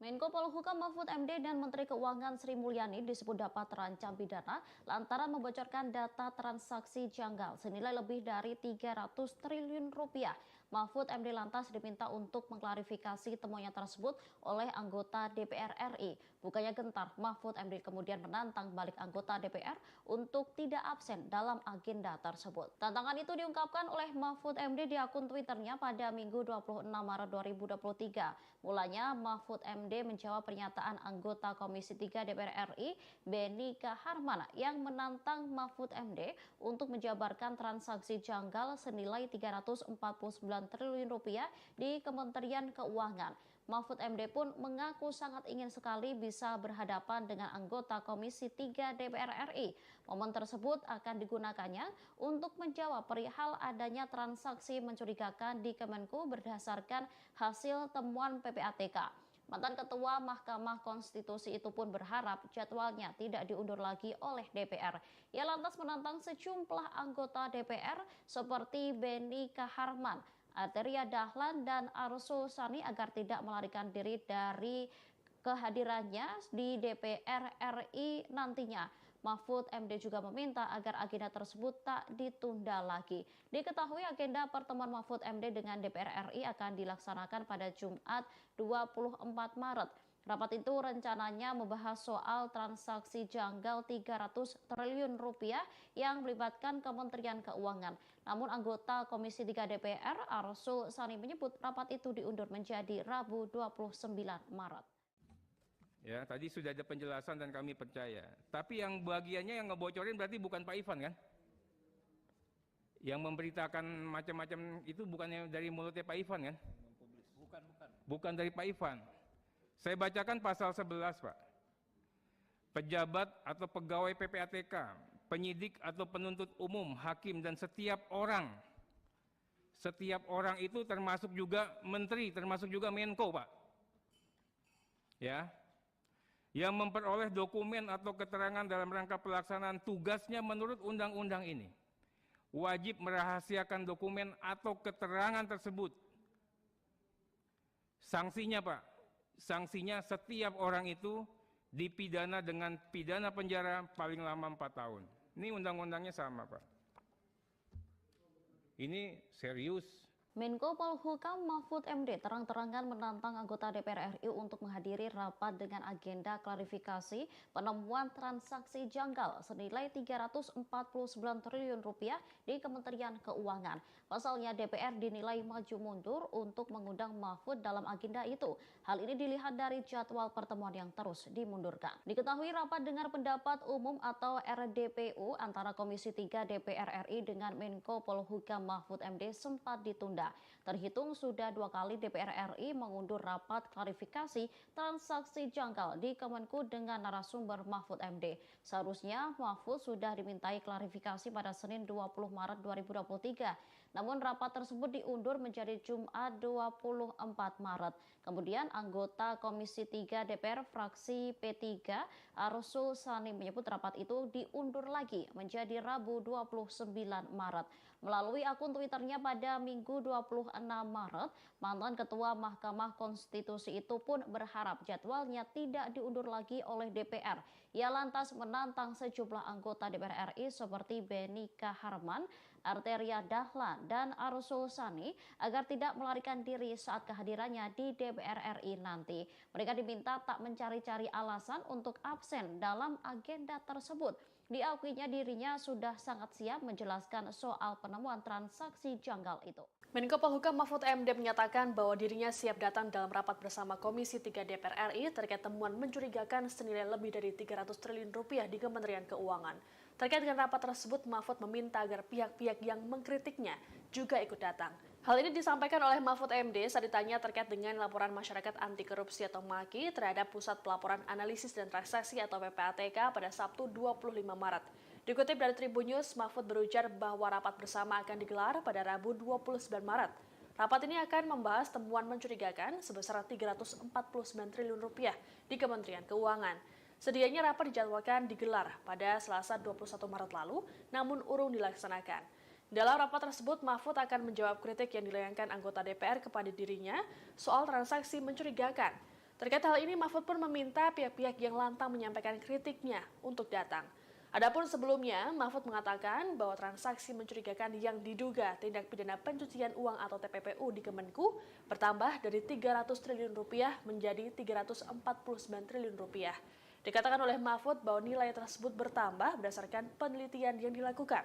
Menko Polhukam Mahfud MD dan Menteri Keuangan Sri Mulyani disebut dapat terancam pidana lantaran membocorkan data transaksi janggal senilai lebih dari 300 triliun rupiah. Mahfud MD lantas diminta untuk mengklarifikasi temuannya tersebut oleh anggota DPR RI. Bukannya gentar, Mahfud MD kemudian menantang balik anggota DPR untuk tidak absen dalam agenda tersebut. Tantangan itu diungkapkan oleh Mahfud MD di akun Twitternya pada Minggu 26 Maret 2023. Mulanya Mahfud MD menjawab pernyataan anggota Komisi 3 DPR RI, Beni Kaharman, yang menantang Mahfud MD untuk menjabarkan transaksi janggal senilai 349 triliun rupiah di Kementerian Keuangan. Mahfud MD pun mengaku sangat ingin sekali bisa berhadapan dengan anggota Komisi 3 DPR RI. Momen tersebut akan digunakannya untuk menjawab perihal adanya transaksi mencurigakan di Kemenku berdasarkan hasil temuan PPATK. Mantan Ketua Mahkamah Konstitusi itu pun berharap jadwalnya tidak diundur lagi oleh DPR. Ia lantas menantang sejumlah anggota DPR seperti Beni Kaharman, Arteria Dahlan, dan Arsul Sani agar tidak melarikan diri dari kehadirannya di DPR RI nantinya. Mahfud MD juga meminta agar agenda tersebut tak ditunda lagi. Diketahui agenda pertemuan Mahfud MD dengan DPR RI akan dilaksanakan pada Jumat 24 Maret. Rapat itu rencananya membahas soal transaksi janggal 300 triliun rupiah yang melibatkan Kementerian Keuangan. Namun anggota Komisi 3 DPR Arsul Sani menyebut rapat itu diundur menjadi Rabu 29 Maret. Ya, tadi sudah ada penjelasan dan kami percaya. Tapi yang bagiannya yang ngebocorin berarti bukan Pak Ivan kan? Yang memberitakan macam-macam itu bukannya dari mulutnya Pak Ivan kan? Bukan dari Pak Ivan. Saya bacakan pasal 11, Pak. Pejabat atau pegawai PPATK, penyidik atau penuntut umum, hakim dan setiap orang itu termasuk juga menteri, termasuk juga Menko, Pak. Ya. Yang memperoleh dokumen atau keterangan dalam rangka pelaksanaan tugasnya menurut undang-undang ini wajib merahasiakan dokumen atau keterangan tersebut. Sanksinya, Pak, sanksinya setiap orang itu dipidana dengan pidana penjara paling lama 4 tahun. Ini undang-undangnya sama, Pak. Ini serius. Menko Polhukam Mahfud MD terang-terangan menantang anggota DPR RI untuk menghadiri rapat dengan agenda klarifikasi penemuan transaksi janggal senilai 349 triliun rupiah di Kementerian Keuangan. Pasalnya DPR dinilai maju mundur untuk mengundang Mahfud dalam agenda itu. Hal ini dilihat dari jadwal pertemuan yang terus dimundurkan. Diketahui rapat dengar pendapat umum atau RDPU antara Komisi 3 DPR RI dengan Menko Polhukam Mahfud MD sempat ditunda. Terhitung sudah 2 kali DPR RI mengundur rapat klarifikasi transaksi janggal di Kemenku dengan narasumber Mahfud MD. Seharusnya Mahfud sudah dimintai klarifikasi pada Senin 20 Maret 2023. Namun rapat tersebut diundur menjadi Jumat 24 Maret. Kemudian anggota Komisi 3 DPR fraksi P3 Arsul Sani menyebut rapat itu diundur lagi menjadi Rabu 29 Maret. Melalui akun Twitternya pada Minggu 26 Maret, mantan Ketua Mahkamah Konstitusi itu pun berharap jadwalnya tidak diundur lagi oleh DPR. Ia lantas menantang sejumlah anggota DPR RI seperti Beni Kaharman, Arteria Dahlan, dan Arsul Sani agar tidak melarikan diri saat kehadirannya di DPR RI nanti. Mereka diminta tak mencari-cari alasan untuk absen dalam agenda tersebut. Diakuinya dirinya sudah sangat siap menjelaskan soal penemuan transaksi janggal itu. Menko Polhukam Mahfud MD menyatakan bahwa dirinya siap datang dalam rapat bersama Komisi 3 DPR RI terkait temuan mencurigakan senilai lebih dari 300 triliun rupiah di Kementerian Keuangan. Terkait dengan rapat tersebut, Mahfud meminta agar pihak-pihak yang mengkritiknya juga ikut datang. Hal ini disampaikan oleh Mahfud MD saat ditanya terkait dengan laporan masyarakat anti korupsi atau MAKI terhadap Pusat Pelaporan Analisis dan Transaksi atau PPATK pada Sabtu 25 Maret. Dikutip dari Tribun News, Mahfud berujar bahwa rapat bersama akan digelar pada Rabu 29 Maret. Rapat ini akan membahas temuan mencurigakan sebesar 349 triliun rupiah di Kementerian Keuangan. Sedianya rapat dijadwalkan digelar pada Selasa 21 Maret lalu, namun urung dilaksanakan. Dalam rapat tersebut, Mahfud akan menjawab kritik yang dilayangkan anggota DPR kepada dirinya soal transaksi mencurigakan. Terkait hal ini, Mahfud pun meminta pihak-pihak yang lantang menyampaikan kritiknya untuk datang. Adapun sebelumnya, Mahfud mengatakan bahwa transaksi mencurigakan yang diduga tindak pidana pencucian uang atau TPPU di Kemenku bertambah dari 300 triliun rupiah menjadi 349 triliun rupiah. Dikatakan oleh Mahfud bahwa nilai tersebut bertambah berdasarkan penelitian yang dilakukan.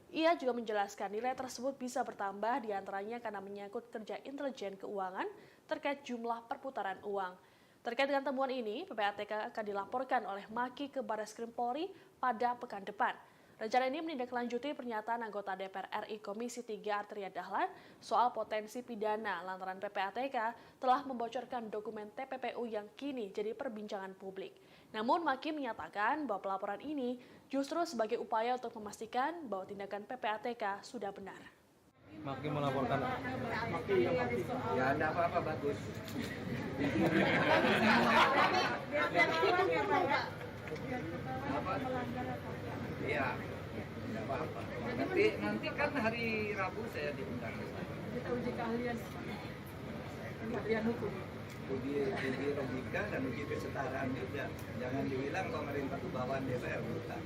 Ia juga menjelaskan nilai tersebut bisa bertambah diantaranya karena menyangkut kerja intelijen keuangan terkait jumlah perputaran uang. Terkait dengan temuan ini, PPATK akan dilaporkan oleh Maki ke Barreskrim Polri pada pekan depan. Rencana ini menindaklanjuti pernyataan anggota DPR RI Komisi 3 Arteria Dahlan soal potensi pidana lantaran PPATK telah membocorkan dokumen TPPU yang kini jadi perbincangan publik. Namun Maki menyatakan bahwa pelaporan ini justru sebagai upaya untuk memastikan bahwa tindakan PPATK sudah benar. Maki melaporkan. Ya, enggak apa-apa, bagus. Iya, enggak apa-apa. Nanti kan hari Rabu saya diundang ke sana. Kita uji keahlian hukum. Uji logika dan uji kesetaraan juga. Jangan dibilang pemerintah itu bawaan DPR, bukan.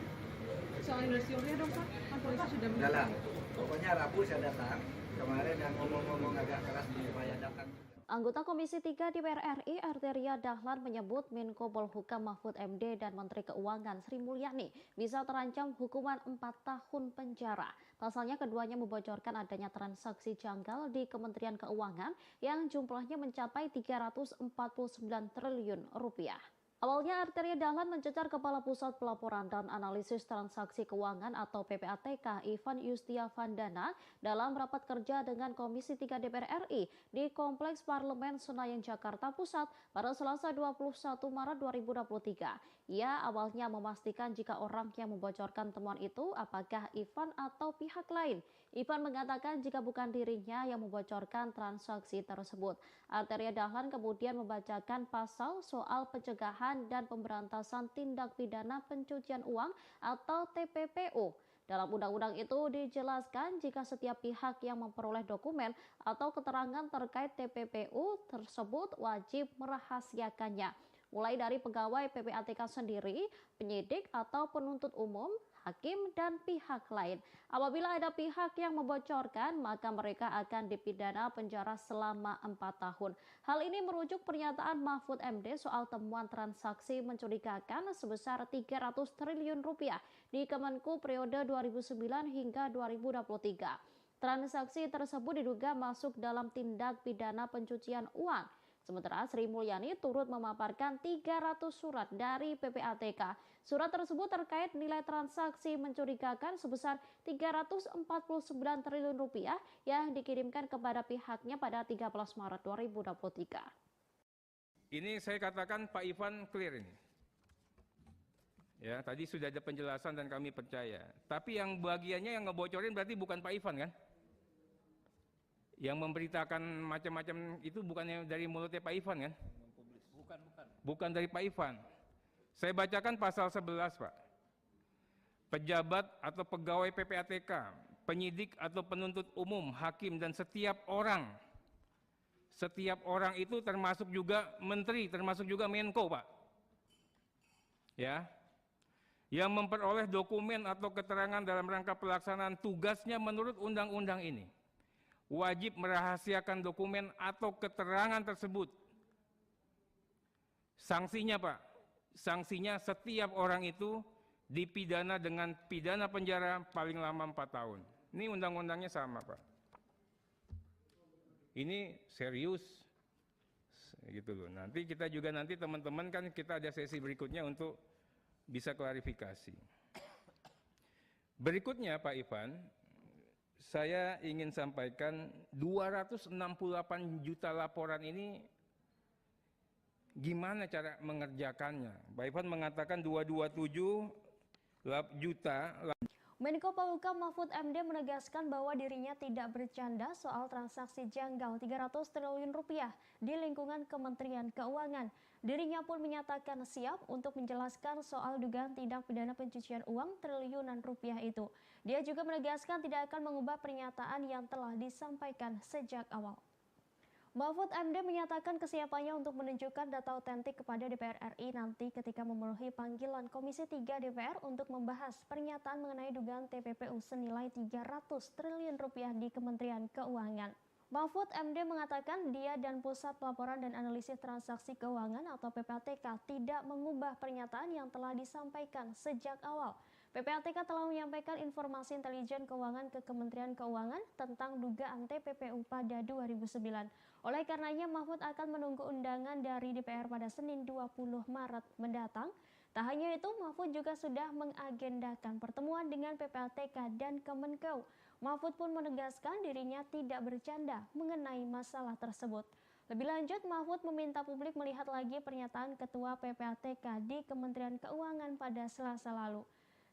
Soal inisialnya dong Pak, kan Pak sudah Dalam. Pokoknya Rabu saya datang. Kemarin yang ngomong-ngomong agak keras supaya datang. Anggota Komisi 3 DPR RI Arteria Dahlan menyebut Menko Polhukam Mahfud MD dan Menteri Keuangan Sri Mulyani bisa terancam hukuman 4 tahun penjara. Pasalnya keduanya membocorkan adanya transaksi janggal di Kementerian Keuangan yang jumlahnya mencapai 349 triliun rupiah. Awalnya Arteria Dahlan mencecar Kepala Pusat Pelaporan dan Analisis Transaksi Keuangan atau PPATK Ivan Yustia Vandana dalam rapat kerja dengan Komisi 3 DPR RI di Kompleks Parlemen Senayan Jakarta Pusat pada Selasa 21 Maret 2023. Ia awalnya memastikan jika orang yang membocorkan temuan itu apakah Ivan atau pihak lain. Ivan mengatakan jika bukan dirinya yang membocorkan transaksi tersebut. Arteria Dahlan kemudian membacakan pasal soal pencegahan dan pemberantasan tindak pidana pencucian uang atau TPPU. Dalam undang-undang itu dijelaskan jika setiap pihak yang memperoleh dokumen atau keterangan terkait TPPU tersebut wajib merahasiakannya. Mulai dari pegawai PPATK sendiri, penyidik atau penuntut umum, hakim, dan pihak lain. Apabila ada pihak yang membocorkan, maka mereka akan dipidana penjara selama 4 tahun. Hal ini merujuk pernyataan Mahfud MD soal temuan transaksi mencurigakan sebesar 300 triliun rupiah di Kemenku periode 2009 hingga 2023. Transaksi tersebut diduga masuk dalam tindak pidana pencucian uang. Sementara Sri Mulyani turut memaparkan 300 surat dari PPATK. Surat tersebut terkait nilai transaksi mencurigakan sebesar 349 triliun rupiah yang dikirimkan kepada pihaknya pada 13 Maret 2023. Ini saya katakan Pak Ivan clear ini. Ya, tadi sudah ada penjelasan dan kami percaya. Tapi yang bagiannya yang ngebocorin berarti bukan Pak Ivan kan? Yang memberitakan macam-macam itu bukannya dari mulutnya Pak Ivan kan? Bukan dari Pak Ivan. Saya bacakan pasal 11 Pak. Pejabat atau pegawai PPATK, penyidik atau penuntut umum, hakim dan setiap orang itu termasuk juga menteri, termasuk juga Menko Pak. Ya. Yang memperoleh dokumen atau keterangan dalam rangka pelaksanaan tugasnya menurut undang-undang ini wajib merahasiakan dokumen atau keterangan tersebut. Sanksinya Pak, sanksinya setiap orang itu dipidana dengan pidana penjara paling lama 4 tahun. Ini undang-undangnya sama Pak. Ini serius, gitu loh. Nanti kita juga teman-teman kan kita ada sesi berikutnya untuk bisa klarifikasi. Berikutnya Pak Ivan, saya ingin sampaikan 268 juta laporan ini gimana cara mengerjakannya. Pak Ivan mengatakan 227 juta. Menko Polhukam Mahfud MD menegaskan bahwa dirinya tidak bercanda soal transaksi janggal 300 triliun rupiah di lingkungan Kementerian Keuangan. Dirinya pun menyatakan siap untuk menjelaskan soal dugaan tindak pidana pencucian uang triliunan rupiah itu. Dia juga menegaskan tidak akan mengubah pernyataan yang telah disampaikan sejak awal. Mahfud MD menyatakan kesiapannya untuk menunjukkan data otentik kepada DPR RI nanti ketika memenuhi panggilan Komisi 3 DPR untuk membahas pernyataan mengenai dugaan TPPU senilai 300 triliun rupiah di Kementerian Keuangan. Mahfud MD mengatakan dia dan Pusat Pelaporan dan Analisis Transaksi Keuangan atau PPATK tidak mengubah pernyataan yang telah disampaikan sejak awal. PPATK telah menyampaikan informasi intelijen keuangan ke Kementerian Keuangan tentang dugaan TPPU pada 2009. Oleh karenanya, Mahfud akan menunggu undangan dari DPR pada Senin 20 Maret mendatang. Tak hanya itu, Mahfud juga sudah mengagendakan pertemuan dengan PPATK dan Kemenkeu. Mahfud pun menegaskan dirinya tidak bercanda mengenai masalah tersebut. Lebih lanjut, Mahfud meminta publik melihat lagi pernyataan Ketua PPATK di Kementerian Keuangan pada Selasa lalu.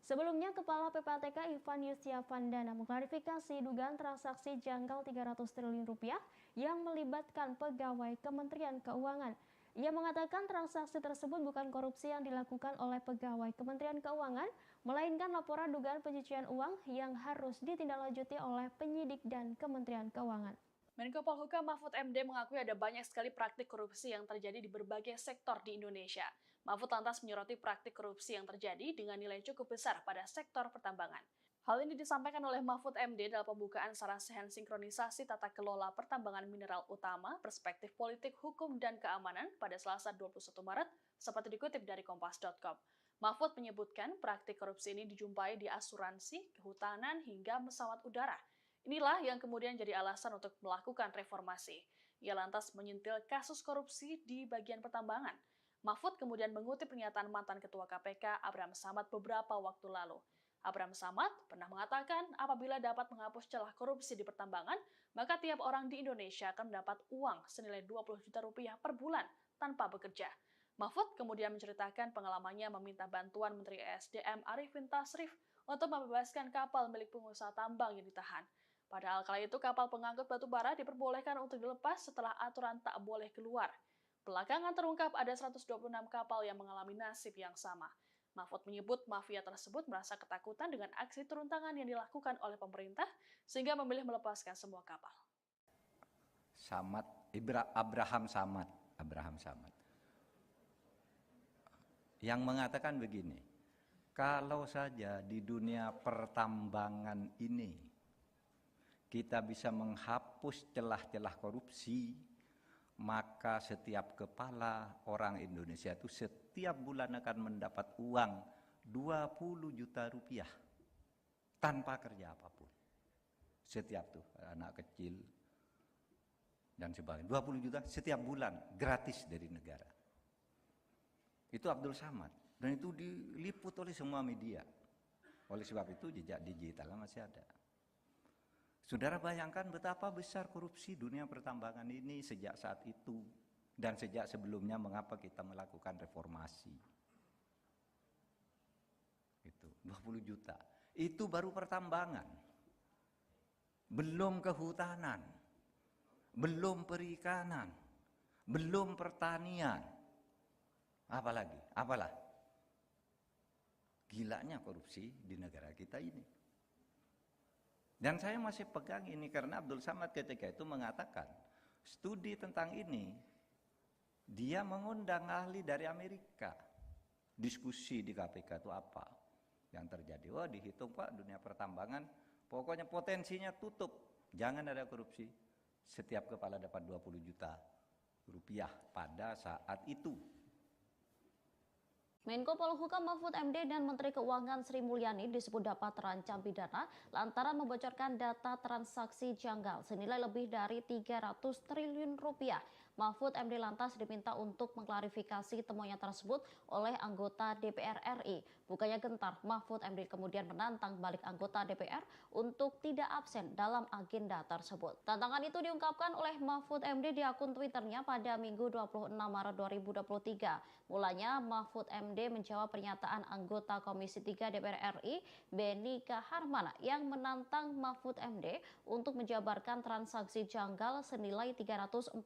Sebelumnya, Kepala PPATK Ivan Yustiavandana mengklarifikasi dugaan transaksi janggal 300 triliun rupiah yang melibatkan pegawai Kementerian Keuangan. Ia mengatakan transaksi tersebut bukan korupsi yang dilakukan oleh pegawai Kementerian Keuangan, melainkan laporan dugaan pencucian uang yang harus ditindaklanjuti oleh penyidik dan Kementerian Keuangan. Menko Polhukam Mahfud MD mengakui ada banyak sekali praktik korupsi yang terjadi di berbagai sektor di Indonesia. Mahfud lantas menyoroti praktik korupsi yang terjadi dengan nilai cukup besar pada sektor pertambangan. Hal ini disampaikan oleh Mahfud MD dalam pembukaan Sarasehan Sinkronisasi Tata Kelola Pertambangan Mineral Utama Perspektif Politik, Hukum, dan Keamanan pada Selasa 21 Maret, seperti dikutip dari Kompas.com. Mahfud menyebutkan praktik korupsi ini dijumpai di asuransi, kehutanan, hingga pesawat udara. Inilah yang kemudian jadi alasan untuk melakukan reformasi. Ia lantas menyentil kasus korupsi di bagian pertambangan. Mahfud kemudian mengutip pernyataan mantan Ketua KPK Abraham Samad beberapa waktu lalu. Abraham Samad pernah mengatakan apabila dapat menghapus celah korupsi di pertambangan, maka tiap orang di Indonesia akan mendapat uang senilai 20 juta rupiah per bulan tanpa bekerja. Mahfud kemudian menceritakan pengalamannya meminta bantuan Menteri ESDM Arifin Tasrif untuk membebaskan kapal milik pengusaha tambang yang ditahan. Padahal kala itu kapal pengangkut batu bara diperbolehkan untuk dilepas setelah aturan tak boleh keluar. Belakangan terungkap ada 126 kapal yang mengalami nasib yang sama. Mahfud menyebut mafia tersebut merasa ketakutan dengan aksi turun tangan yang dilakukan oleh pemerintah sehingga memilih melepaskan semua kapal. Abraham Samad yang mengatakan begini, kalau saja di dunia pertambangan ini kita bisa menghapus celah-celah korupsi, maka setiap kepala orang Indonesia itu setiap bulan akan mendapat uang 20 juta rupiah tanpa kerja apapun. Setiap tuh anak kecil dan sebagainya, 20 juta setiap bulan gratis dari negara. Itu Abdul Samad dan itu diliput oleh semua media. Oleh sebab itu jejak digitalnya masih ada. Saudara bayangkan betapa besar korupsi dunia pertambangan ini sejak saat itu dan sejak sebelumnya mengapa kita melakukan reformasi. Itu 20 juta. Itu baru pertambangan. Belum kehutanan. Belum perikanan. Belum pertanian. Apalagi? Apalah? Gilanya korupsi di negara kita ini. Dan saya masih pegang ini karena Abdul Samad ketika itu mengatakan studi tentang ini, dia mengundang ahli dari Amerika. Diskusi di KPK itu apa yang terjadi. Wah, dihitung Pak, dunia pertambangan pokoknya potensinya tutup, jangan ada korupsi. Setiap kepala dapat 20 juta rupiah pada saat itu. Menko Polhukam Mahfud MD dan Menteri Keuangan Sri Mulyani disebut dapat terancam pidana lantaran membocorkan data transaksi janggal senilai lebih dari 300 triliun rupiah. Mahfud MD lantas diminta untuk mengklarifikasi temuannya tersebut oleh anggota DPR RI. Bukannya gentar, Mahfud MD kemudian menantang balik anggota DPR untuk tidak absen dalam agenda tersebut. Tantangan itu diungkapkan oleh Mahfud MD di akun Twitternya pada Minggu 26 Maret 2023. Mulanya Mahfud MD menjawab pernyataan anggota Komisi 3 DPR RI, Beni Kaharmana, yang menantang Mahfud MD untuk menjabarkan transaksi janggal senilai 349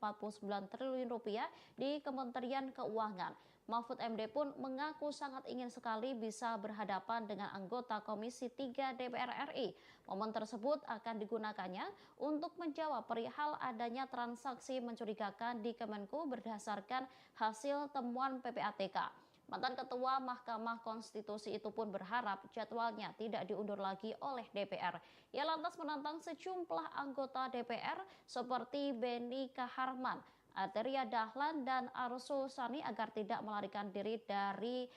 triliun rupiah di Kementerian Keuangan. Mahfud MD pun mengaku sangat ingin sekali bisa berhadapan dengan anggota Komisi 3 DPR RI. Momen tersebut akan digunakannya untuk menjawab perihal adanya transaksi mencurigakan di Kemenku berdasarkan hasil temuan PPATK. Mantan Ketua Mahkamah Konstitusi itu pun berharap jadwalnya tidak diundur lagi oleh DPR. Ia lantas menantang sejumlah anggota DPR seperti Beni Kaharman, Arteria Dahlan, dan Arsul Sani agar tidak melarikan diri dari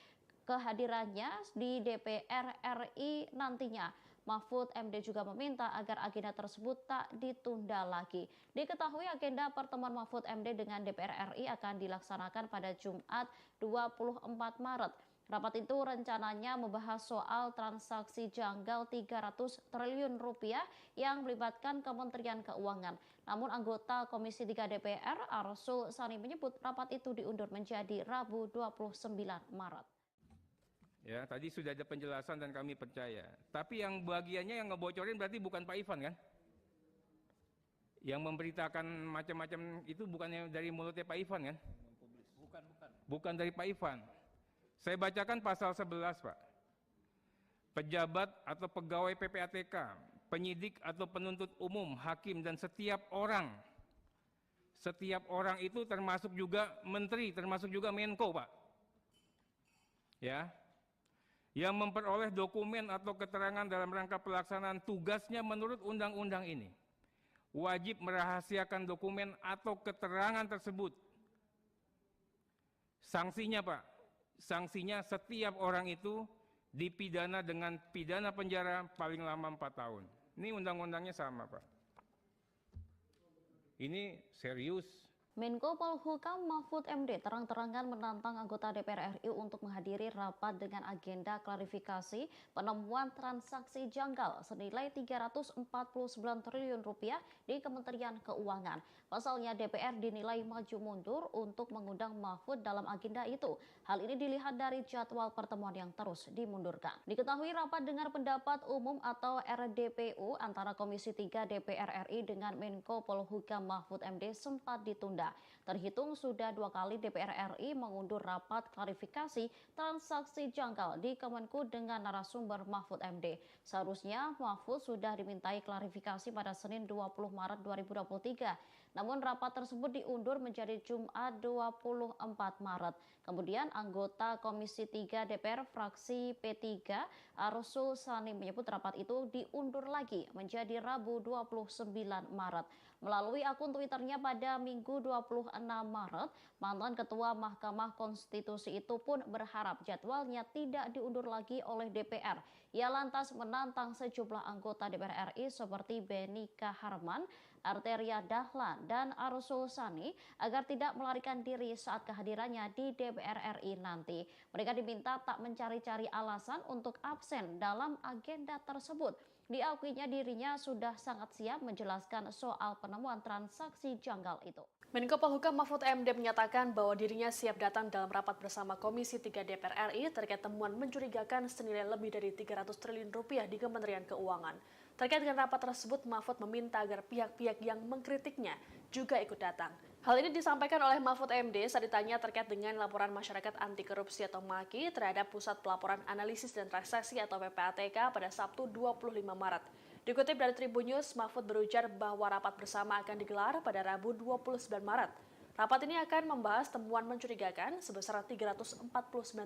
kehadirannya di DPR RI nantinya. Mahfud MD juga meminta agar agenda tersebut tak ditunda lagi. Diketahui agenda pertemuan Mahfud MD dengan DPR RI akan dilaksanakan pada Jumat 24 Maret. Rapat itu rencananya membahas soal transaksi janggal 300 triliun rupiah yang melibatkan Kementerian Keuangan. Namun anggota Komisi 3 DPR Arsul Sani menyebut rapat itu diundur menjadi Rabu 29 Maret. Ya, tadi sudah ada penjelasan dan kami percaya. Tapi yang bagiannya yang ngebocorin berarti bukan Pak Ivan kan? Yang memberitakan macam-macam itu bukannya dari mulutnya Pak Ivan kan? Bukan dari Pak Ivan. Saya bacakan pasal 11, Pak. Pejabat atau pegawai PPATK, penyidik atau penuntut umum, hakim, dan setiap orang itu termasuk juga menteri, termasuk juga Menko, Pak. Ya. Yang memperoleh dokumen atau keterangan dalam rangka pelaksanaan tugasnya menurut undang-undang ini wajib merahasiakan dokumen atau keterangan tersebut. Sanksinya, Pak, sanksinya setiap orang itu dipidana dengan pidana penjara paling lama 4 tahun. Ini undang-undangnya sama, Pak. Ini serius. Menko Polhukam Mahfud MD terang-terangan menantang anggota DPR RI untuk menghadiri rapat dengan agenda klarifikasi penemuan transaksi janggal senilai 349 triliun rupiah di Kementerian Keuangan. Pasalnya DPR dinilai maju mundur untuk mengundang Mahfud dalam agenda itu. Hal ini dilihat dari jadwal pertemuan yang terus dimundurkan. Diketahui rapat dengar pendapat umum atau RDPU antara Komisi 3 DPR RI dengan Menko Polhukam Mahfud MD sempat ditunda. Terhitung sudah 2 kali DPR RI mengundur rapat klarifikasi transaksi janggal di Kemenku dengan narasumber Mahfud MD. Seharusnya Mahfud sudah dimintai klarifikasi pada Senin 20 Maret 2023. Namun rapat tersebut diundur menjadi Jumat 24 Maret. Kemudian anggota Komisi 3 DPR fraksi P3 Arsul Sani menyebut rapat itu diundur lagi menjadi Rabu 29 Maret. Melalui akun Twitternya pada Minggu 26 Maret, mantan Ketua Mahkamah Konstitusi itu pun berharap jadwalnya tidak diundur lagi oleh DPR. Ia lantas menantang sejumlah anggota DPR RI seperti Beni Kaharman, Arteria Dahlan, dan Arsul Sani agar tidak melarikan diri saat kehadirannya di DPR RI nanti. Mereka diminta tak mencari-cari alasan untuk absen dalam agenda tersebut. Diakuinya dirinya sudah sangat siap menjelaskan soal penemuan transaksi janggal itu. Menko Polhukam Mahfud MD menyatakan bahwa dirinya siap datang dalam rapat bersama Komisi 3 DPR RI terkait temuan mencurigakan senilai lebih dari 300 triliun rupiah di Kementerian Keuangan. Terkait dengan rapat tersebut, Mahfud meminta agar pihak-pihak yang mengkritiknya juga ikut datang. Hal ini disampaikan oleh Mahfud MD saat ditanya terkait dengan laporan masyarakat anti korupsi atau MAKI terhadap Pusat Pelaporan Analisis dan Transaksi atau PPATK pada Sabtu 25 Maret. Dikutip dari Tribun News, Mahfud berujar bahwa rapat bersama akan digelar pada Rabu 29 Maret. Rapat ini akan membahas temuan mencurigakan sebesar 349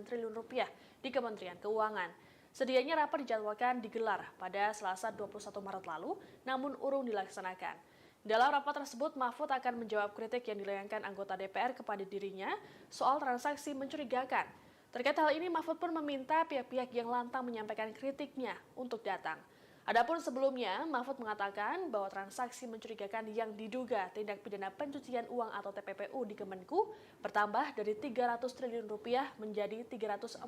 triliun rupiah di Kementerian Keuangan. Sedianya rapat dijadwalkan digelar pada Selasa 21 Maret lalu, namun urung dilaksanakan. Dalam rapat tersebut, Mahfud akan menjawab kritik yang dilayangkan anggota DPR kepada dirinya soal transaksi mencurigakan. Terkait hal ini, Mahfud pun meminta pihak-pihak yang lantang menyampaikan kritiknya untuk datang. Adapun sebelumnya, Mahfud mengatakan bahwa transaksi mencurigakan yang diduga tindak pidana pencucian uang atau TPPU di Kemenku bertambah dari 300 triliun rupiah menjadi 349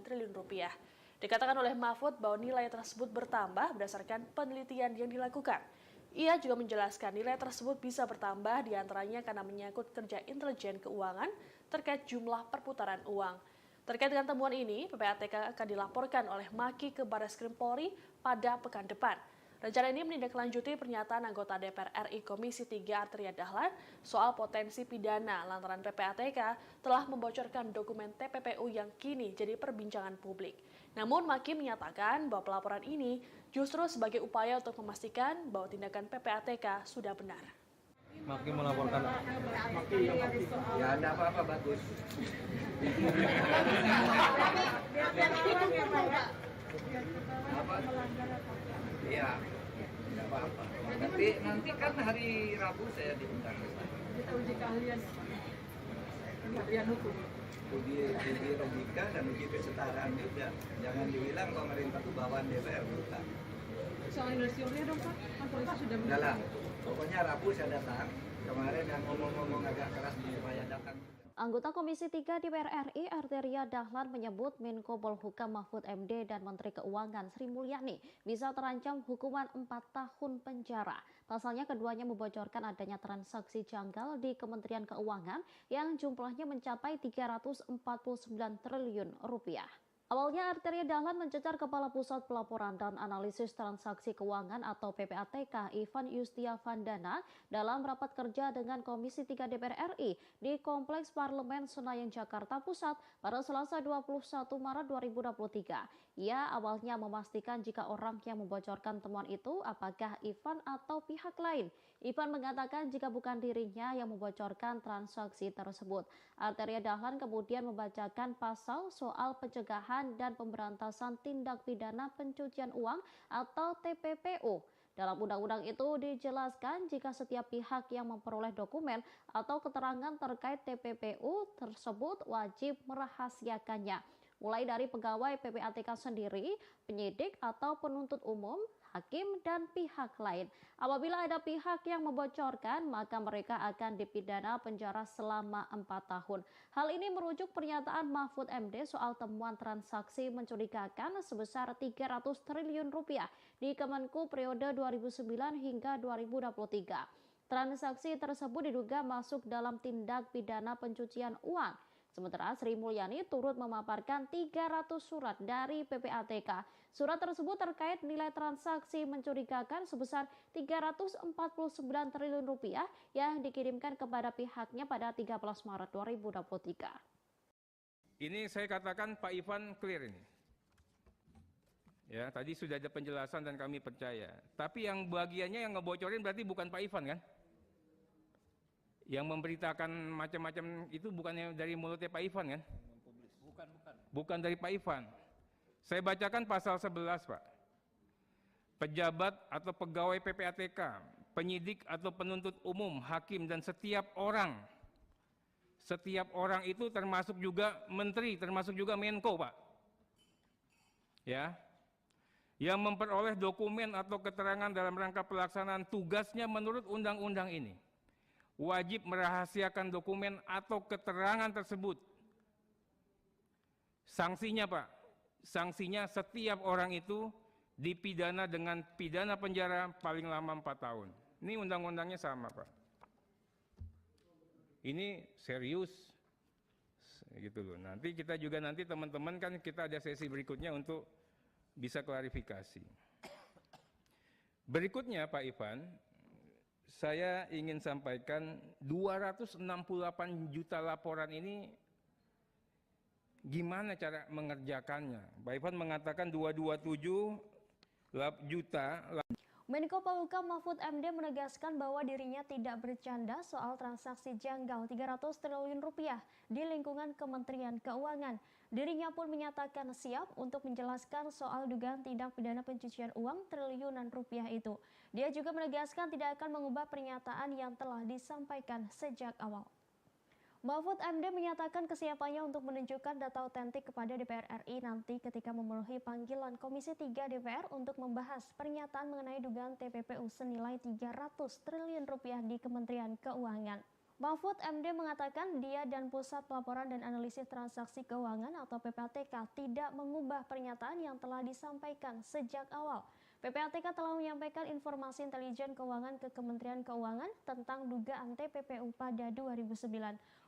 triliun rupiah. Dikatakan oleh Mahfud bahwa nilai tersebut bertambah berdasarkan penelitian yang dilakukan. Ia juga menjelaskan nilai tersebut bisa bertambah diantaranya karena menyangkut kerja intelijen keuangan terkait jumlah perputaran uang. Terkait dengan temuan ini, PPATK akan dilaporkan oleh MAKI ke Barreskrim Polri pada pekan depan. Rencana ini menindaklanjuti pernyataan anggota DPR RI Komisi 3 Arteria Dahlan soal potensi pidana lantaran PPATK telah membocorkan dokumen TPPU yang kini jadi perbincangan publik. Namun Maki menyatakan bahwa pelaporan ini justru sebagai upaya untuk memastikan bahwa tindakan PPATK sudah benar. Maki melaporkan Ya ada apa-apa bagus. Iya, tidak apa-apa. Nanti kan hari Rabu saya diundang. Kita uji keahlian hukum. Uji logika dan uji kesetaraan juga. Jangan dibilang pemerintah itu bawaan DPR, bukan. Soal inisialnya dong Pak, kan polisi sudah Udah lah, pokoknya Rabu saya datang. Kemarin yang ngomong-ngomong agak keras supaya datang. Anggota Komisi 3 DPR RI Arteria Dahlan menyebut Menko Polhukam Mahfud MD dan Menteri Keuangan Sri Mulyani bisa terancam hukuman 4 tahun penjara. Pasalnya keduanya membocorkan adanya transaksi janggal di Kementerian Keuangan yang jumlahnya mencapai 349 triliun rupiah. Awalnya Arteria Dahlan mencecar Kepala Pusat Pelaporan dan Analisis Transaksi Keuangan atau PPATK Ivan Yustia Vandana dalam rapat kerja dengan Komisi 3 DPR RI di Kompleks Parlemen Senayan Jakarta Pusat pada Selasa 21 Maret 2023. Ia awalnya memastikan jika orang yang membocorkan temuan itu apakah Ivan atau pihak lain. Ivan mengatakan jika bukan dirinya yang membocorkan transaksi tersebut. Arteria Dahlan kemudian membacakan pasal soal pencegahan dan pemberantasan tindak pidana pencucian uang atau TPPU. Dalam undang-undang itu dijelaskan jika setiap pihak yang memperoleh dokumen atau keterangan terkait TPPU tersebut wajib merahasiakannya. Mulai dari pegawai PPATK sendiri, penyidik atau penuntut umum, hakim, dan pihak lain. Apabila ada pihak yang membocorkan, maka mereka akan dipidana penjara selama 4 tahun. Hal ini merujuk pernyataan Mahfud MD soal temuan transaksi mencurigakan sebesar 300 triliun rupiah di Kemenku periode 2009 hingga 2023. Transaksi tersebut diduga masuk dalam tindak pidana pencucian uang. Sementara Sri Mulyani turut memaparkan 300 surat dari PPATK. Surat tersebut terkait nilai transaksi mencurigakan sebesar 349 triliun rupiah yang dikirimkan kepada pihaknya pada 13 Maret 2023. Ini saya katakan Pak Ivan clear ini. Ya, tadi sudah ada penjelasan dan kami percaya. Tapi yang bagiannya yang ngebocorin berarti bukan Pak Ivan kan? Yang memberitakan macam-macam itu bukannya dari mulutnya Pak Ivan kan? Bukan dari Pak Ivan. Saya bacakan pasal 11 Pak. Pejabat atau pegawai PPATK, penyidik atau penuntut umum, hakim dan setiap orang itu termasuk juga menteri, termasuk juga Menko Pak. Ya. Yang memperoleh dokumen atau keterangan dalam rangka pelaksanaan tugasnya menurut undang-undang ini wajib merahasiakan dokumen atau keterangan tersebut. Sanksinya Pak, sanksinya setiap orang itu dipidana dengan pidana penjara paling lama 4 tahun. Ini undang-undangnya sama Pak. Ini serius gitu loh. Nanti kita juga teman-teman kan kita ada sesi berikutnya untuk bisa klarifikasi. Berikutnya Pak Ivan, saya ingin sampaikan 268 juta laporan ini gimana cara mengerjakannya. Pak Ivan mengatakan 227 juta. Menko Polhukam Mahfud MD menegaskan bahwa dirinya tidak bercanda soal transaksi janggal 300 triliun rupiah di lingkungan Kementerian Keuangan. Dirinya pun menyatakan siap untuk menjelaskan soal dugaan tindak pidana pencucian uang triliunan rupiah itu. Dia juga menegaskan tidak akan mengubah pernyataan yang telah disampaikan sejak awal. Mahfud MD menyatakan kesiapannya untuk menunjukkan data otentik kepada DPR RI nanti ketika memenuhi panggilan Komisi 3 DPR untuk membahas pernyataan mengenai dugaan TPPU senilai 300 triliun rupiah di Kementerian Keuangan. Mahfud MD mengatakan dia dan Pusat Pelaporan dan Analisis Transaksi Keuangan atau PPATK tidak mengubah pernyataan yang telah disampaikan sejak awal. PPATK telah menyampaikan informasi intelijen keuangan ke Kementerian Keuangan tentang dugaan TPPU pada 2009.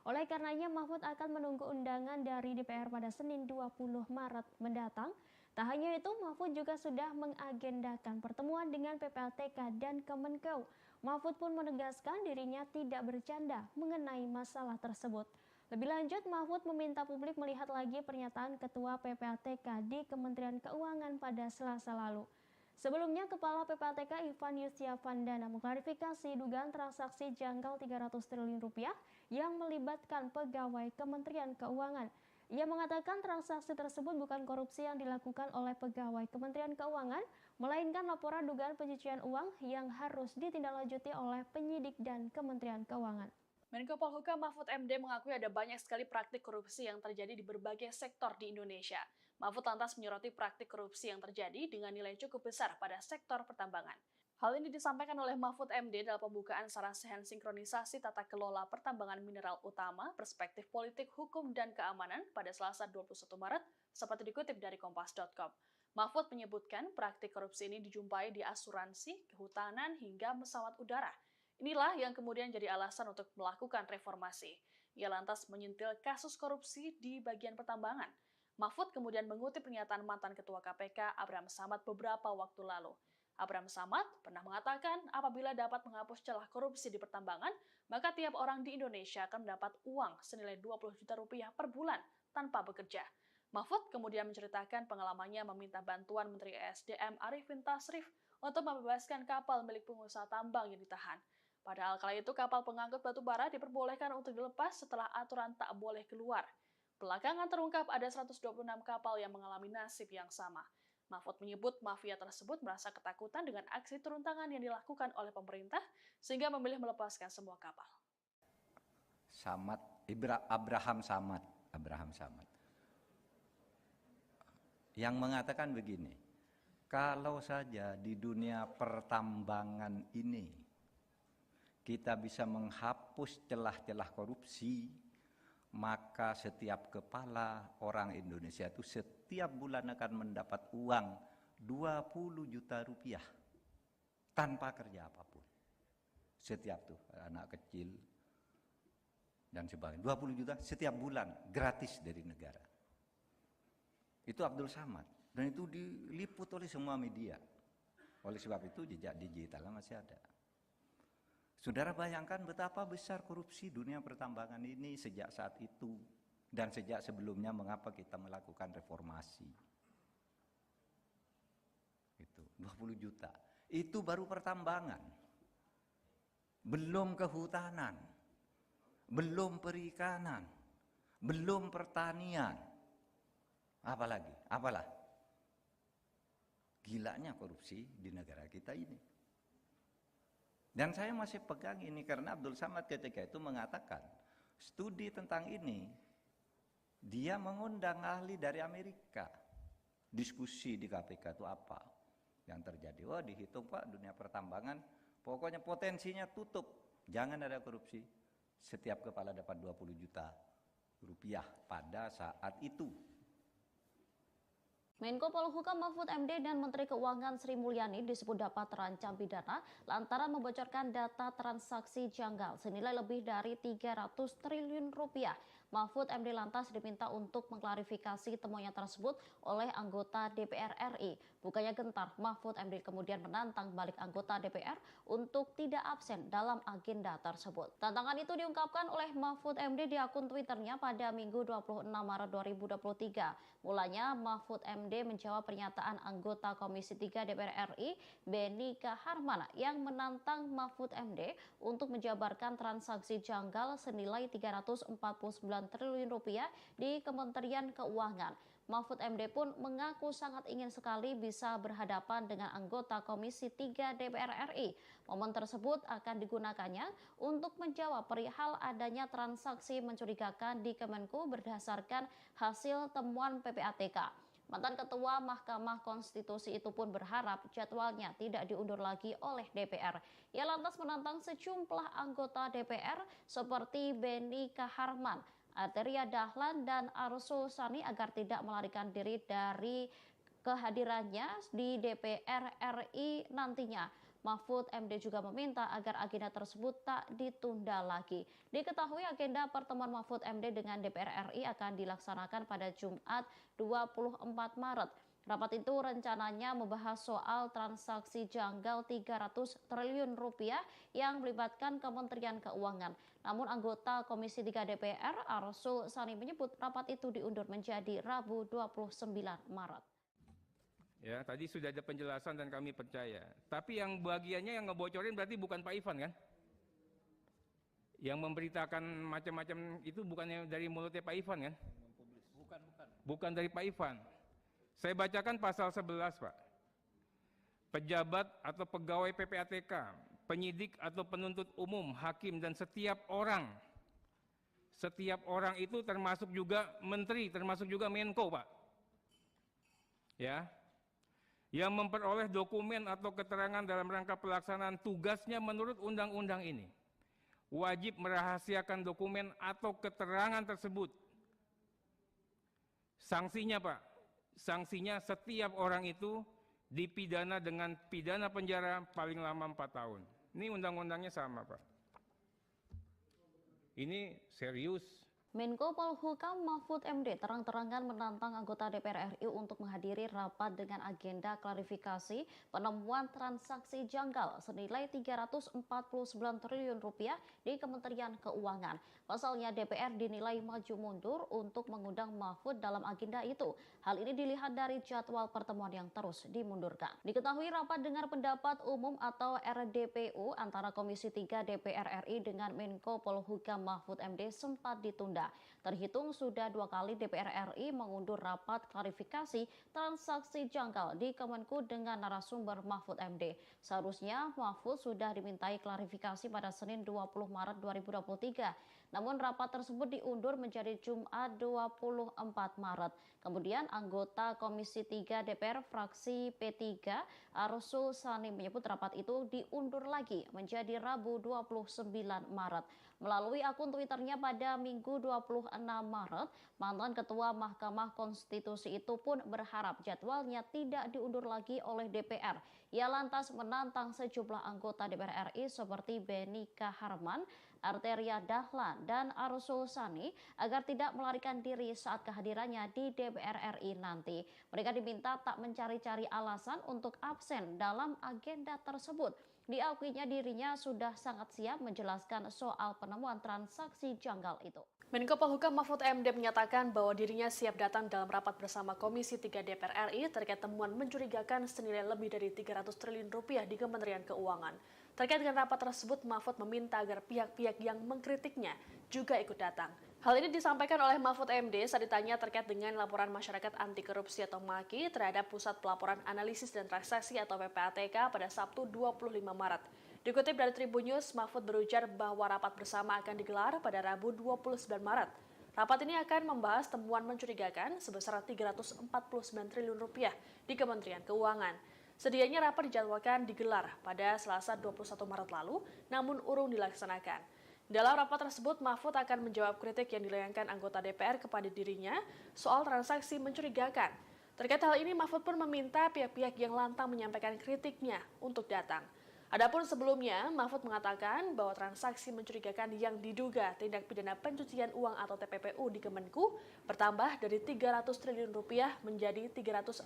Oleh karenanya Mahfud akan menunggu undangan dari DPR pada Senin 20 Maret mendatang. Tak hanya itu, Mahfud juga sudah mengagendakan pertemuan dengan PPATK dan Kemenkeu. Mahfud pun menegaskan dirinya tidak bercanda mengenai masalah tersebut. Lebih lanjut, Mahfud meminta publik melihat lagi pernyataan Ketua PPATK di Kementerian Keuangan pada Selasa lalu. Sebelumnya, Kepala PPATK Ivan Yustiavandana mengklarifikasi dugaan transaksi janggal 300 triliun rupiah yang melibatkan pegawai Kementerian Keuangan. Ia mengatakan transaksi tersebut bukan korupsi yang dilakukan oleh pegawai Kementerian Keuangan, melainkan laporan dugaan pencucian uang yang harus ditindaklanjuti oleh penyidik dan Kementerian Keuangan. Menko Polhukam Mahfud MD mengakui ada banyak sekali praktik korupsi yang terjadi di berbagai sektor di Indonesia. Mahfud lantas menyoroti praktik korupsi yang terjadi dengan nilai cukup besar pada sektor pertambangan. Hal ini disampaikan oleh Mahfud MD dalam pembukaan Sarasehan Sinkronisasi Tata Kelola Pertambangan Mineral Utama Perspektif Politik, Hukum, dan Keamanan pada Selasa 21 Maret, seperti dikutip dari Kompas.com. Mahfud menyebutkan praktik korupsi ini dijumpai di asuransi, kehutanan, hingga pesawat udara. Inilah yang kemudian jadi alasan untuk melakukan reformasi. Ia lantas menyentil kasus korupsi di bagian pertambangan. Mahfud kemudian mengutip pernyataan mantan Ketua KPK Abraham Samad beberapa waktu lalu. Abraham Samad pernah mengatakan apabila dapat menghapus celah korupsi di pertambangan, maka tiap orang di Indonesia akan mendapat uang senilai 20 juta rupiah per bulan tanpa bekerja. Mahfud kemudian menceritakan pengalamannya meminta bantuan Menteri ESDM Arifin Tasrif untuk membebaskan kapal milik pengusaha tambang yang ditahan. Padahal kala itu kapal pengangkut batu bara diperbolehkan untuk dilepas setelah aturan tak boleh keluar. Belakangan terungkap ada 126 kapal yang mengalami nasib yang sama. Mahfud menyebut mafia tersebut merasa ketakutan dengan aksi turun tangan yang dilakukan oleh pemerintah sehingga memilih melepaskan semua kapal. Abraham Samad yang mengatakan begini, kalau saja di dunia pertambangan ini kita bisa menghapus celah-celah korupsi, maka setiap kepala orang Indonesia itu setiap bulan akan mendapat uang 20 juta rupiah tanpa kerja apapun. Setiap tuh anak kecil dan sebagainya, 20 juta setiap bulan gratis dari negara. Itu Abdul Samad dan itu diliput oleh semua media. Oleh sebab itu jejak digitalnya masih ada. Saudara bayangkan betapa besar korupsi dunia pertambangan ini sejak saat itu dan sejak sebelumnya mengapa kita melakukan reformasi. Itu 20 juta. Itu baru pertambangan. Belum kehutanan. Belum perikanan. Belum pertanian. Apalagi? Apalah? Gilanya korupsi di negara kita ini. Dan saya masih pegang ini karena Abdul Samad ketika itu mengatakan studi tentang ini, dia mengundang ahli dari Amerika. Diskusi di KPK itu apa yang terjadi. Wah, dihitung Pak, dunia pertambangan pokoknya potensinya tutup. Jangan ada korupsi. Setiap kepala dapat 20 juta rupiah pada saat itu. Menko Polhukam Mahfud MD dan Menteri Keuangan Sri Mulyani disebut dapat terancam pidana lantaran membocorkan data transaksi janggal senilai lebih dari 300 triliun rupiah. Mahfud MD lantas diminta untuk mengklarifikasi temuannya tersebut oleh anggota DPR RI. Bukannya gentar, Mahfud MD kemudian menantang balik anggota DPR untuk tidak absen dalam agenda tersebut. Tantangan itu diungkapkan oleh Mahfud MD di akun Twitternya pada Minggu 26 Maret 2023. Mulanya Mahfud MD menjawab pernyataan anggota Komisi 3 DPR RI Beni Kaharman yang menantang Mahfud MD untuk menjabarkan transaksi janggal senilai 349 triliun rupiah di Kementerian Keuangan. Mahfud MD pun mengaku sangat ingin sekali bisa berhadapan dengan anggota Komisi 3 DPR RI. Momen tersebut akan digunakannya untuk menjawab perihal adanya transaksi mencurigakan di Kemenku berdasarkan hasil temuan PPATK. Mantan Ketua Mahkamah Konstitusi itu pun berharap jadwalnya tidak diundur lagi oleh DPR. Ia lantas menantang sejumlah anggota DPR seperti Beni Kaharman, Arteria Dahlan, dan Arsul Sani agar tidak melarikan diri dari kehadirannya di DPR RI nantinya. Mahfud MD juga meminta agar agenda tersebut tak ditunda lagi. Diketahui agenda pertemuan Mahfud MD dengan DPR RI akan dilaksanakan pada Jumat 24 Maret. Rapat itu rencananya membahas soal transaksi janggal 300 triliun rupiah yang melibatkan Kementerian Keuangan. Namun anggota Komisi 3 DPR Arsul Sani menyebut rapat itu diundur menjadi Rabu 29 Maret. Ya, tadi sudah ada penjelasan dan kami percaya. Tapi yang bagiannya yang ngebocorin berarti bukan Pak Ivan kan? Yang memberitakan macam-macam itu bukannya dari mulutnya Pak Ivan kan? Bukan dari Pak Ivan. Saya bacakan pasal 11, Pak. Pejabat atau pegawai PPATK, penyidik atau penuntut umum, hakim dan setiap orang itu termasuk juga menteri, termasuk juga Menko, Pak. Ya. Yang memperoleh dokumen atau keterangan dalam rangka pelaksanaan tugasnya menurut undang-undang ini wajib merahasiakan dokumen atau keterangan tersebut. Sanksinya, Pak, sanksinya setiap orang itu dipidana dengan pidana penjara paling lama 4 tahun. Ini undang-undangnya sama, Pak. Ini serius. Menko Polhukam Mahfud MD terang-terangan menantang anggota DPR RI untuk menghadiri rapat dengan agenda klarifikasi penemuan transaksi janggal senilai 349 triliun rupiah di Kementerian Keuangan. Pasalnya DPR dinilai maju mundur untuk mengundang Mahfud dalam agenda itu. Hal ini dilihat dari jadwal pertemuan yang terus dimundurkan. Diketahui rapat dengar pendapat umum atau RDPU antara Komisi 3 DPR RI dengan Menko Polhukam Mahfud MD sempat ditunda. Terhitung sudah 2 kali DPR RI mengundur rapat klarifikasi transaksi janggal di Kemenku dengan narasumber Mahfud MD. Seharusnya Mahfud sudah dimintai klarifikasi pada Senin 20 Maret 2023. Namun rapat tersebut diundur menjadi Jumat 24 Maret. Kemudian anggota Komisi 3 DPR fraksi P3 Arsul Sani menyebut rapat itu diundur lagi menjadi Rabu 29 Maret. Melalui akun Twitternya pada Minggu 26 Maret, mantan Ketua Mahkamah Konstitusi itu pun berharap jadwalnya tidak diundur lagi oleh DPR. Ia lantas menantang sejumlah anggota DPR RI seperti Beni Kaharman, Arteria Dahlan, dan Arsul Sani agar tidak melarikan diri saat kehadirannya di DPR RI nanti. Mereka diminta tak mencari-cari alasan untuk absen dalam agenda tersebut. Diakuinya dirinya sudah sangat siap menjelaskan soal penemuan transaksi janggal itu. Menko Polhukam Mahfud MD menyatakan bahwa dirinya siap datang dalam rapat bersama Komisi 3 DPR RI terkait temuan mencurigakan senilai lebih dari 300 triliun rupiah di Kementerian Keuangan. Terkait dengan rapat tersebut, Mahfud meminta agar pihak-pihak yang mengkritiknya juga ikut datang. Hal ini disampaikan oleh Mahfud MD saat ditanya terkait dengan laporan masyarakat anti korupsi atau MAKI terhadap Pusat Pelaporan Analisis dan Transaksi atau PPATK pada Sabtu 25 Maret. Dikutip dari Tribun News, Mahfud berujar bahwa rapat bersama akan digelar pada Rabu 29 Maret. Rapat ini akan membahas temuan mencurigakan sebesar 349 triliun rupiah di Kementerian Keuangan. Sedianya rapat dijadwalkan digelar pada Selasa 21 Maret lalu, namun urung dilaksanakan. Dalam rapat tersebut, Mahfud akan menjawab kritik yang dilayangkan anggota DPR kepada dirinya soal transaksi mencurigakan. Terkait hal ini, Mahfud pun meminta pihak-pihak yang lantang menyampaikan kritiknya untuk datang. Adapun sebelumnya, Mahfud mengatakan bahwa transaksi mencurigakan yang diduga tindak pidana pencucian uang atau TPPU di Kemenku bertambah dari 300 triliun rupiah menjadi 349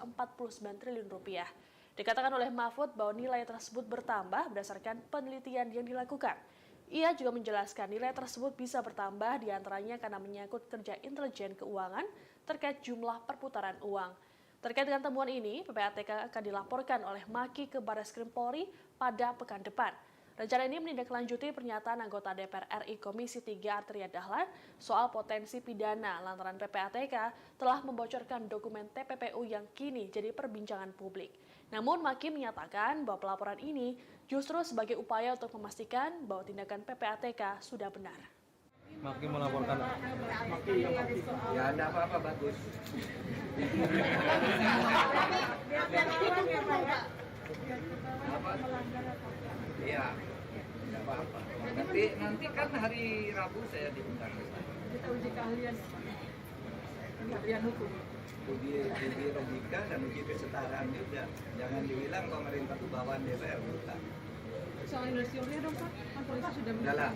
triliun rupiah. Dikatakan oleh Mahfud bahwa nilai tersebut bertambah berdasarkan penelitian yang dilakukan. Ia juga menjelaskan nilai tersebut bisa bertambah diantaranya karena menyangkut kerja intelijen keuangan terkait jumlah perputaran uang. Terkait dengan temuan ini, PPATK akan dilaporkan oleh MAKI ke Barreskrim Polri pada pekan depan. Rencana ini menindaklanjuti pernyataan anggota DPR RI Komisi 3 Arteria Dahlan soal potensi pidana lantaran PPATK telah membocorkan dokumen TPPU yang kini jadi perbincangan publik. Namun MAKI menyatakan bahwa pelaporan ini justru sebagai upaya untuk memastikan bahwa tindakan PPATK sudah benar. Maki melaporkan. Ya ada apa-apa bagus. Iya, tidak apa-apa. Nanti kan hari Rabu saya diundang. Kita uji keahlian hukum. Uji logika dan uji kesetaraan juga. Jangan dibilang pemerintah itu bawaan DPR, bukan. Soal indonesia dong Pak, kan polisi sudah Udah lah,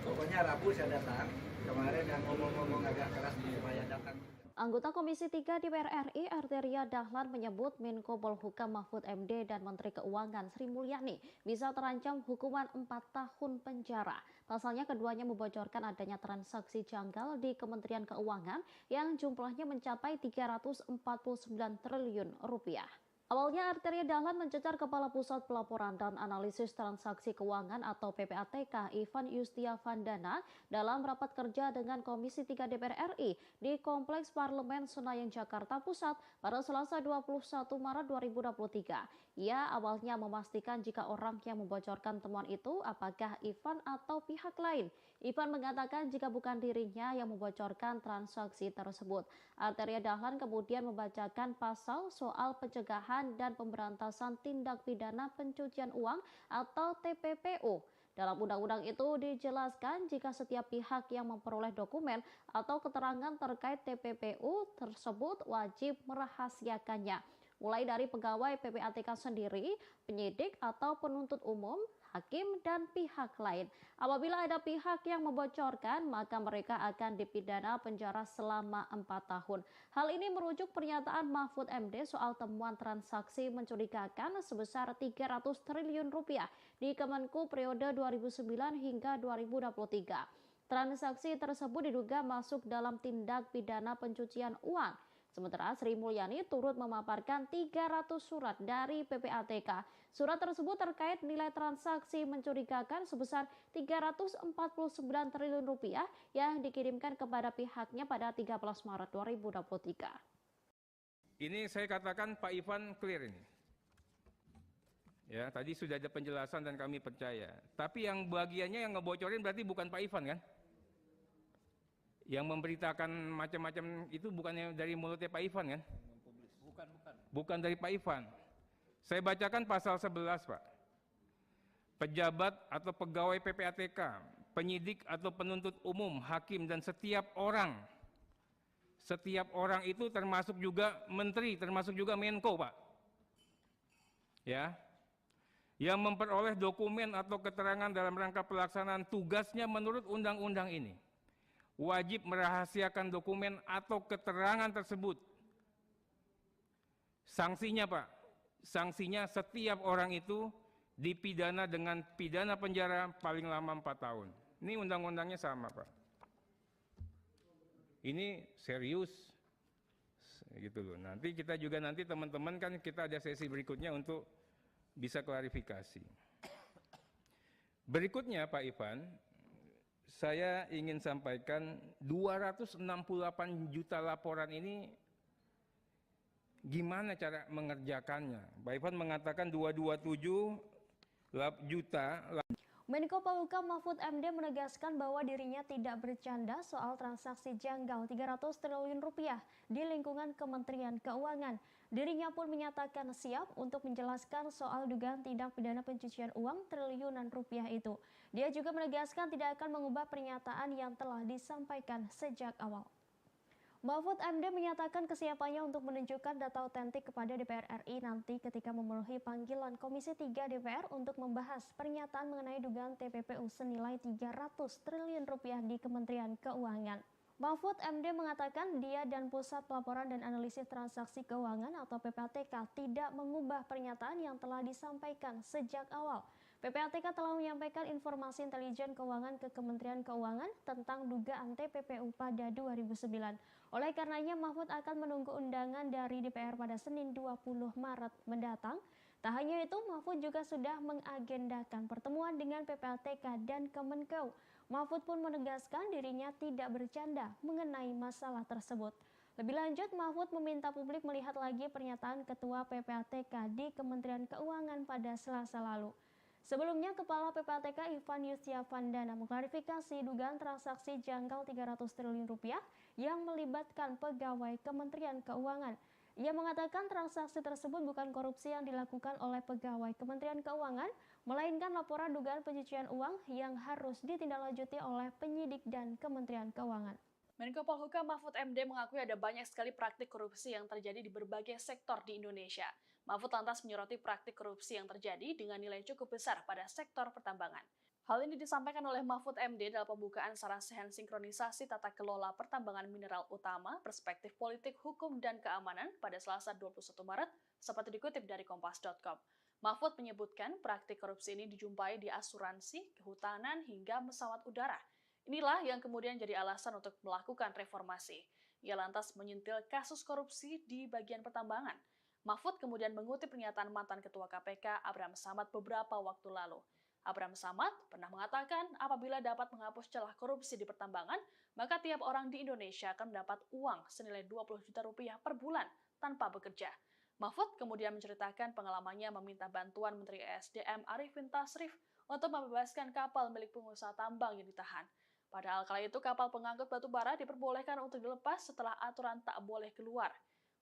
pokoknya Rabu saya datang. Kemarin yang ngomong-ngomong agak keras supaya datang. Anggota Komisi 3 DPR RI Arteria Dahlan menyebut Menko Polhukam Mahfud MD dan Menteri Keuangan Sri Mulyani bisa terancam hukuman 4 tahun penjara. Pasalnya keduanya membocorkan adanya transaksi janggal di Kementerian Keuangan yang jumlahnya mencapai 349 triliun rupiah. Awalnya Arteria Dahlan mencecar Kepala Pusat Pelaporan dan Analisis Transaksi Keuangan atau PPATK Ivan Yustiavandana dalam rapat kerja dengan Komisi 3 DPR RI di Kompleks Parlemen Senayan Jakarta Pusat pada Selasa 21 Maret 2023. Ia awalnya memastikan jika orang yang membocorkan temuan itu apakah Ivan atau pihak lain. Ivan mengatakan jika bukan dirinya yang membocorkan transaksi tersebut. Arteria Dahlan kemudian membacakan pasal soal pencegahan dan pemberantasan tindak pidana pencucian uang atau TPPU. Dalam undang-undang itu dijelaskan jika setiap pihak yang memperoleh dokumen atau keterangan terkait TPPU tersebut wajib merahasiakannya. Mulai dari pegawai PPATK sendiri, penyidik atau penuntut umum, hakim, dan pihak lain. Apabila ada pihak yang membocorkan, maka mereka akan dipidana penjara selama 4 tahun. Hal ini merujuk pernyataan Mahfud MD soal temuan transaksi mencurigakan sebesar 300 triliun rupiah di Kemenku periode 2009 hingga 2023. Transaksi tersebut diduga masuk dalam tindak pidana pencucian uang. Sementara Sri Mulyani turut memaparkan 300 surat dari PPATK. Surat tersebut terkait nilai transaksi mencurigakan sebesar 349 triliun rupiah yang dikirimkan kepada pihaknya pada 13 Maret 2023. Ini saya katakan Pak Ivan clear ini. Ya, tadi sudah ada penjelasan dan kami percaya. Tapi yang bagiannya yang ngebocorin berarti bukan Pak Ivan kan? Yang memberitakan macam-macam itu bukannya dari mulutnya Pak Ivan kan? Bukan dari Pak Ivan. Saya bacakan pasal 11, Pak. Pejabat atau pegawai PPATK, penyidik atau penuntut umum, hakim dan setiap orang itu termasuk juga menteri, termasuk juga Menko, Pak. Ya. Yang memperoleh dokumen atau keterangan dalam rangka pelaksanaan tugasnya menurut undang-undang ini wajib merahasiakan dokumen atau keterangan tersebut. Sanksinya, Pak, sanksinya setiap orang itu dipidana dengan pidana penjara paling lama 4 tahun. Ini undang-undangnya sama, Pak. Ini serius, gitu loh. Nanti kita juga teman-teman kan kita ada sesi berikutnya untuk bisa klarifikasi. Berikutnya, Pak Ivan, saya ingin sampaikan 268 juta laporan ini gimana cara mengerjakannya. Pak Ivan mengatakan 227 juta. Menko Polhukam Mahfud MD menegaskan bahwa dirinya tidak bercanda soal transaksi janggal 300 triliun rupiah di lingkungan Kementerian Keuangan. Dirinya pun menyatakan siap untuk menjelaskan soal dugaan tindak pidana pencucian uang triliunan rupiah itu. Dia juga menegaskan tidak akan mengubah pernyataan yang telah disampaikan sejak awal. Mahfud MD menyatakan kesiapannya untuk menunjukkan data otentik kepada DPR RI nanti ketika memenuhi panggilan Komisi 3 DPR untuk membahas pernyataan mengenai dugaan TPPU senilai 300 triliun rupiah di Kementerian Keuangan. Mahfud MD mengatakan dia dan Pusat Pelaporan dan Analisis Transaksi Keuangan atau PPATK tidak mengubah pernyataan yang telah disampaikan sejak awal. PPATK telah menyampaikan informasi intelijen keuangan ke Kementerian Keuangan tentang dugaan TPPU pada 2009. Oleh karenanya Mahfud akan menunggu undangan dari DPR pada Senin 20 Maret mendatang. Tak hanya itu, Mahfud juga sudah mengagendakan pertemuan dengan PPATK dan Kemenkeu. Mahfud pun menegaskan dirinya tidak bercanda mengenai masalah tersebut. Lebih lanjut, Mahfud meminta publik melihat lagi pernyataan Ketua PPATK di Kementerian Keuangan pada Selasa lalu. Sebelumnya, Kepala PPATK Ivan Yustiavandana mengklarifikasi dugaan transaksi janggal 300 triliun rupiah yang melibatkan pegawai Kementerian Keuangan. Ia mengatakan transaksi tersebut bukan korupsi yang dilakukan oleh pegawai Kementerian Keuangan, melainkan laporan dugaan pencucian uang yang harus ditindaklanjuti oleh penyidik dan Kementerian Keuangan. Menko Polhukam Mahfud MD mengakui ada banyak sekali praktik korupsi yang terjadi di berbagai sektor di Indonesia. Mahfud lantas menyoroti praktik korupsi yang terjadi dengan nilai cukup besar pada sektor pertambangan. Hal ini disampaikan oleh Mahfud MD dalam pembukaan Sarasehan Sinkronisasi Tata Kelola Pertambangan Mineral Utama, Perspektif Politik, Hukum, dan Keamanan pada Selasa 21 Maret, seperti dikutip dari Kompas.com. Mahfud menyebutkan praktik korupsi ini dijumpai di asuransi, kehutanan, hingga pesawat udara. Inilah yang kemudian jadi alasan untuk melakukan reformasi. Ia lantas menyentil kasus korupsi di bagian pertambangan. Mahfud kemudian mengutip pernyataan mantan Ketua KPK Abraham Samad beberapa waktu lalu. Abraham Samad pernah mengatakan apabila dapat menghapus celah korupsi di pertambangan, maka tiap orang di Indonesia akan mendapat uang senilai 20 juta rupiah per bulan tanpa bekerja. Mahfud kemudian menceritakan pengalamannya meminta bantuan Menteri ESDM Arifin Tasrif untuk membebaskan kapal milik pengusaha tambang yang ditahan. Padahal kala itu kapal pengangkut batu bara diperbolehkan untuk dilepas setelah aturan tak boleh keluar.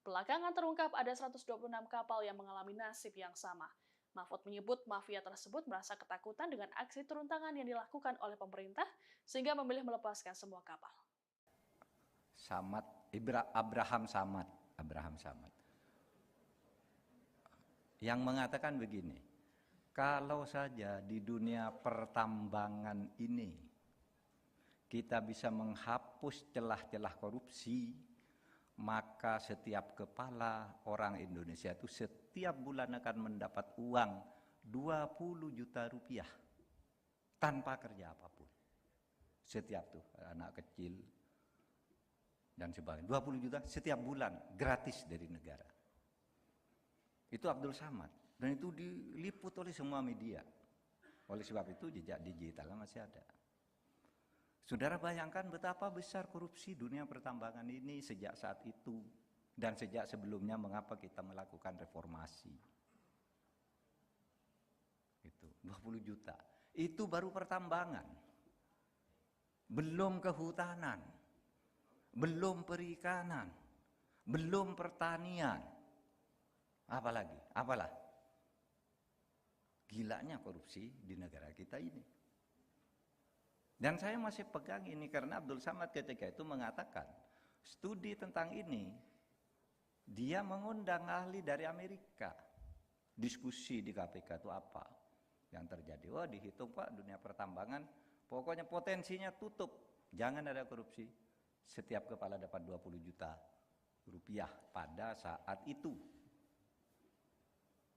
Belakangan terungkap ada 126 kapal yang mengalami nasib yang sama. Mahfud menyebut mafia tersebut merasa ketakutan dengan aksi turun tangan yang dilakukan oleh pemerintah sehingga memilih melepaskan semua kapal. Abraham Samad yang mengatakan begini, kalau saja di dunia pertambangan ini kita bisa menghapus celah-celah korupsi, maka setiap kepala orang Indonesia itu setiap bulan akan mendapat uang 20 juta rupiah tanpa kerja apapun. Setiap tuh anak kecil dan sebagainya. 20 juta setiap bulan gratis dari negara. Itu Abdul Samad dan itu diliput oleh semua media. Oleh sebab itu jejak digitalnya masih ada. Saudara bayangkan betapa besar korupsi dunia pertambangan ini sejak saat itu dan sejak sebelumnya mengapa kita melakukan reformasi. Itu 20 juta. Itu baru pertambangan. Belum kehutanan. Belum perikanan. Belum pertanian. Apalagi? Apalah? Gilanya korupsi di negara kita ini. Dan saya masih pegang ini karena Abdul Samad ketika itu mengatakan studi tentang ini, dia mengundang ahli dari Amerika. Diskusi di KPK itu apa yang terjadi. Wah dihitung Pak dunia pertambangan, pokoknya potensinya tutup. Jangan ada korupsi. Setiap kepala dapat 20 juta rupiah pada saat itu.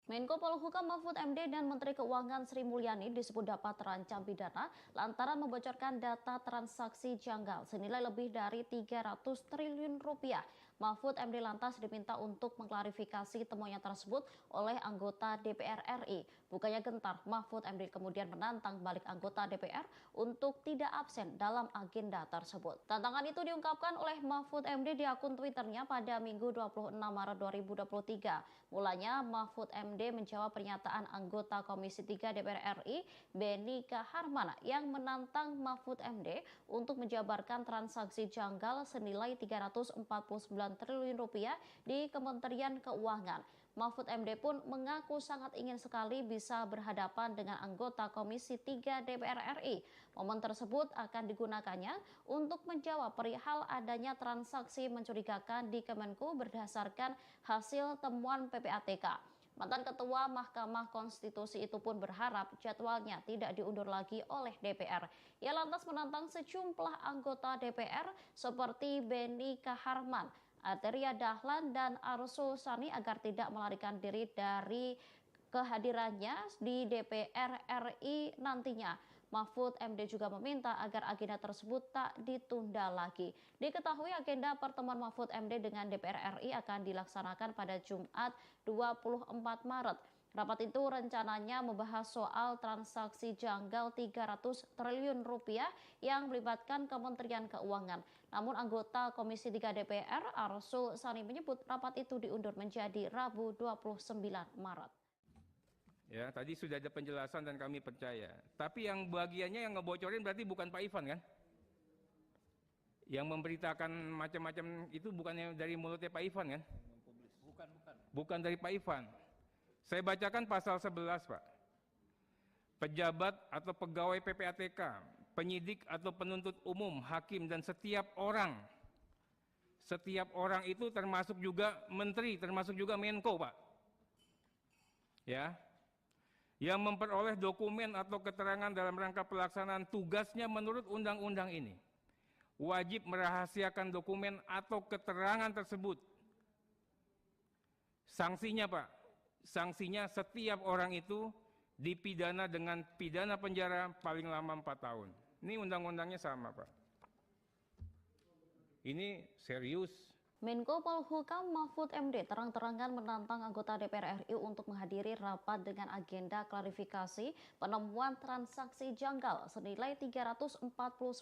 Menko Polhukam Mahfud MD dan Menteri Keuangan Sri Mulyani disebut dapat terancam pidana lantaran membocorkan data transaksi janggal senilai lebih dari 300 triliun rupiah. Mahfud MD lantas diminta untuk mengklarifikasi temuannya tersebut oleh anggota DPR RI. Bukannya gentar, Mahfud MD kemudian menantang balik anggota DPR untuk tidak absen dalam agenda tersebut. Tantangan itu diungkapkan oleh Mahfud MD di akun Twitternya pada Minggu 26 Maret 2023. Mulanya Mahfud MD menjawab pernyataan anggota Komisi 3 DPR RI, Beni Kaharman, yang menantang Mahfud MD untuk menjabarkan transaksi janggal senilai 349 triliun rupiah di Kementerian Keuangan. Mahfud MD pun mengaku sangat ingin sekali bisa berhadapan dengan anggota Komisi 3 DPR RI. Momen tersebut akan digunakannya untuk menjawab perihal adanya transaksi mencurigakan di Kemenku berdasarkan hasil temuan PPATK. Mantan Ketua Mahkamah Konstitusi itu pun berharap jadwalnya tidak diundur lagi oleh DPR. Ia lantas menantang sejumlah anggota DPR seperti Beni Kaharman, Arteria Dahlan, dan Arsul Sani agar tidak melarikan diri dari kehadirannya di DPR RI nantinya. Mahfud MD juga meminta agar agenda tersebut tak ditunda lagi. Diketahui agenda pertemuan Mahfud MD dengan DPR RI akan dilaksanakan pada Jumat 24 Maret. Rapat itu rencananya membahas soal transaksi janggal 300 triliun rupiah yang melibatkan Kementerian Keuangan. Namun anggota Komisi 3 DPR Arsul Sani menyebut rapat itu diundur menjadi Rabu 29 Maret. Ya, tadi sudah ada penjelasan dan kami percaya. Tapi yang bagiannya yang ngebocorin berarti bukan Pak Ivan kan? Yang memberitakan macam-macam itu bukannya dari mulutnya Pak Ivan kan? Bukan dari Pak Ivan. Saya bacakan pasal 11, Pak. Pejabat atau pegawai PPATK, penyidik atau penuntut umum, hakim dan setiap orang itu termasuk juga menteri, termasuk juga Menko, Pak. Ya. yang memperoleh dokumen atau keterangan dalam rangka pelaksanaan tugasnya menurut undang-undang ini wajib merahasiakan dokumen atau keterangan tersebut. Sanksinya Pak, sanksinya setiap orang itu dipidana dengan pidana penjara paling lama 4 tahun. Ini undang-undangnya sama Pak. Ini serius. Menko Polhukam Mahfud MD terang-terangan menantang anggota DPR RI untuk menghadiri rapat dengan agenda klarifikasi penemuan transaksi janggal senilai 349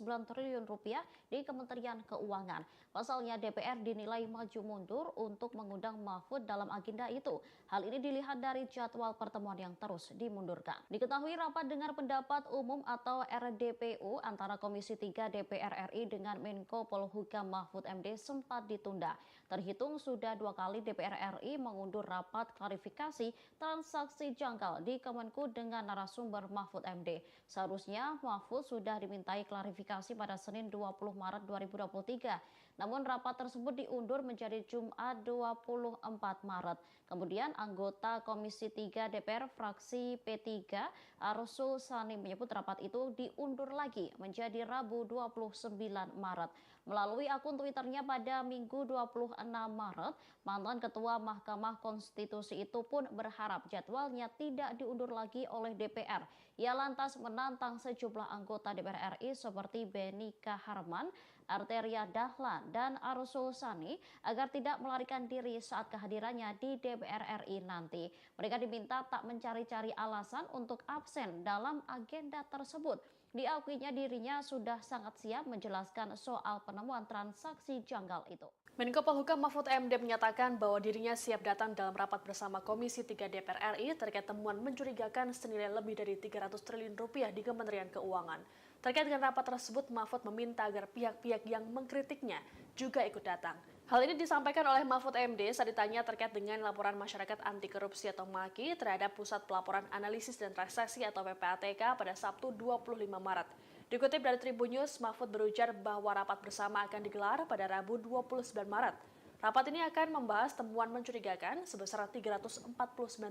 triliun rupiah di Kementerian Keuangan. Pasalnya DPR dinilai maju mundur untuk mengundang Mahfud dalam agenda itu. Hal ini dilihat dari jadwal pertemuan yang terus dimundurkan. Diketahui rapat dengar pendapat umum atau RDPU antara Komisi 3 DPR RI dengan Menko Polhukam Mahfud MD sempat ditunda. Terhitung sudah 2 kali DPR RI mengundur rapat klarifikasi transaksi janggal di Kemenku dengan narasumber Mahfud MD. Seharusnya Mahfud sudah dimintai klarifikasi pada Senin 20 Maret 2023. Namun rapat tersebut diundur menjadi Jumat 24 Maret. Kemudian anggota Komisi 3 DPR fraksi P3 Arsul Sani menyebut rapat itu diundur lagi menjadi Rabu 29 Maret. Melalui akun Twitternya pada Minggu 26 Maret, mantan Ketua Mahkamah Konstitusi itu pun berharap jadwalnya tidak diundur lagi oleh DPR. Ia lantas menantang sejumlah anggota DPR RI seperti Beni Kaharman, Arteria Dahlan, dan Arsul Sani agar tidak melarikan diri saat kehadirannya di DPR RI nanti. Mereka diminta tak mencari-cari alasan untuk absen dalam agenda tersebut. Diakuinya dirinya sudah sangat siap menjelaskan soal penemuan transaksi janggal itu. Menko Polhukam Mahfud MD menyatakan bahwa dirinya siap datang dalam rapat bersama Komisi 3 DPR RI terkait temuan mencurigakan senilai lebih dari 300 triliun rupiah di Kementerian Keuangan. Terkait dengan rapat tersebut, Mahfud meminta agar pihak-pihak yang mengkritiknya juga ikut datang. Hal ini disampaikan oleh Mahfud MD saat ditanya terkait dengan laporan masyarakat anti korupsi atau MAKI terhadap Pusat Pelaporan Analisis dan Transaksi atau PPATK pada Sabtu 25 Maret. Dikutip dari Tribun News, Mahfud berujar bahwa rapat bersama akan digelar pada Rabu 29 Maret. Rapat ini akan membahas temuan mencurigakan sebesar 349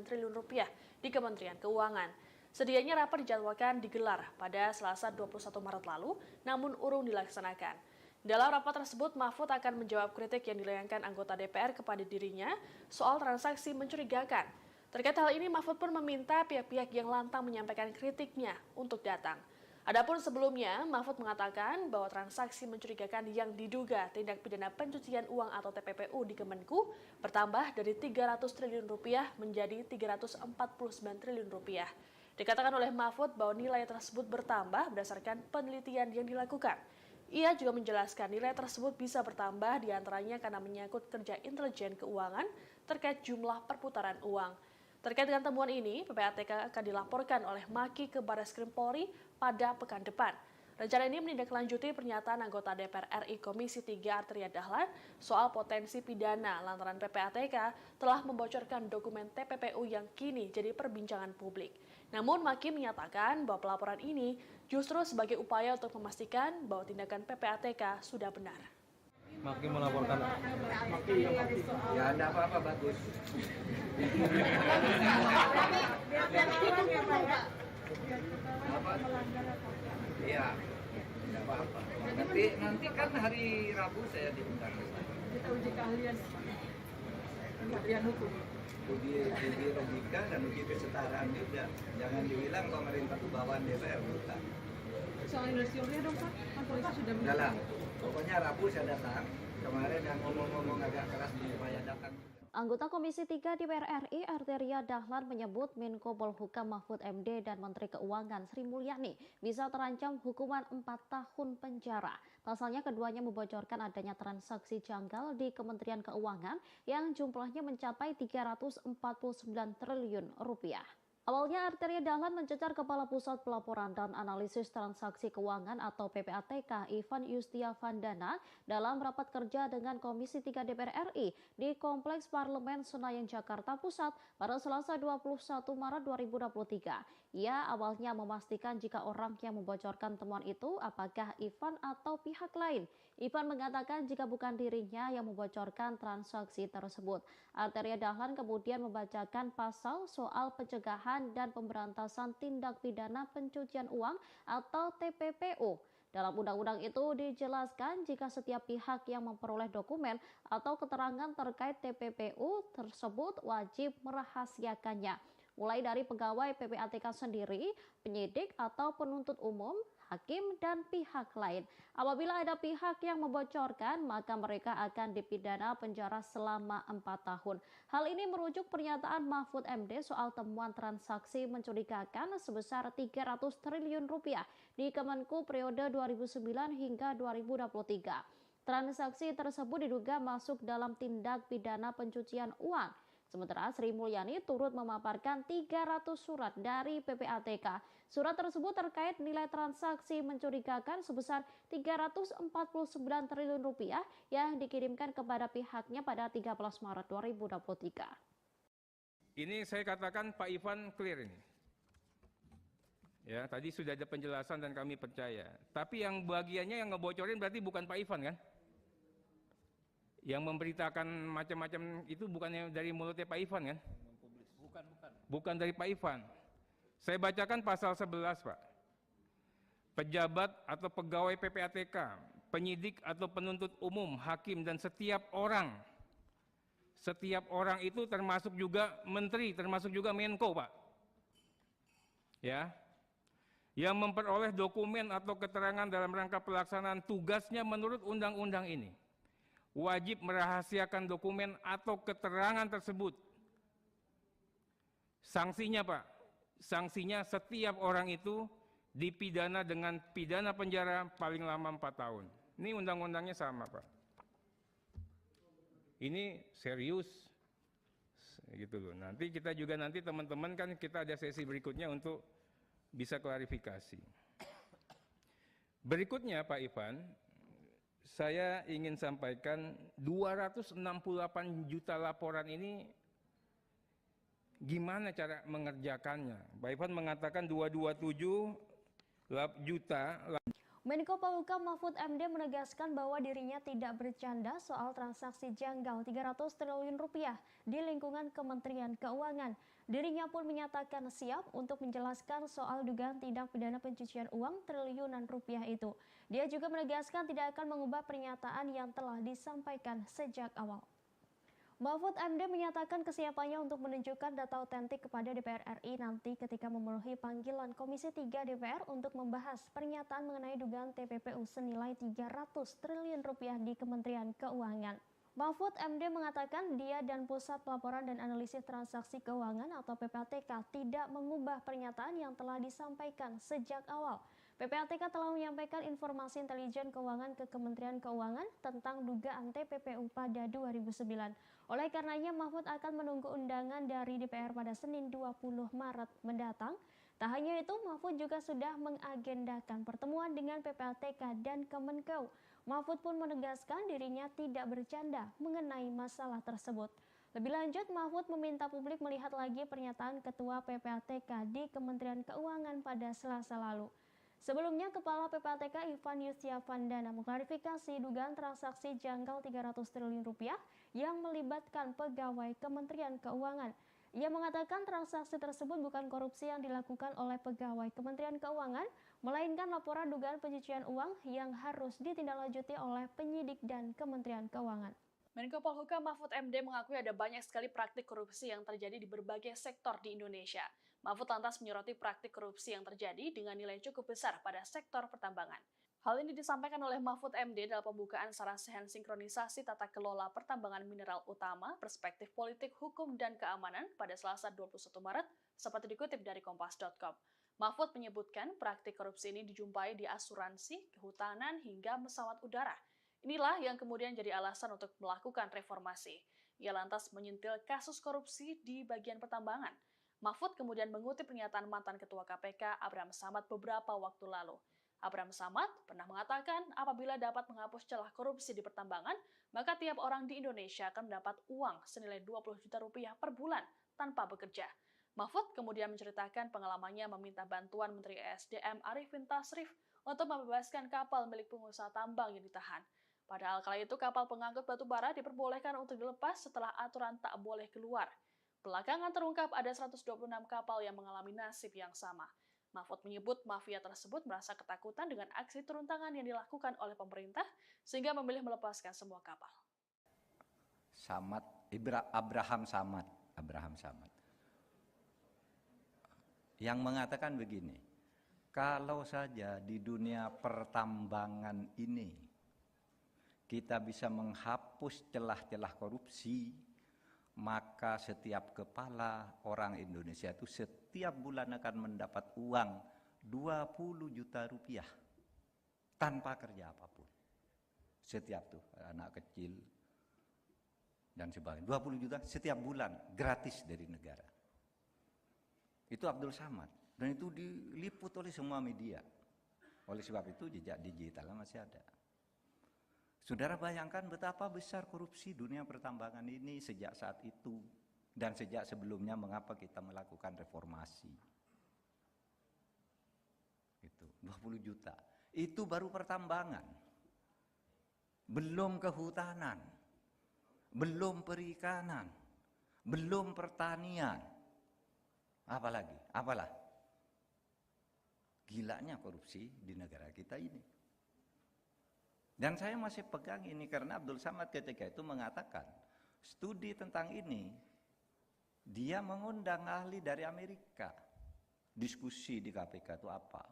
triliun rupiah di Kementerian Keuangan. Sedianya rapat dijadwalkan digelar pada Selasa 21 Maret lalu, namun urung dilaksanakan. Dalam rapat tersebut, Mahfud akan menjawab kritik yang dilayangkan anggota DPR kepada dirinya soal transaksi mencurigakan. Terkait hal ini, Mahfud pun meminta pihak-pihak yang lantang menyampaikan kritiknya untuk datang. Adapun sebelumnya, Mahfud mengatakan bahwa transaksi mencurigakan yang diduga tindak pidana pencucian uang atau TPPU di Kemenku bertambah dari 300 triliun rupiah menjadi 349 triliun rupiah. Dikatakan oleh Mahfud bahwa nilai tersebut bertambah berdasarkan penelitian yang dilakukan. Ia juga menjelaskan nilai tersebut bisa bertambah diantaranya karena menyangkut kerja intelijen keuangan terkait jumlah perputaran uang. Terkait dengan temuan ini, PPATK akan dilaporkan oleh MAKI ke Barreskrim Polri pada pekan depan. Rencana ini menindaklanjuti pernyataan anggota DPR RI Komisi 3 Arteria Dahlan soal potensi pidana lantaran PPATK telah membocorkan dokumen TPPU yang kini jadi perbincangan publik. Namun MAKI menyatakan bahwa pelaporan ini justru sebagai upaya untuk memastikan bahwa tindakan PPATK sudah benar. Maki melaporkan. Ya ada apa-apa bagus. Iya, tidak apa-apa. Nanti kan hari Rabu saya diundang. Kita uji keahlian hukum. Uji logika dan uji kesetaraan juga. Jangan dibilang pemerintah itu bawaan DPR, bukan. Soal indonesia dong Pak, kan polisi sudah Udah lah, pokoknya Rabu saya datang. Kemarin yang ngomong-ngomong agak keras supaya datang. Anggota Komisi 3 DPR RI Arteria Dahlan menyebut Menko Polhukam Mahfud MD dan Menteri Keuangan Sri Mulyani bisa terancam hukuman 4 tahun penjara. Pasalnya keduanya membocorkan adanya transaksi janggal di Kementerian Keuangan yang jumlahnya mencapai 349 triliun rupiah. Awalnya Arteria Dahlan mencecar Kepala Pusat Pelaporan dan Analisis Transaksi Keuangan atau PPATK Ivan Yustiavandana dalam rapat kerja dengan Komisi 3 DPR RI di Kompleks Parlemen Senayan Jakarta Pusat pada Selasa 21 Maret 2023. Ia awalnya memastikan jika orang yang membocorkan temuan itu apakah Ivan atau pihak lain. Ivan mengatakan jika bukan dirinya yang membocorkan transaksi tersebut. Arteria Dahlan kemudian membacakan pasal soal pencegahan Pencegahan dan Pemberantasan Tindak Pidana Pencucian Uang atau TPPU. Dalam undang-undang itu dijelaskan jika setiap pihak yang memperoleh dokumen atau keterangan terkait TPPU tersebut wajib merahasiakannya, mulai dari pegawai PPATK sendiri, penyidik atau penuntut umum, hakim, dan pihak lain. Apabila ada pihak yang membocorkan, maka mereka akan dipidana penjara selama 4 tahun. Hal ini merujuk pernyataan Mahfud MD soal temuan transaksi mencurigakan sebesar 300 triliun rupiah di Kemenku periode 2009 hingga 2023. Transaksi tersebut diduga masuk dalam tindak pidana pencucian uang. Sementara Sri Mulyani turut memaparkan 300 surat dari PPATK. Surat tersebut terkait nilai transaksi mencurigakan sebesar 349 triliun rupiah yang dikirimkan kepada pihaknya pada 13 Maret 2023. Ini saya katakan Pak Ivan clear ini. Ya, tadi sudah ada penjelasan dan kami percaya. Tapi yang bagiannya yang ngebocorin berarti bukan Pak Ivan kan? Yang memberitakan macam-macam itu bukannya dari mulutnya Pak Ivan kan? Bukan dari Pak Ivan. Saya bacakan pasal 11, Pak. Pejabat atau pegawai PPATK, penyidik atau penuntut umum, hakim, dan setiap orang itu termasuk juga menteri, termasuk juga Menko, Pak. Ya. Yang memperoleh dokumen atau keterangan dalam rangka pelaksanaan tugasnya menurut undang-undang ini wajib merahasiakan dokumen atau keterangan tersebut. Sanksinya, Pak, sanksinya setiap orang itu dipidana dengan pidana penjara paling lama 4 tahun. Ini undang-undangnya sama, Pak. Ini serius, gitu loh. Nanti kita juga teman-teman kan kita ada sesi berikutnya untuk bisa klarifikasi. Berikutnya, Pak Ivan, saya ingin sampaikan 268 juta laporan ini gimana cara mengerjakannya. Pak Ivan mengatakan 227 juta. Menko Polhukam Mahfud MD menegaskan bahwa dirinya tidak bercanda soal transaksi janggal 300 triliun rupiah di lingkungan Kementerian Keuangan. Dirinya pun menyatakan siap untuk menjelaskan soal dugaan tindak pidana pencucian uang triliunan rupiah itu. Dia juga menegaskan tidak akan mengubah pernyataan yang telah disampaikan sejak awal. Mahfud MD menyatakan kesiapannya untuk menunjukkan data otentik kepada DPR RI nanti ketika memenuhi panggilan Komisi 3 DPR untuk membahas pernyataan mengenai dugaan TPPU senilai 300 triliun rupiah di Kementerian Keuangan. Mahfud MD mengatakan dia dan Pusat Pelaporan dan Analisis Transaksi Keuangan atau PPATK tidak mengubah pernyataan yang telah disampaikan sejak awal. PPATK telah menyampaikan informasi intelijen keuangan ke Kementerian Keuangan tentang dugaan TPPU pada 2009. Oleh karenanya Mahfud akan menunggu undangan dari DPR pada Senin 20 Maret mendatang. Tak hanya itu, Mahfud juga sudah mengagendakan pertemuan dengan PPATK dan Kemenkeu. Mahfud pun menegaskan dirinya tidak bercanda mengenai masalah tersebut. Lebih lanjut, Mahfud meminta publik melihat lagi pernyataan Ketua PPATK di Kementerian Keuangan pada Selasa lalu. Sebelumnya, Kepala PPATK Ivan Yustiavandana mengklarifikasi dugaan transaksi janggal 300 triliun rupiah yang melibatkan pegawai Kementerian Keuangan. Ia mengatakan transaksi tersebut bukan korupsi yang dilakukan oleh pegawai Kementerian Keuangan, melainkan laporan dugaan pencucian uang yang harus ditindaklanjuti oleh penyidik dan Kementerian Keuangan. Menko Polhukam Mahfud MD mengakui ada banyak sekali praktik korupsi yang terjadi di berbagai sektor di Indonesia. Mahfud lantas menyoroti praktik korupsi yang terjadi dengan nilai cukup besar pada sektor pertambangan. Hal ini disampaikan oleh Mahfud MD dalam pembukaan Sarasehan Sinkronisasi Tata Kelola Pertambangan Mineral Utama, Perspektif Politik, Hukum, dan Keamanan pada Selasa 21 Maret, seperti dikutip dari Kompas.com. Mahfud menyebutkan praktik korupsi ini dijumpai di asuransi, kehutanan, hingga pesawat udara. Inilah yang kemudian jadi alasan untuk melakukan reformasi. Ia lantas menyentil kasus korupsi di bagian pertambangan. Mahfud kemudian mengutip pernyataan mantan Ketua KPK Abraham Samad beberapa waktu lalu. Abraham Samad pernah mengatakan apabila dapat menghapus celah korupsi di pertambangan, maka tiap orang di Indonesia akan mendapat uang senilai 20 juta rupiah per bulan tanpa bekerja. Mahfud kemudian menceritakan pengalamannya meminta bantuan Menteri ESDM Arifin Tasrif untuk membebaskan kapal milik pengusaha tambang yang ditahan. Padahal kala itu kapal pengangkut batu bara diperbolehkan untuk dilepas setelah aturan tak boleh keluar. Belakangan terungkap ada 126 kapal yang mengalami nasib yang sama. Mahfud menyebut mafia tersebut merasa ketakutan dengan aksi turun tangan yang dilakukan oleh pemerintah sehingga memilih melepaskan semua kapal. Abraham Samad yang mengatakan begini, kalau saja di dunia pertambangan ini kita bisa menghapus celah-celah korupsi, maka setiap kepala orang Indonesia itu setiap bulan akan mendapat uang 20 juta rupiah tanpa kerja apapun. Setiap tuh anak kecil dan sebagainya, 20 juta setiap bulan gratis dari negara. Itu Abdul Samad dan itu diliput oleh semua media. Oleh sebab itu jejak digitalnya masih ada. Saudara bayangkan betapa besar korupsi dunia pertambangan ini sejak saat itu dan sejak sebelumnya mengapa kita melakukan reformasi. Itu 20 juta. Itu baru pertambangan. Belum kehutanan. Belum perikanan. Belum pertanian. Apalagi? Apalah? Gilanya korupsi di negara kita ini. Dan saya masih pegang ini karena Abdul Samad ketika itu mengatakan studi tentang ini, dia mengundang ahli dari Amerika. Diskusi di KPK itu apa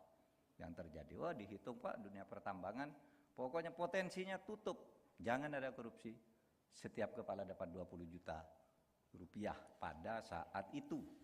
yang terjadi. Wah dihitung Pak dunia pertambangan, pokoknya potensinya tutup, jangan ada korupsi. Setiap kepala dapat 20 juta rupiah pada saat itu.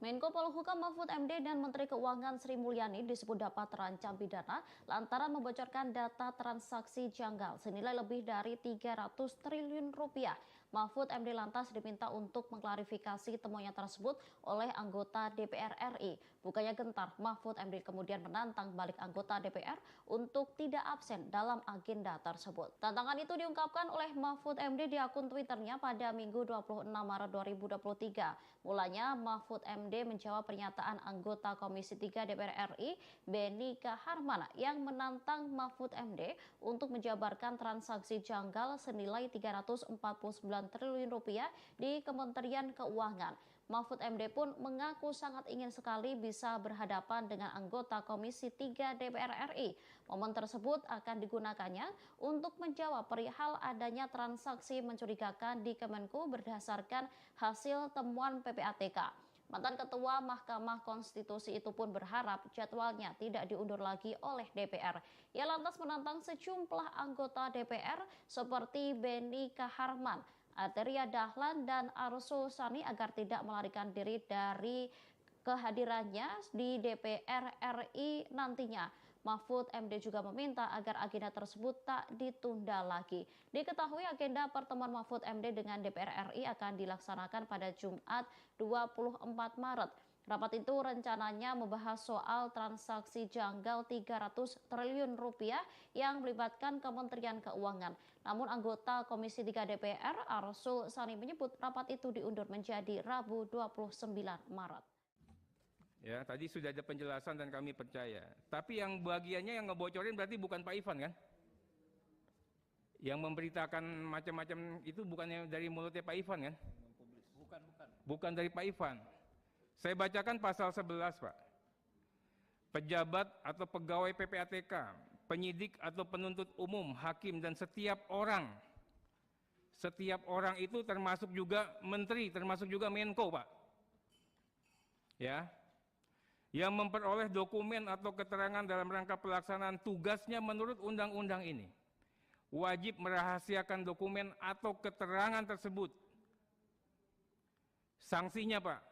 Menko Polhukam Mahfud MD dan Menteri Keuangan Sri Mulyani disebut dapat terancam pidana lantaran membocorkan data transaksi janggal senilai lebih dari 300 triliun rupiah. Mahfud MD lantas diminta untuk mengklarifikasi temuannya tersebut oleh anggota DPR RI. Bukannya gentar, Mahfud MD kemudian menantang balik anggota DPR untuk tidak absen dalam agenda tersebut. Tantangan itu diungkapkan oleh Mahfud MD di akun Twitternya pada Minggu 26 Maret 2023. Mulanya Mahfud MD menjawab pernyataan anggota Komisi 3 DPR RI, Beni Kaharman, yang menantang Mahfud MD untuk menjabarkan transaksi janggal senilai 349 triliun rupiah di Kementerian Keuangan. Mahfud MD pun mengaku sangat ingin sekali bisa berhadapan dengan anggota Komisi 3 DPR RI. Momen tersebut akan digunakannya untuk menjawab perihal adanya transaksi mencurigakan di Kemenku berdasarkan hasil temuan PPATK. Mantan Ketua Mahkamah Konstitusi itu pun berharap jadwalnya tidak diundur lagi oleh DPR. Ia lantas menantang sejumlah anggota DPR seperti Beni Kaharman, Arteria Dahlan, dan Arsul Sani agar tidak melarikan diri dari kehadirannya di DPR RI nantinya. Mahfud MD juga meminta agar agenda tersebut tak ditunda lagi. Diketahui agenda pertemuan Mahfud MD dengan DPR RI akan dilaksanakan pada Jumat 24 Maret. Rapat itu rencananya membahas soal transaksi janggal 300 triliun rupiah yang melibatkan Kementerian Keuangan. Namun anggota Komisi 3 DPR Arsul Sani menyebut rapat itu diundur menjadi Rabu 29 Maret. Ya, tadi sudah ada penjelasan dan kami percaya. Tapi yang bagiannya yang ngebocorin berarti bukan Pak Ivan kan? Yang memberitakan macam-macam itu bukannya dari mulutnya Pak Ivan kan? Bukan dari Pak Ivan. Saya bacakan pasal 11, Pak. Pejabat atau pegawai PPATK, penyidik atau penuntut umum, hakim dan setiap orang itu termasuk juga menteri, termasuk juga Menko, Pak. Ya. Yang memperoleh dokumen atau keterangan dalam rangka pelaksanaan tugasnya menurut undang-undang ini wajib merahasiakan dokumen atau keterangan tersebut. Sanksinya, Pak,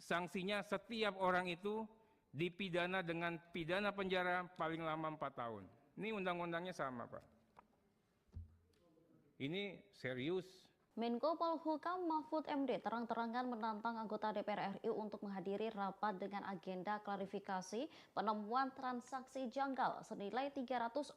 sanksinya setiap orang itu dipidana dengan pidana penjara paling lama 4 tahun. Ini undang-undangnya sama, Pak. Ini serius. Menko Polhukam Mahfud MD terang-terangan menantang anggota DPR RI untuk menghadiri rapat dengan agenda klarifikasi penemuan transaksi janggal senilai 349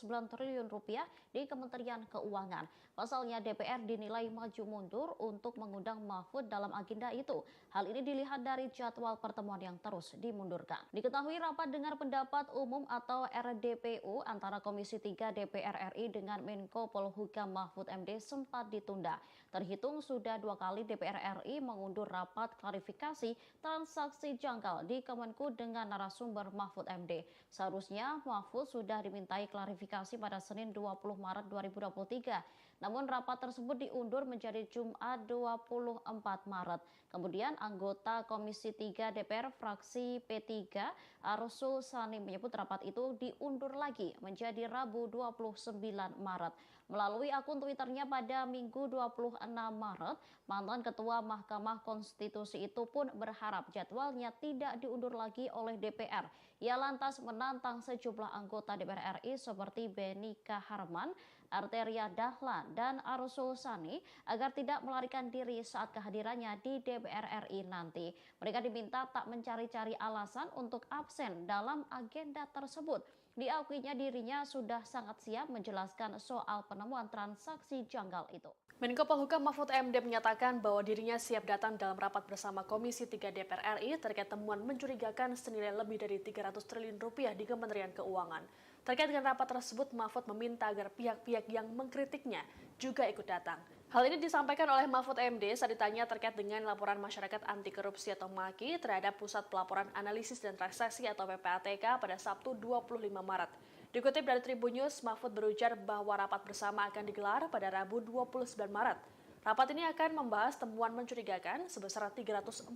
triliun rupiah di Kementerian Keuangan. Pasalnya DPR dinilai maju mundur untuk mengundang Mahfud dalam agenda itu. Hal ini dilihat dari jadwal pertemuan yang terus dimundurkan. Diketahui rapat dengar pendapat umum atau RDPU antara Komisi 3 DPR RI dengan Menko Polhukam Mahfud MD sempat ditunda ditunda. Terhitung sudah 2 kali DPR RI mengundur rapat klarifikasi transaksi janggal di Kemenku dengan narasumber Mahfud MD. Seharusnya Mahfud sudah dimintai klarifikasi pada Senin 20 Maret 2023. Namun rapat tersebut diundur menjadi Jumat 24 Maret. Kemudian anggota Komisi 3 DPR fraksi P3 Arsul Sani menyebut rapat itu diundur lagi menjadi Rabu 29 Maret. Melalui akun Twitternya pada Minggu 26 Maret, mantan Ketua Mahkamah Konstitusi itu pun berharap jadwalnya tidak diundur lagi oleh DPR. Ia lantas menantang sejumlah anggota DPR RI seperti Beni Kaharman, Arteria Dahlan, dan Arsul Sani agar tidak melarikan diri saat kehadirannya di DPR RI nanti. Mereka diminta tak mencari-cari alasan untuk absen dalam agenda tersebut. Diakuinya dirinya sudah sangat siap menjelaskan soal penemuan transaksi janggal itu. Menko Polhukam Mahfud MD menyatakan bahwa dirinya siap datang dalam rapat bersama Komisi 3 DPR RI terkait temuan mencurigakan senilai lebih dari 300 triliun rupiah di Kementerian Keuangan. Terkait dengan rapat tersebut, Mahfud meminta agar pihak-pihak yang mengkritiknya juga ikut datang. Hal ini disampaikan oleh Mahfud MD saat ditanya terkait dengan laporan masyarakat anti korupsi atau MAKI terhadap Pusat Pelaporan Analisis dan Transaksi atau PPATK pada Sabtu 25 Maret. Dikutip dari Tribun News, Mahfud berujar bahwa rapat bersama akan digelar pada Rabu 29 Maret. Rapat ini akan membahas temuan mencurigakan sebesar 349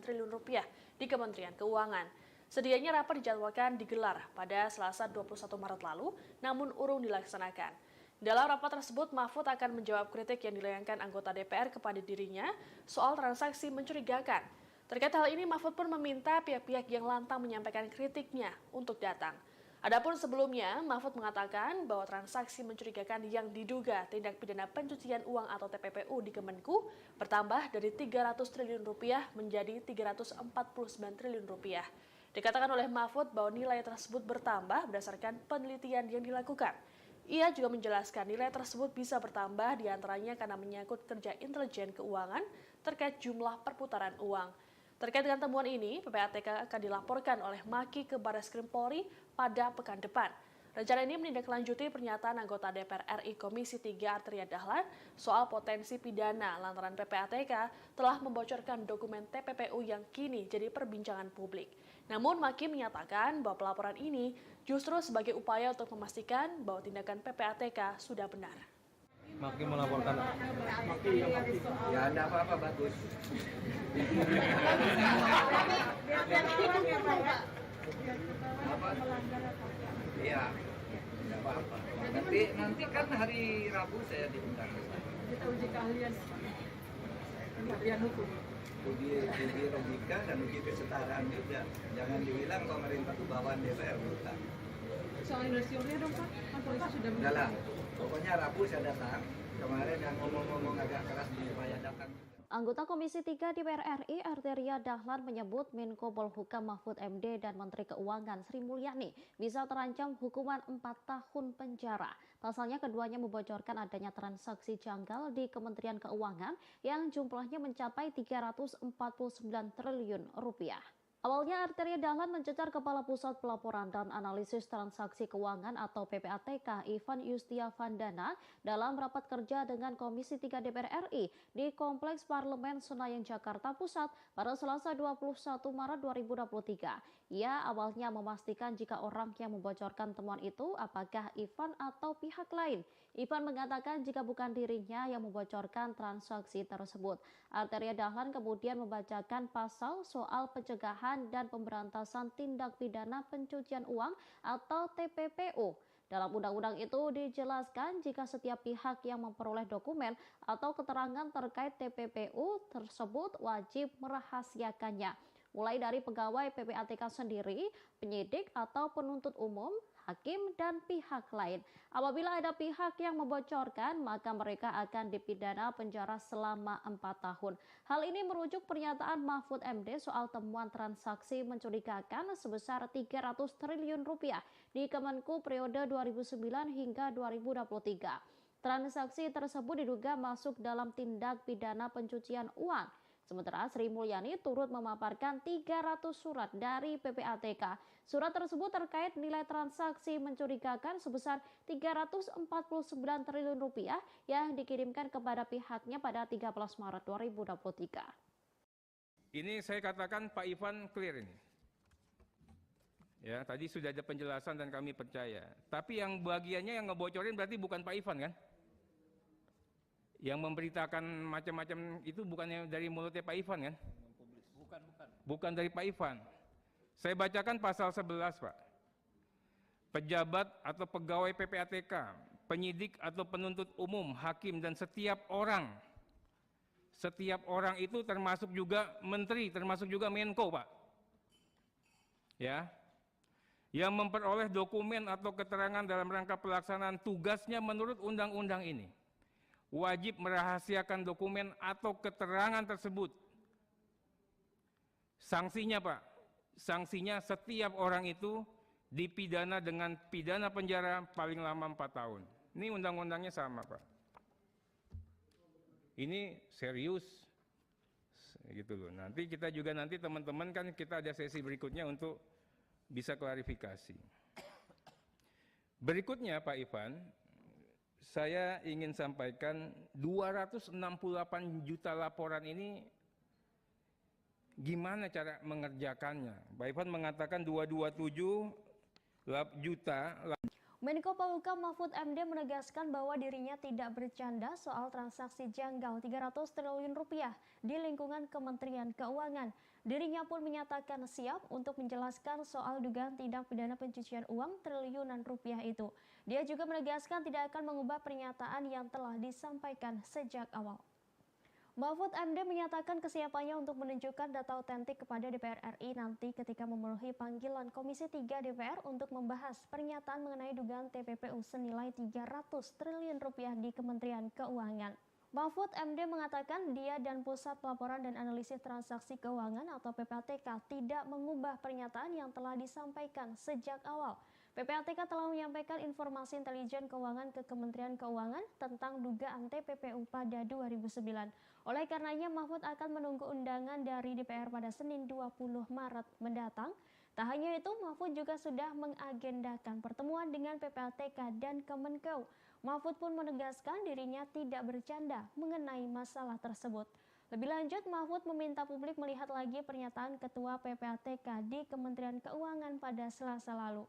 triliun rupiah di Kementerian Keuangan. Sedianya rapat dijadwalkan digelar pada Selasa 21 Maret lalu, namun urung dilaksanakan. Dalam rapat tersebut, Mahfud akan menjawab kritik yang dilayangkan anggota DPR kepada dirinya soal transaksi mencurigakan. Terkait hal ini, Mahfud pun meminta pihak-pihak yang lantang menyampaikan kritiknya untuk datang. Adapun sebelumnya, Mahfud mengatakan bahwa transaksi mencurigakan yang diduga tindak pidana pencucian uang atau TPPU di Kemenku bertambah dari 300 triliun rupiah menjadi 349 triliun rupiah. Dikatakan oleh Mahfud bahwa nilai tersebut bertambah berdasarkan penelitian yang dilakukan. Ia juga menjelaskan nilai tersebut bisa bertambah diantaranya karena menyangkut kerja intelijen keuangan terkait jumlah perputaran uang. Terkait dengan temuan ini, PPATK akan dilaporkan oleh MAKI ke Barreskrim Polri pada pekan depan. Rencana ini menindaklanjuti pernyataan anggota DPR RI Komisi 3 Arteria Dahlan soal potensi pidana lantaran PPATK telah membocorkan dokumen TPPU yang kini jadi perbincangan publik. Namun MAKI menyatakan bahwa pelaporan ini justru sebagai upaya untuk memastikan bahwa tindakan PPATK sudah benar. Maki melaporkan. Ya, ada apa-apa, bagus. Iya, tidak apa-apa. Nanti kan hari Rabu saya diundang ke sana. Kita uji keahlian hukum. Uji logika dan uji kesetaraan juga. Jangan dibilang pemerintah itu bawaan DPR, bukan. Soal investornya dong Pak, kan polisi sudah Udah lah, pokoknya Rabu saya datang. Kemarin yang ngomong-ngomong agak keras supaya datang. Anggota Komisi 3 DPR RI Arteria Dahlan menyebut Menko Polhukam Mahfud MD dan Menteri Keuangan Sri Mulyani bisa terancam hukuman 4 tahun penjara. Pasalnya keduanya membocorkan adanya transaksi janggal di Kementerian Keuangan yang jumlahnya mencapai 349 triliun rupiah. Awalnya Arteria Dahlan mencecar Kepala Pusat Pelaporan dan Analisis Transaksi Keuangan atau PPATK Ivan Yustia Vandana dalam rapat kerja dengan Komisi 3 DPR RI di Kompleks Parlemen Senayan Jakarta Pusat pada Selasa 21 Maret 2023. Ia awalnya memastikan jika orang yang membocorkan temuan itu apakah Ivan atau pihak lain. Ivan mengatakan jika bukan dirinya yang membocorkan transaksi tersebut. Arteria Dahlan kemudian membacakan pasal soal pencegahan dan pemberantasan tindak pidana pencucian uang atau TPPU. Dalam undang-undang itu dijelaskan jika setiap pihak yang memperoleh dokumen atau keterangan terkait TPPU tersebut wajib merahasiakannya. Mulai dari pegawai PPATK sendiri, penyidik atau penuntut umum, hakim, dan pihak lain. Apabila ada pihak yang membocorkan, maka mereka akan dipidana penjara selama 4 tahun. Hal ini merujuk pernyataan Mahfud MD soal temuan transaksi mencurigakan sebesar 300 triliun rupiah di Kemenku periode 2009 hingga 2023. Transaksi tersebut diduga masuk dalam tindak pidana pencucian uang. Sementara Sri Mulyani turut memaparkan 300 surat dari PPATK. Surat tersebut terkait nilai transaksi mencurigakan sebesar 349 triliun rupiah yang dikirimkan kepada pihaknya pada 13 Maret 2023. Ini saya katakan Pak Ivan clear ini. Ya, tadi sudah ada penjelasan dan kami percaya. Tapi yang bagiannya yang ngebocorin berarti bukan Pak Ivan kan? Yang memberitakan macam-macam itu bukannya dari mulutnya Pak Ivan kan? Bukan dari Pak Ivan. Saya bacakan pasal 11, Pak. Pejabat atau pegawai PPATK, penyidik atau penuntut umum, hakim dan setiap orang itu termasuk juga menteri, termasuk juga Menko, Pak. Ya. Yang memperoleh dokumen atau keterangan dalam rangka pelaksanaan tugasnya menurut undang-undang ini wajib merahasiakan dokumen atau keterangan tersebut. Sanksinya, Pak, sanksinya setiap orang itu dipidana dengan pidana penjara paling lama 4 tahun. Ini undang-undangnya sama, Pak. Ini serius, gitu loh. Nanti kita juga teman-teman kan kita ada sesi berikutnya untuk bisa klarifikasi. Berikutnya, Pak Ivan, saya ingin sampaikan 268 juta laporan ini gimana cara mengerjakannya. Pak Ivan mengatakan 227 juta. Menko Polhukam Mahfud MD menegaskan bahwa dirinya tidak bercanda soal transaksi janggal 300 triliun rupiah di lingkungan Kementerian Keuangan. Dirinya pun menyatakan siap untuk menjelaskan soal dugaan tindak pidana pencucian uang triliunan rupiah itu. Dia juga menegaskan tidak akan mengubah pernyataan yang telah disampaikan sejak awal. Mahfud MD menyatakan kesiapannya untuk menunjukkan data otentik kepada DPR RI nanti ketika memenuhi panggilan Komisi 3 DPR untuk membahas pernyataan mengenai dugaan TPPU senilai 300 triliun rupiah di Kementerian Keuangan. Mahfud MD mengatakan dia dan Pusat Pelaporan dan Analisis Transaksi Keuangan atau PPATK tidak mengubah pernyataan yang telah disampaikan sejak awal. PPATK telah menyampaikan informasi intelijen keuangan ke Kementerian Keuangan tentang dugaan TPPU pada 2009. Oleh karenanya, Mahfud akan menunggu undangan dari DPR pada Senin 20 Maret mendatang. Tak hanya itu, Mahfud juga sudah mengagendakan pertemuan dengan PPATK dan Kemenkeu. Mahfud pun menegaskan dirinya tidak bercanda mengenai masalah tersebut. Lebih lanjut, Mahfud meminta publik melihat lagi pernyataan Ketua PPATK di Kementerian Keuangan pada Selasa lalu.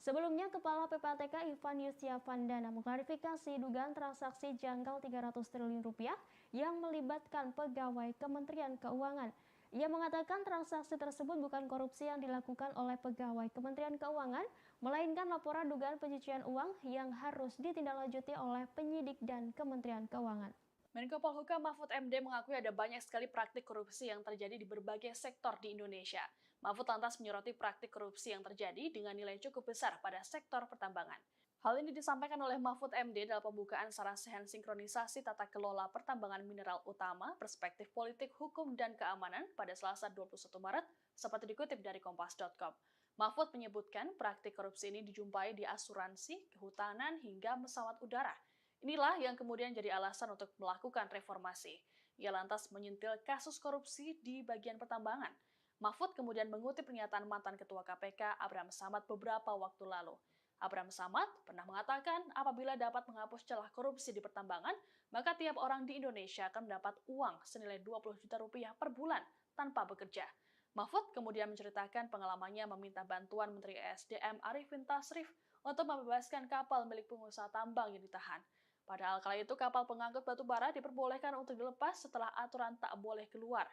Sebelumnya, Kepala PPATK Ivan Yustiavandana mengklarifikasi dugaan transaksi janggal 300 triliun rupiah yang melibatkan pegawai Kementerian Keuangan. Ia mengatakan transaksi tersebut bukan korupsi yang dilakukan oleh pegawai Kementerian Keuangan, melainkan laporan dugaan pencucian uang yang harus ditindaklanjuti oleh penyidik dan Kementerian Keuangan. Menko Polhukam Mahfud MD mengakui ada banyak sekali praktik korupsi yang terjadi di berbagai sektor di Indonesia. Mahfud lantas menyoroti praktik korupsi yang terjadi dengan nilai cukup besar pada sektor pertambangan. Hal ini disampaikan oleh Mahfud MD dalam pembukaan Sarasehan Sinkronisasi Tata Kelola Pertambangan Mineral Utama Perspektif Politik, Hukum, dan Keamanan pada Selasa 21 Maret, seperti dikutip dari Kompas.com. Mahfud menyebutkan praktik korupsi ini dijumpai di asuransi, kehutanan, hingga pesawat udara. Inilah yang kemudian jadi alasan untuk melakukan reformasi. Ia lantas menyentil kasus korupsi di bagian pertambangan. Mahfud kemudian mengutip pernyataan mantan Ketua KPK Abraham Samad beberapa waktu lalu. Abraham Samad pernah mengatakan apabila dapat menghapus celah korupsi di pertambangan, maka tiap orang di Indonesia akan mendapat uang senilai 20 juta rupiah per bulan tanpa bekerja. Mahfud kemudian menceritakan pengalamannya meminta bantuan Menteri ESDM Arifin Tasrif untuk membebaskan kapal milik pengusaha tambang yang ditahan. Padahal kala itu kapal pengangkut batu bara diperbolehkan untuk dilepas setelah aturan tak boleh keluar.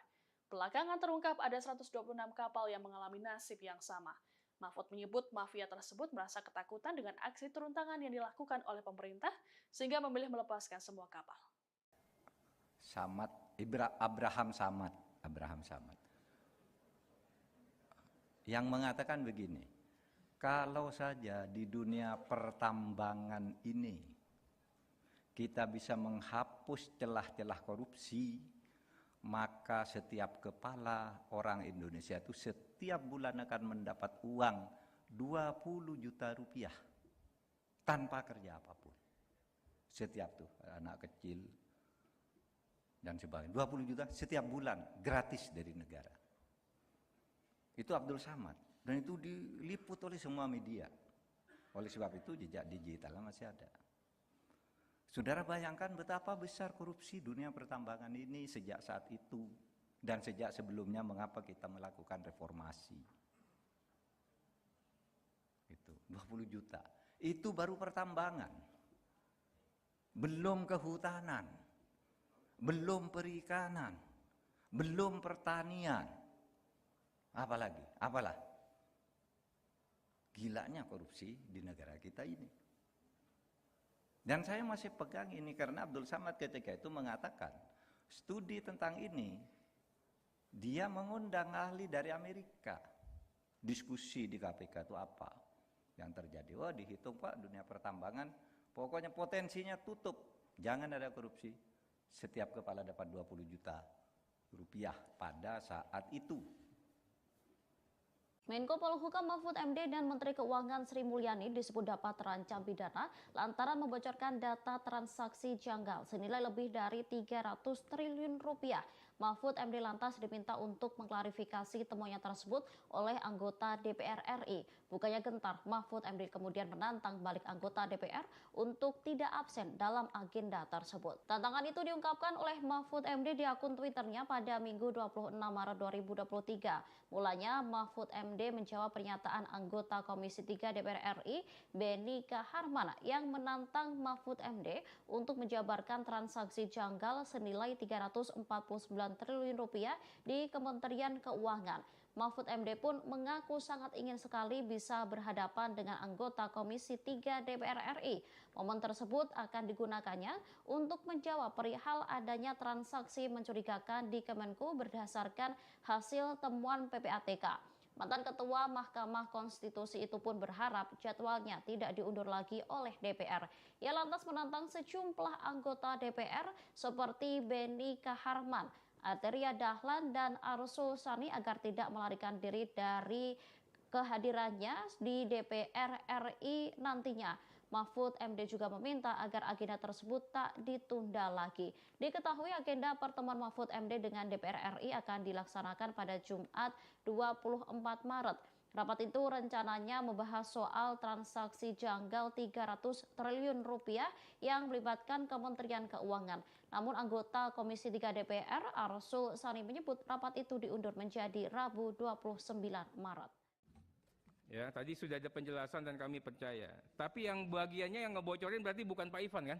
Belakangan terungkap ada 126 kapal yang mengalami nasib yang sama. Mahfud menyebut mafia tersebut merasa ketakutan dengan aksi turun tangan yang dilakukan oleh pemerintah sehingga memilih melepaskan semua kapal. Abraham Samad yang mengatakan begini, kalau saja di dunia pertambangan ini kita bisa menghapus celah-celah korupsi, maka setiap kepala orang Indonesia itu setiap bulan akan mendapat uang 20 juta rupiah tanpa kerja apapun. Setiap tuh anak kecil dan sebagainya. 20 juta setiap bulan gratis dari negara. Itu Abdul Samad dan itu diliput oleh semua media. Oleh sebab itu jejak digitalnya masih ada. Saudara bayangkan betapa besar korupsi dunia pertambangan ini sejak saat itu dan sejak sebelumnya mengapa kita melakukan reformasi. Itu 20 juta. Itu baru pertambangan. Belum kehutanan. Belum perikanan. Belum pertanian. Apalagi? Apalah? Gilanya korupsi di negara kita ini. Dan saya masih pegang ini karena Abdul Samad ketika itu mengatakan studi tentang ini, dia mengundang ahli dari Amerika. Diskusi di KPK itu apa yang terjadi. Oh dihitung Pak dunia pertambangan, pokoknya potensinya tutup. Jangan ada korupsi. Setiap kepala dapat 20 juta rupiah pada saat itu. Menko Polhukam Mahfud MD dan Menteri Keuangan Sri Mulyani disebut dapat terancam pidana lantaran membocorkan data transaksi janggal senilai lebih dari 300 triliun rupiah. Mahfud MD lantas diminta untuk mengklarifikasi temuannya tersebut oleh anggota DPR RI. Bukannya gentar, Mahfud MD kemudian menantang balik anggota DPR untuk tidak absen dalam agenda tersebut. Tantangan itu diungkapkan oleh Mahfud MD di akun Twitternya pada Minggu 26 Maret 2023. Mulanya Mahfud MD menjawab pernyataan anggota Komisi 3 DPR RI, Beni Kaharman, yang menantang Mahfud MD untuk menjabarkan transaksi janggal senilai 349 triliun rupiah di Kementerian Keuangan. Mahfud MD pun mengaku sangat ingin sekali bisa berhadapan dengan anggota Komisi 3 DPR RI. Momen tersebut akan digunakannya untuk menjawab perihal adanya transaksi mencurigakan di Kemenku berdasarkan hasil temuan PPATK. Mantan Ketua Mahkamah Konstitusi itu pun berharap jadwalnya tidak diundur lagi oleh DPR. Ia lantas menantang sejumlah anggota DPR seperti Beni Kaharman, Arteria Dahlan, dan Arsul Sani agar tidak melarikan diri dari kehadirannya di DPR RI nantinya. Mahfud MD juga meminta agar agenda tersebut tak ditunda lagi. Diketahui agenda pertemuan Mahfud MD dengan DPR RI akan dilaksanakan pada Jumat 24 Maret. Rapat itu rencananya membahas soal transaksi janggal 300 triliun rupiah yang melibatkan Kementerian Keuangan. Namun anggota Komisi 3 DPR Arsul Sani menyebut rapat itu diundur menjadi Rabu 29 Maret. Ya, tadi sudah ada penjelasan dan kami percaya. Tapi yang bagiannya yang ngebocorin berarti bukan Pak Ivan kan?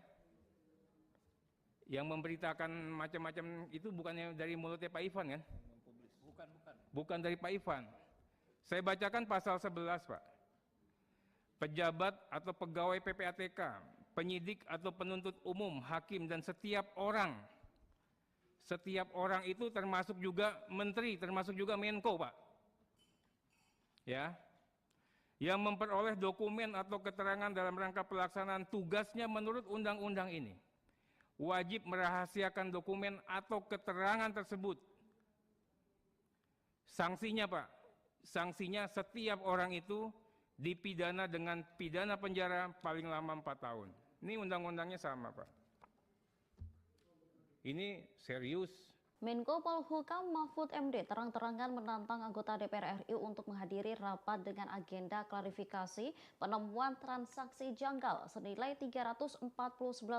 Yang memberitakan macam-macam itu bukannya dari mulutnya Pak Ivan kan? Bukan dari Pak Ivan. Saya bacakan pasal 11, Pak. Pejabat atau pegawai PPATK, penyidik atau penuntut umum, hakim dan setiap orang itu termasuk juga menteri, termasuk juga Menko, Pak. Ya. Yang memperoleh dokumen atau keterangan dalam rangka pelaksanaan tugasnya menurut undang-undang ini wajib merahasiakan dokumen atau keterangan tersebut. Sanksinya, Pak, sanksinya setiap orang itu dipidana dengan pidana penjara paling lama 4 tahun. Ini undang-undangnya sama, Pak. Ini serius. Menko Polhukam Mahfud MD terang-terangan menantang anggota DPR RI untuk menghadiri rapat dengan agenda klarifikasi penemuan transaksi janggal senilai 349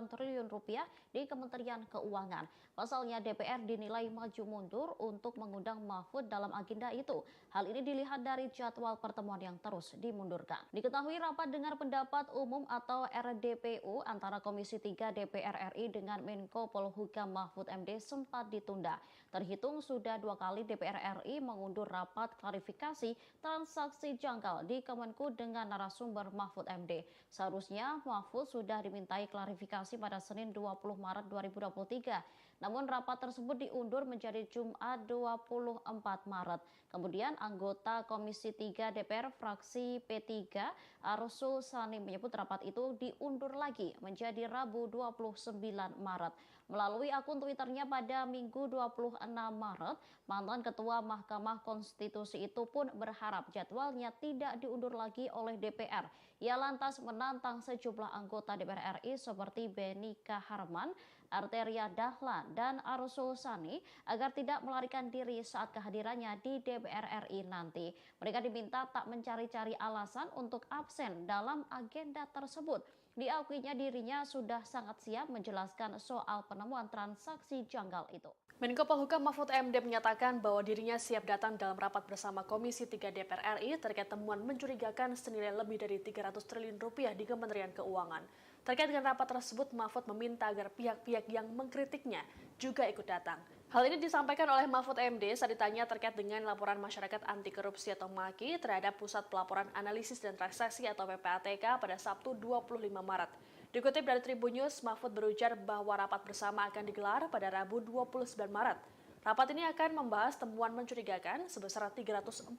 triliun rupiah di Kementerian Keuangan. Pasalnya DPR dinilai maju mundur untuk mengundang Mahfud dalam agenda itu. Hal ini dilihat dari jadwal pertemuan yang terus dimundurkan. Diketahui rapat dengar pendapat umum atau RDPU antara Komisi 3 DPR RI dengan Menko Polhukam Mahfud MD sempat ditunda. Terhitung sudah 2 kali DPR RI mengundur rapat klarifikasi transaksi janggal di Kemenku dengan narasumber Mahfud MD. Seharusnya Mahfud sudah dimintai klarifikasi pada Senin 20 Maret 2023. Namun rapat tersebut diundur menjadi Jumat 24 Maret. Kemudian anggota Komisi 3 DPR fraksi P3 Arsul Sani menyebut rapat itu diundur lagi menjadi Rabu 29 Maret. Melalui akun Twitternya pada Minggu 26 Maret, mantan Ketua Mahkamah Konstitusi itu pun berharap jadwalnya tidak diundur lagi oleh DPR. Ia lantas menantang sejumlah anggota DPR RI seperti Beni Kaharman, Arteria Dahlan dan Arsul Sani agar tidak melarikan diri saat kehadirannya di DPR RI nanti. Mereka diminta tak mencari-cari alasan untuk absen dalam agenda tersebut. Diakuinya dirinya sudah sangat siap menjelaskan soal penemuan transaksi janggal itu. Menko Polhukam Mahfud MD menyatakan bahwa dirinya siap datang dalam rapat bersama Komisi 3 DPR RI terkait temuan mencurigakan senilai lebih dari 300 triliun rupiah di Kementerian Keuangan. Terkait dengan rapat tersebut, Mahfud meminta agar pihak-pihak yang mengkritiknya juga ikut datang. Hal ini disampaikan oleh Mahfud MD saat ditanya terkait dengan laporan masyarakat anti korupsi atau MAKI terhadap Pusat Pelaporan Analisis dan Transaksi atau PPATK pada Sabtu 25 Maret. Dikutip dari Tribunnews, Mahfud berujar bahwa rapat bersama akan digelar pada Rabu 29 Maret. Rapat ini akan membahas temuan mencurigakan sebesar 349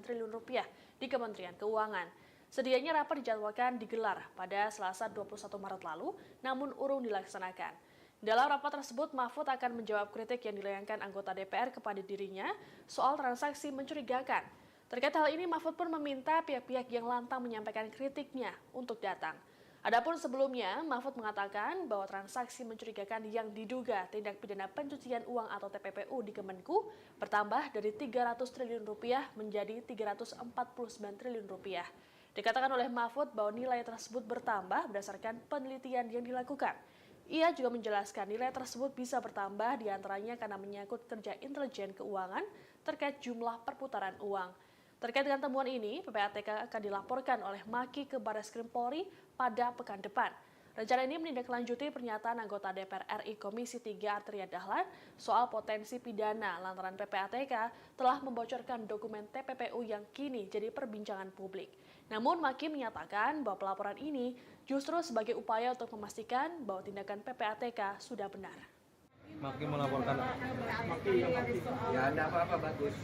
triliun rupiah di Kementerian Keuangan. Sedianya rapat dijadwalkan digelar pada Selasa 21 Maret lalu, namun urung dilaksanakan. Dalam rapat tersebut, Mahfud akan menjawab kritik yang dilayangkan anggota DPR kepada dirinya soal transaksi mencurigakan. Terkait hal ini, Mahfud pun meminta pihak-pihak yang lantang menyampaikan kritiknya untuk datang. Adapun sebelumnya, Mahfud mengatakan bahwa transaksi mencurigakan yang diduga tindak pidana pencucian uang atau TPPU di Kemenku bertambah dari 300 triliun rupiah menjadi 349 triliun rupiah. Dikatakan oleh Mahfud bahwa nilai tersebut bertambah berdasarkan penelitian yang dilakukan. Ia juga menjelaskan nilai tersebut bisa bertambah diantaranya karena menyangkut kerja intelijen keuangan terkait jumlah perputaran uang. Terkait dengan temuan ini, PPATK akan dilaporkan oleh MAKI ke Barreskrim Polri pada pekan depan. Rencana ini menindaklanjuti pernyataan anggota DPR RI Komisi 3 Arteria Dahlan soal potensi pidana lantaran PPATK telah membocorkan dokumen TPPU yang kini jadi perbincangan publik. Namun MAKI menyatakan bahwa pelaporan ini justru sebagai upaya untuk memastikan bahwa tindakan PPATK sudah benar. Maki melaporkan. Ya, enggak apa-apa, bagus.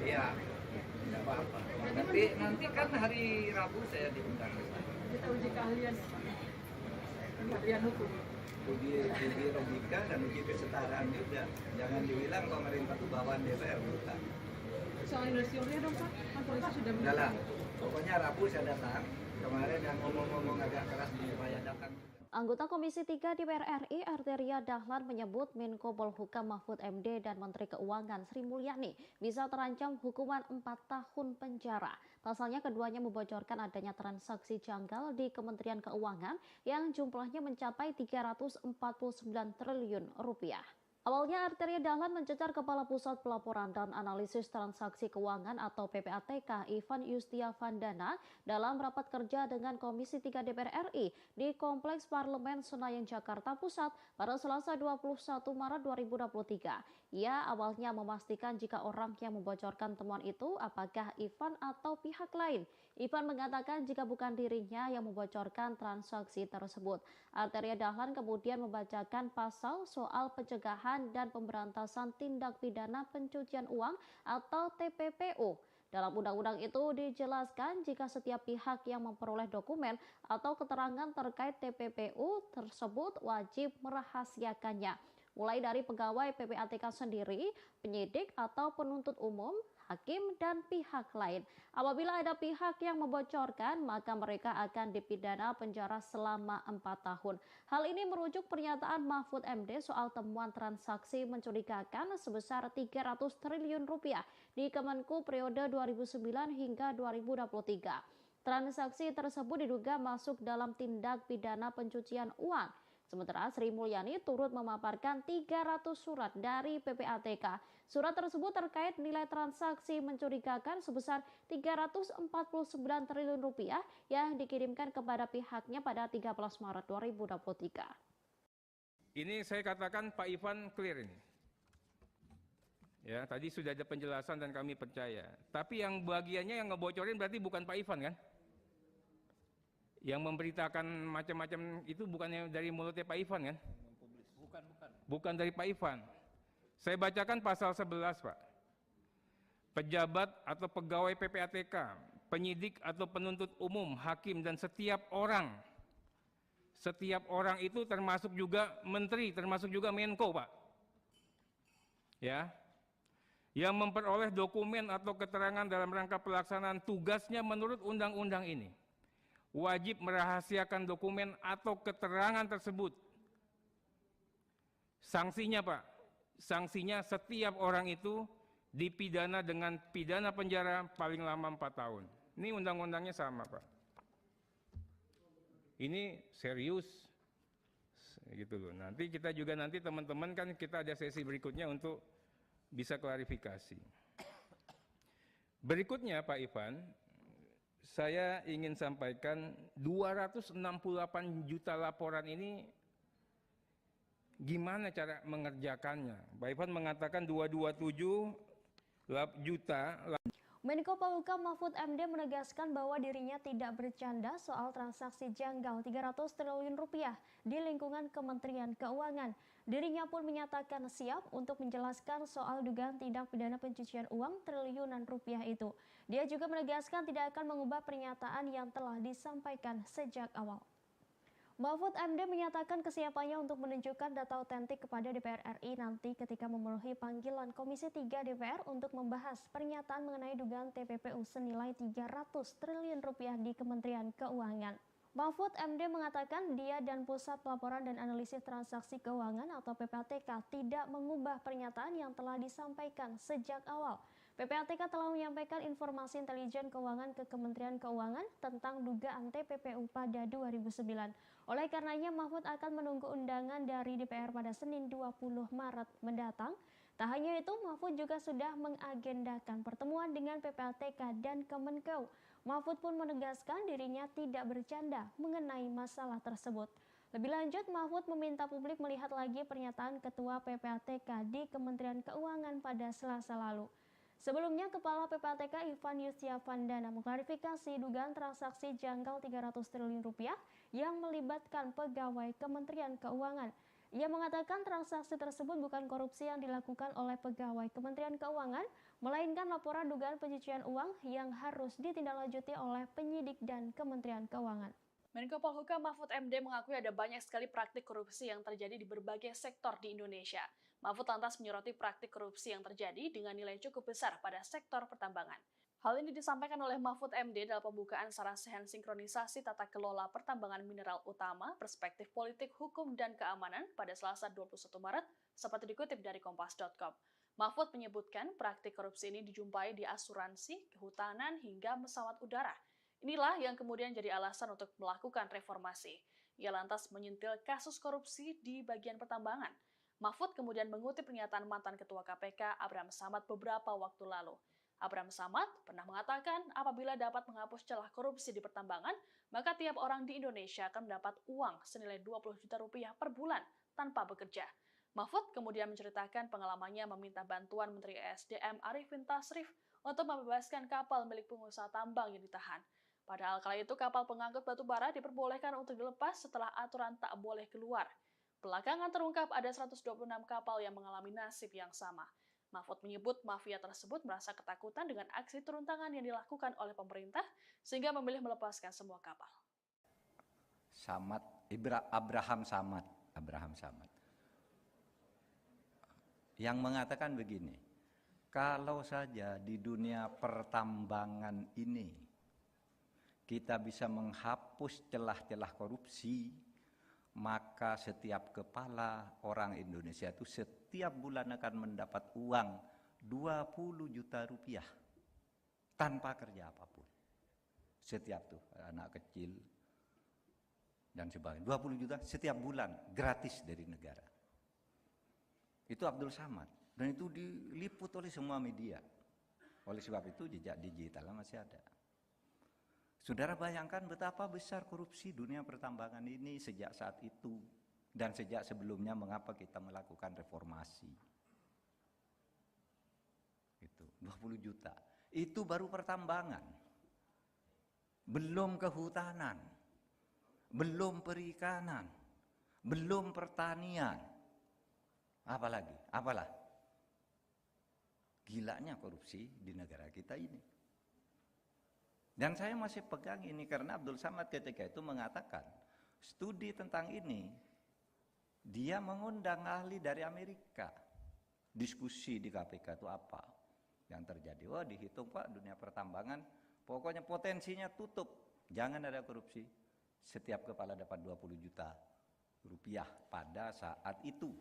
Iya, enggak apa-apa. Nanti kan hari Rabu saya diundang. Kita uji keahlian hukum. Uji logika dan uji kesetaraan juga. Jangan dibilang pemerintah itu bawaan DPR, bukan. Soal investiornya dong Pak, kan polisi sudah Enggak lah. Pokoknya Rabu saya datang. Kemarin yang ngomong-ngomong agak keras supaya datang. Anggota Komisi 3 DPR RI Arteria Dahlan menyebut Menko Polhukam Mahfud MD dan Menteri Keuangan Sri Mulyani bisa terancam hukuman 4 tahun penjara. Pasalnya keduanya membocorkan adanya transaksi janggal di Kementerian Keuangan yang jumlahnya mencapai 349 triliun rupiah. Awalnya Arteria Dahlan mencecar Kepala Pusat Pelaporan dan Analisis Transaksi Keuangan atau PPATK Ivan Yustiavandana dalam rapat kerja dengan Komisi 3 DPR RI di Kompleks Parlemen Senayan Jakarta Pusat pada Selasa 21 Maret 2023. Ia awalnya memastikan jika orang yang membocorkan temuan itu apakah Ivan atau pihak lain. Ivan mengatakan jika bukan dirinya yang membocorkan transaksi tersebut. Arteria Dahlan kemudian membacakan pasal soal pencegahan dan pemberantasan tindak pidana pencucian uang atau TPPU. Dalam undang-undang itu dijelaskan jika setiap pihak yang memperoleh dokumen atau keterangan terkait TPPU tersebut wajib merahasiakannya. Mulai dari pegawai PPATK sendiri, penyidik atau penuntut umum, hakim, dan pihak lain. Apabila ada pihak yang membocorkan, maka mereka akan dipidana penjara selama 4 tahun. Hal ini merujuk pernyataan Mahfud MD soal temuan transaksi mencurigakan sebesar 300 triliun rupiah di Kemenku periode 2009 hingga 2023. Transaksi tersebut diduga masuk dalam tindak pidana pencucian uang. Sementara Sri Mulyani turut memaparkan 300 surat dari PPATK. Surat tersebut terkait nilai transaksi mencurigakan sebesar 349 triliun rupiah yang dikirimkan kepada pihaknya pada 13 Maret 2023. Ini saya katakan Pak Ivan clear ini. Ya, tadi sudah ada penjelasan dan kami percaya. Tapi yang bagiannya yang ngebocorin berarti bukan Pak Ivan kan? Yang memberitakan macam-macam itu bukannya dari mulutnya Pak Ivan kan? Bukan dari Pak Ivan. Saya bacakan pasal 11 Pak. Pejabat atau pegawai PPATK, penyidik atau penuntut umum, hakim dan setiap orang itu termasuk juga menteri, termasuk juga Menko Pak. Ya. yang memperoleh dokumen atau keterangan dalam rangka pelaksanaan tugasnya menurut undang-undang ini wajib merahasiakan dokumen atau keterangan tersebut. Sanksinya, Pak, sanksinya setiap orang itu dipidana dengan pidana penjara paling lama 4 tahun. Ini undang-undangnya sama, Pak. Ini serius, gitu loh. Nanti kita juga teman-teman kan kita ada sesi berikutnya untuk bisa klarifikasi. Berikutnya Pak Ivan, saya ingin sampaikan 268 juta laporan ini gimana cara mengerjakannya. Pak Ivan mengatakan 227 juta. Menko Polhukam Mahfud MD menegaskan bahwa dirinya tidak bercanda soal transaksi janggal 300 triliun rupiah di lingkungan Kementerian Keuangan. Dirinya pun menyatakan siap untuk menjelaskan soal dugaan tindak pidana pencucian uang triliunan rupiah itu. Dia juga menegaskan tidak akan mengubah pernyataan yang telah disampaikan sejak awal. Mahfud MD menyatakan kesiapannya untuk menunjukkan data otentik kepada DPR RI nanti ketika memenuhi panggilan Komisi 3 DPR untuk membahas pernyataan mengenai dugaan TPPU senilai 300 triliun rupiah di Kementerian Keuangan. Mahfud MD mengatakan dia dan Pusat Pelaporan dan Analisis Transaksi Keuangan atau PPATK tidak mengubah pernyataan yang telah disampaikan sejak awal. PPATK telah menyampaikan informasi intelijen keuangan ke Kementerian Keuangan tentang dugaan TPPU pada 2009. Oleh karenanya, Mahfud akan menunggu undangan dari DPR pada Senin 20 Maret mendatang. Tak hanya itu, Mahfud juga sudah mengagendakan pertemuan dengan PPATK dan Kemenkeu. Mahfud pun menegaskan dirinya tidak bercanda mengenai masalah tersebut. Lebih lanjut, Mahfud meminta publik melihat lagi pernyataan Ketua PPATK di Kementerian Keuangan pada Selasa lalu. Sebelumnya, Kepala PPATK Ivan Yustiavandana mengklarifikasi dugaan transaksi janggal 300 triliun rupiah yang melibatkan pegawai Kementerian Keuangan. Ia mengatakan transaksi tersebut bukan korupsi yang dilakukan oleh pegawai Kementerian Keuangan, melainkan laporan dugaan pencucian uang yang harus ditindaklanjuti oleh penyidik dan Kementerian Keuangan. Menko Polhukam Mahfud MD mengakui ada banyak sekali praktik korupsi yang terjadi di berbagai sektor di Indonesia. Mahfud lantas menyoroti praktik korupsi yang terjadi dengan nilai cukup besar pada sektor pertambangan. Hal ini disampaikan oleh Mahfud MD dalam pembukaan Sarasehan Sinkronisasi Tata Kelola Pertambangan Mineral Utama, Perspektif Politik, Hukum, dan Keamanan pada Selasa 21 Maret, seperti dikutip dari Kompas.com. Mahfud menyebutkan praktik korupsi ini dijumpai di asuransi, kehutanan, hingga pesawat udara. Inilah yang kemudian jadi alasan untuk melakukan reformasi. Ia lantas menyentil kasus korupsi di bagian pertambangan. Mahfud kemudian mengutip pernyataan mantan Ketua KPK Abraham Samad beberapa waktu lalu. Abraham Samad pernah mengatakan apabila dapat menghapus celah korupsi di pertambangan, maka tiap orang di Indonesia akan mendapat uang senilai 20 juta rupiah per bulan tanpa bekerja. Mahfud kemudian menceritakan pengalamannya meminta bantuan Menteri ESDM Arifin Tasrif untuk membebaskan kapal milik pengusaha tambang yang ditahan. Padahal kala itu kapal pengangkut batu bara diperbolehkan untuk dilepas setelah aturan tak boleh keluar. Belakangan terungkap ada 126 kapal yang mengalami nasib yang sama. Mahfud menyebut mafia tersebut merasa ketakutan dengan aksi turun tangan yang dilakukan oleh pemerintah sehingga memilih melepaskan semua kapal. Abraham Samad yang mengatakan begini, kalau saja di dunia pertambangan ini kita bisa menghapus celah-celah korupsi, maka setiap kepala orang Indonesia itu setiap bulan akan mendapat uang 20 juta rupiah tanpa kerja apapun. Setiap tuh anak kecil dan sebagainya, 20 juta setiap bulan gratis dari negara. Itu Abdul Samad dan itu diliput oleh semua media. Oleh sebab itu jejak digitalnya masih ada. Saudara bayangkan betapa besar korupsi dunia pertambangan ini sejak saat itu dan sejak sebelumnya mengapa kita melakukan reformasi. Itu 20 juta. Itu baru pertambangan. Belum kehutanan. Belum perikanan. Belum pertanian. Apalagi? Apalah? Gilanya korupsi di negara kita ini. Dan saya masih pegang ini karena Abdul Samad ketika itu mengatakan studi tentang ini, dia mengundang ahli dari Amerika. Diskusi di KPK itu apa? yang terjadi. Oh dihitung Pak, dunia pertambangan, pokoknya potensinya tutup, jangan ada korupsi. Setiap kepala dapat 20 juta rupiah pada saat itu.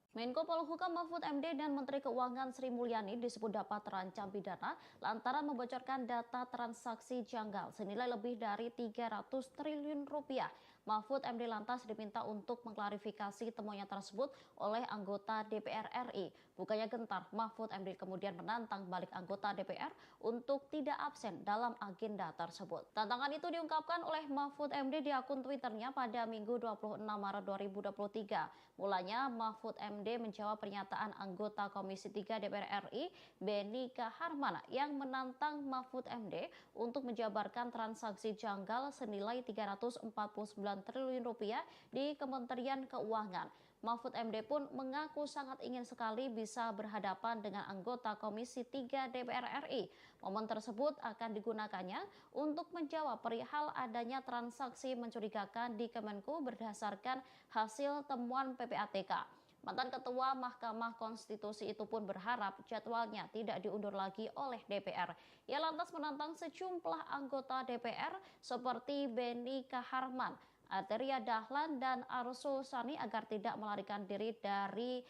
Menko Polhukam Mahfud MD dan Menteri Keuangan Sri Mulyani disebut dapat terancam pidana lantaran membocorkan data transaksi janggal senilai lebih dari 300 triliun rupiah. Mahfud MD lantas diminta untuk mengklarifikasi temuannya tersebut oleh anggota DPR RI. Bukannya gentar, Mahfud MD kemudian menantang balik anggota DPR untuk tidak absen dalam agenda tersebut. Tantangan itu diungkapkan oleh Mahfud MD di akun Twitternya pada Minggu 26 Maret 2023. Mulanya Mahfud MD menjawab pernyataan anggota Komisi 3 DPR RI, Beni Kaharman, yang menantang Mahfud MD untuk menjabarkan transaksi janggal senilai 349 triliun rupiah di Kementerian Keuangan. Mahfud MD pun mengaku sangat ingin sekali bisa berhadapan dengan anggota Komisi 3 DPR RI. Momen tersebut akan digunakannya untuk menjawab perihal adanya transaksi mencurigakan di Kemenku berdasarkan hasil temuan PPATK. Mantan Ketua Mahkamah Konstitusi itu pun berharap jadwalnya tidak diundur lagi oleh DPR. Ia lantas menantang sejumlah anggota DPR seperti Beni Kaharman, Arteria Dahlan, dan Arsul Sani agar tidak melarikan diri dari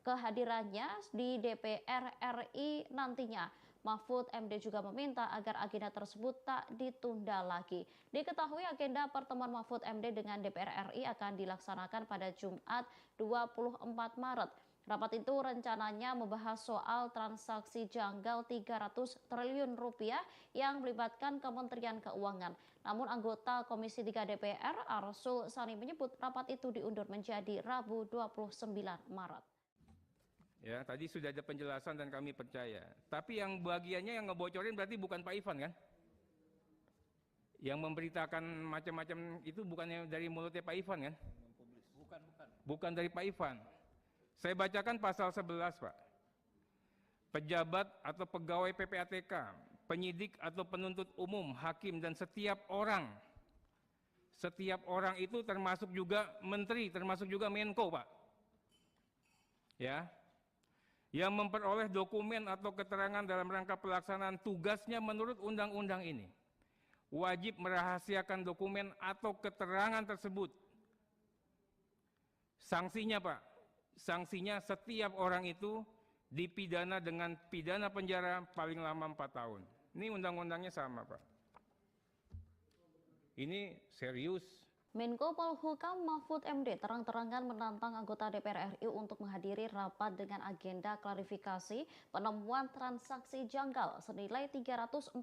kehadirannya di DPR RI nantinya. Mahfud MD juga meminta agar agenda tersebut tak ditunda lagi. Diketahui agenda pertemuan Mahfud MD dengan DPR RI akan dilaksanakan pada Jumat 24 Maret. Rapat itu rencananya membahas soal transaksi janggal 300 triliun rupiah yang melibatkan Kementerian Keuangan. Namun anggota Komisi 3 DPR, Arsul Sani, menyebut rapat itu diundur menjadi Rabu 29 Maret. Ya, tadi sudah ada penjelasan dan kami percaya. Tapi yang bagiannya yang ngebocorin berarti bukan Pak Ivan kan? Yang memberitakan macam-macam itu bukannya dari mulutnya Pak Ivan kan? Bukan dari Pak Ivan. Saya bacakan pasal 11, Pak. Pejabat atau pegawai PPATK, penyidik atau penuntut umum, hakim, dan setiap orang itu termasuk juga menteri, termasuk juga Menko, Pak. Ya. Yang memperoleh dokumen atau keterangan dalam rangka pelaksanaan tugasnya menurut undang-undang ini wajib merahasiakan dokumen atau keterangan tersebut. Sanksinya, Pak, sanksinya setiap orang itu dipidana dengan pidana penjara paling lama 4 tahun. Ini undang-undangnya sama, Pak. Ini serius. Menko Polhukam Mahfud MD terang-terangan menantang anggota DPR RI untuk menghadiri rapat dengan agenda klarifikasi penemuan transaksi janggal senilai 349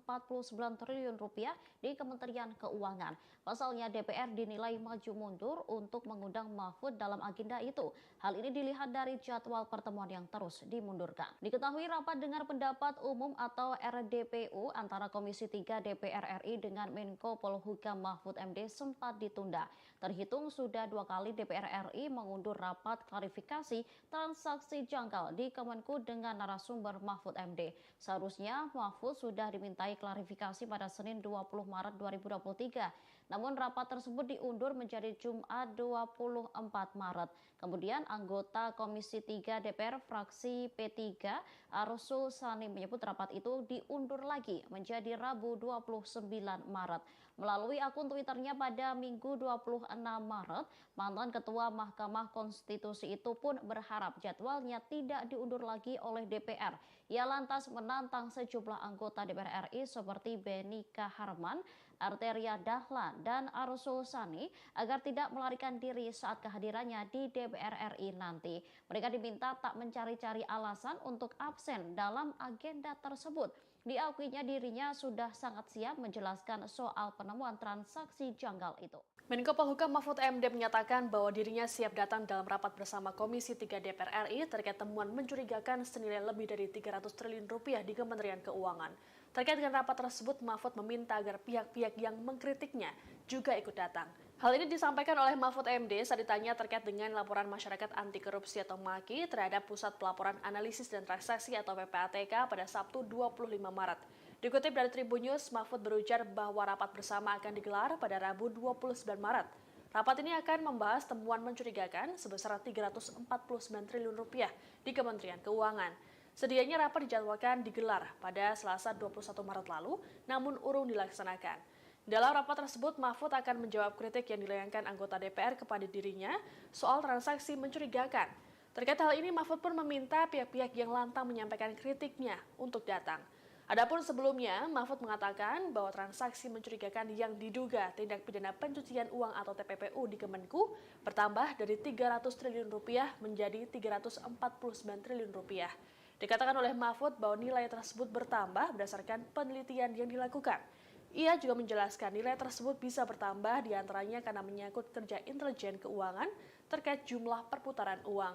triliun rupiah di Kementerian Keuangan. Pasalnya DPR dinilai maju mundur untuk mengundang Mahfud dalam agenda itu. Hal ini dilihat dari jadwal pertemuan yang terus dimundurkan. Diketahui rapat dengar pendapat umum atau RDPU antara Komisi 3 DPR RI dengan Menko Polhukam Mahfud MD sempat ditunda. Terhitung sudah 2 kali DPR RI mengundur rapat klarifikasi transaksi janggal di Kemenku dengan narasumber Mahfud MD. Seharusnya Mahfud sudah dimintai klarifikasi pada Senin 20 Maret 2023. Namun rapat tersebut diundur menjadi Jumat 24 Maret. Kemudian anggota Komisi 3 DPR fraksi P3 Arsul Sani menyebut rapat itu diundur lagi menjadi Rabu 29 Maret. Melalui akun Twitternya pada Minggu 26 Maret, mantan Ketua Mahkamah Konstitusi itu pun berharap jadwalnya tidak diundur lagi oleh DPR. Ia lantas menantang sejumlah anggota DPR RI seperti Beni Kaharman, Arteria Dahlan, dan Arsul Sani agar tidak melarikan diri saat kehadirannya di DPR RI nanti. Mereka diminta tak mencari-cari alasan untuk absen dalam agenda tersebut. Diakuinya dirinya sudah sangat siap menjelaskan soal penemuan transaksi janggal itu. Menko Polhukam Mahfud MD menyatakan bahwa dirinya siap datang dalam rapat bersama Komisi 3 DPR RI terkait temuan mencurigakan senilai lebih dari 300 triliun rupiah di Kementerian Keuangan. Terkait dengan rapat tersebut, Mahfud meminta agar pihak-pihak yang mengkritiknya juga ikut datang. Hal ini disampaikan oleh Mahfud MD saat ditanya terkait dengan laporan masyarakat anti korupsi atau MAKI terhadap Pusat Pelaporan Analisis dan Transaksi atau PPATK pada Sabtu 25 Maret. Dikutip dari Tribun News, Mahfud berujar bahwa rapat bersama akan digelar pada Rabu 29 Maret. Rapat ini akan membahas temuan mencurigakan sebesar 349 triliun rupiah di Kementerian Keuangan. Sedianya rapat dijadwalkan digelar pada Selasa 21 Maret lalu, namun urung dilaksanakan. Dalam rapat tersebut, Mahfud akan menjawab kritik yang dilayangkan anggota DPR kepada dirinya soal transaksi mencurigakan. Terkait hal ini, Mahfud pun meminta pihak-pihak yang lantang menyampaikan kritiknya untuk datang. Adapun sebelumnya, Mahfud mengatakan bahwa transaksi mencurigakan yang diduga tindak pidana pencucian uang atau TPPU di Kemenku bertambah dari 300 triliun rupiah menjadi 349 triliun rupiah. Dikatakan oleh Mahfud bahwa nilai tersebut bertambah berdasarkan penelitian yang dilakukan. Ia juga menjelaskan nilai tersebut bisa bertambah diantaranya karena menyangkut kerja intelijen keuangan terkait jumlah perputaran uang.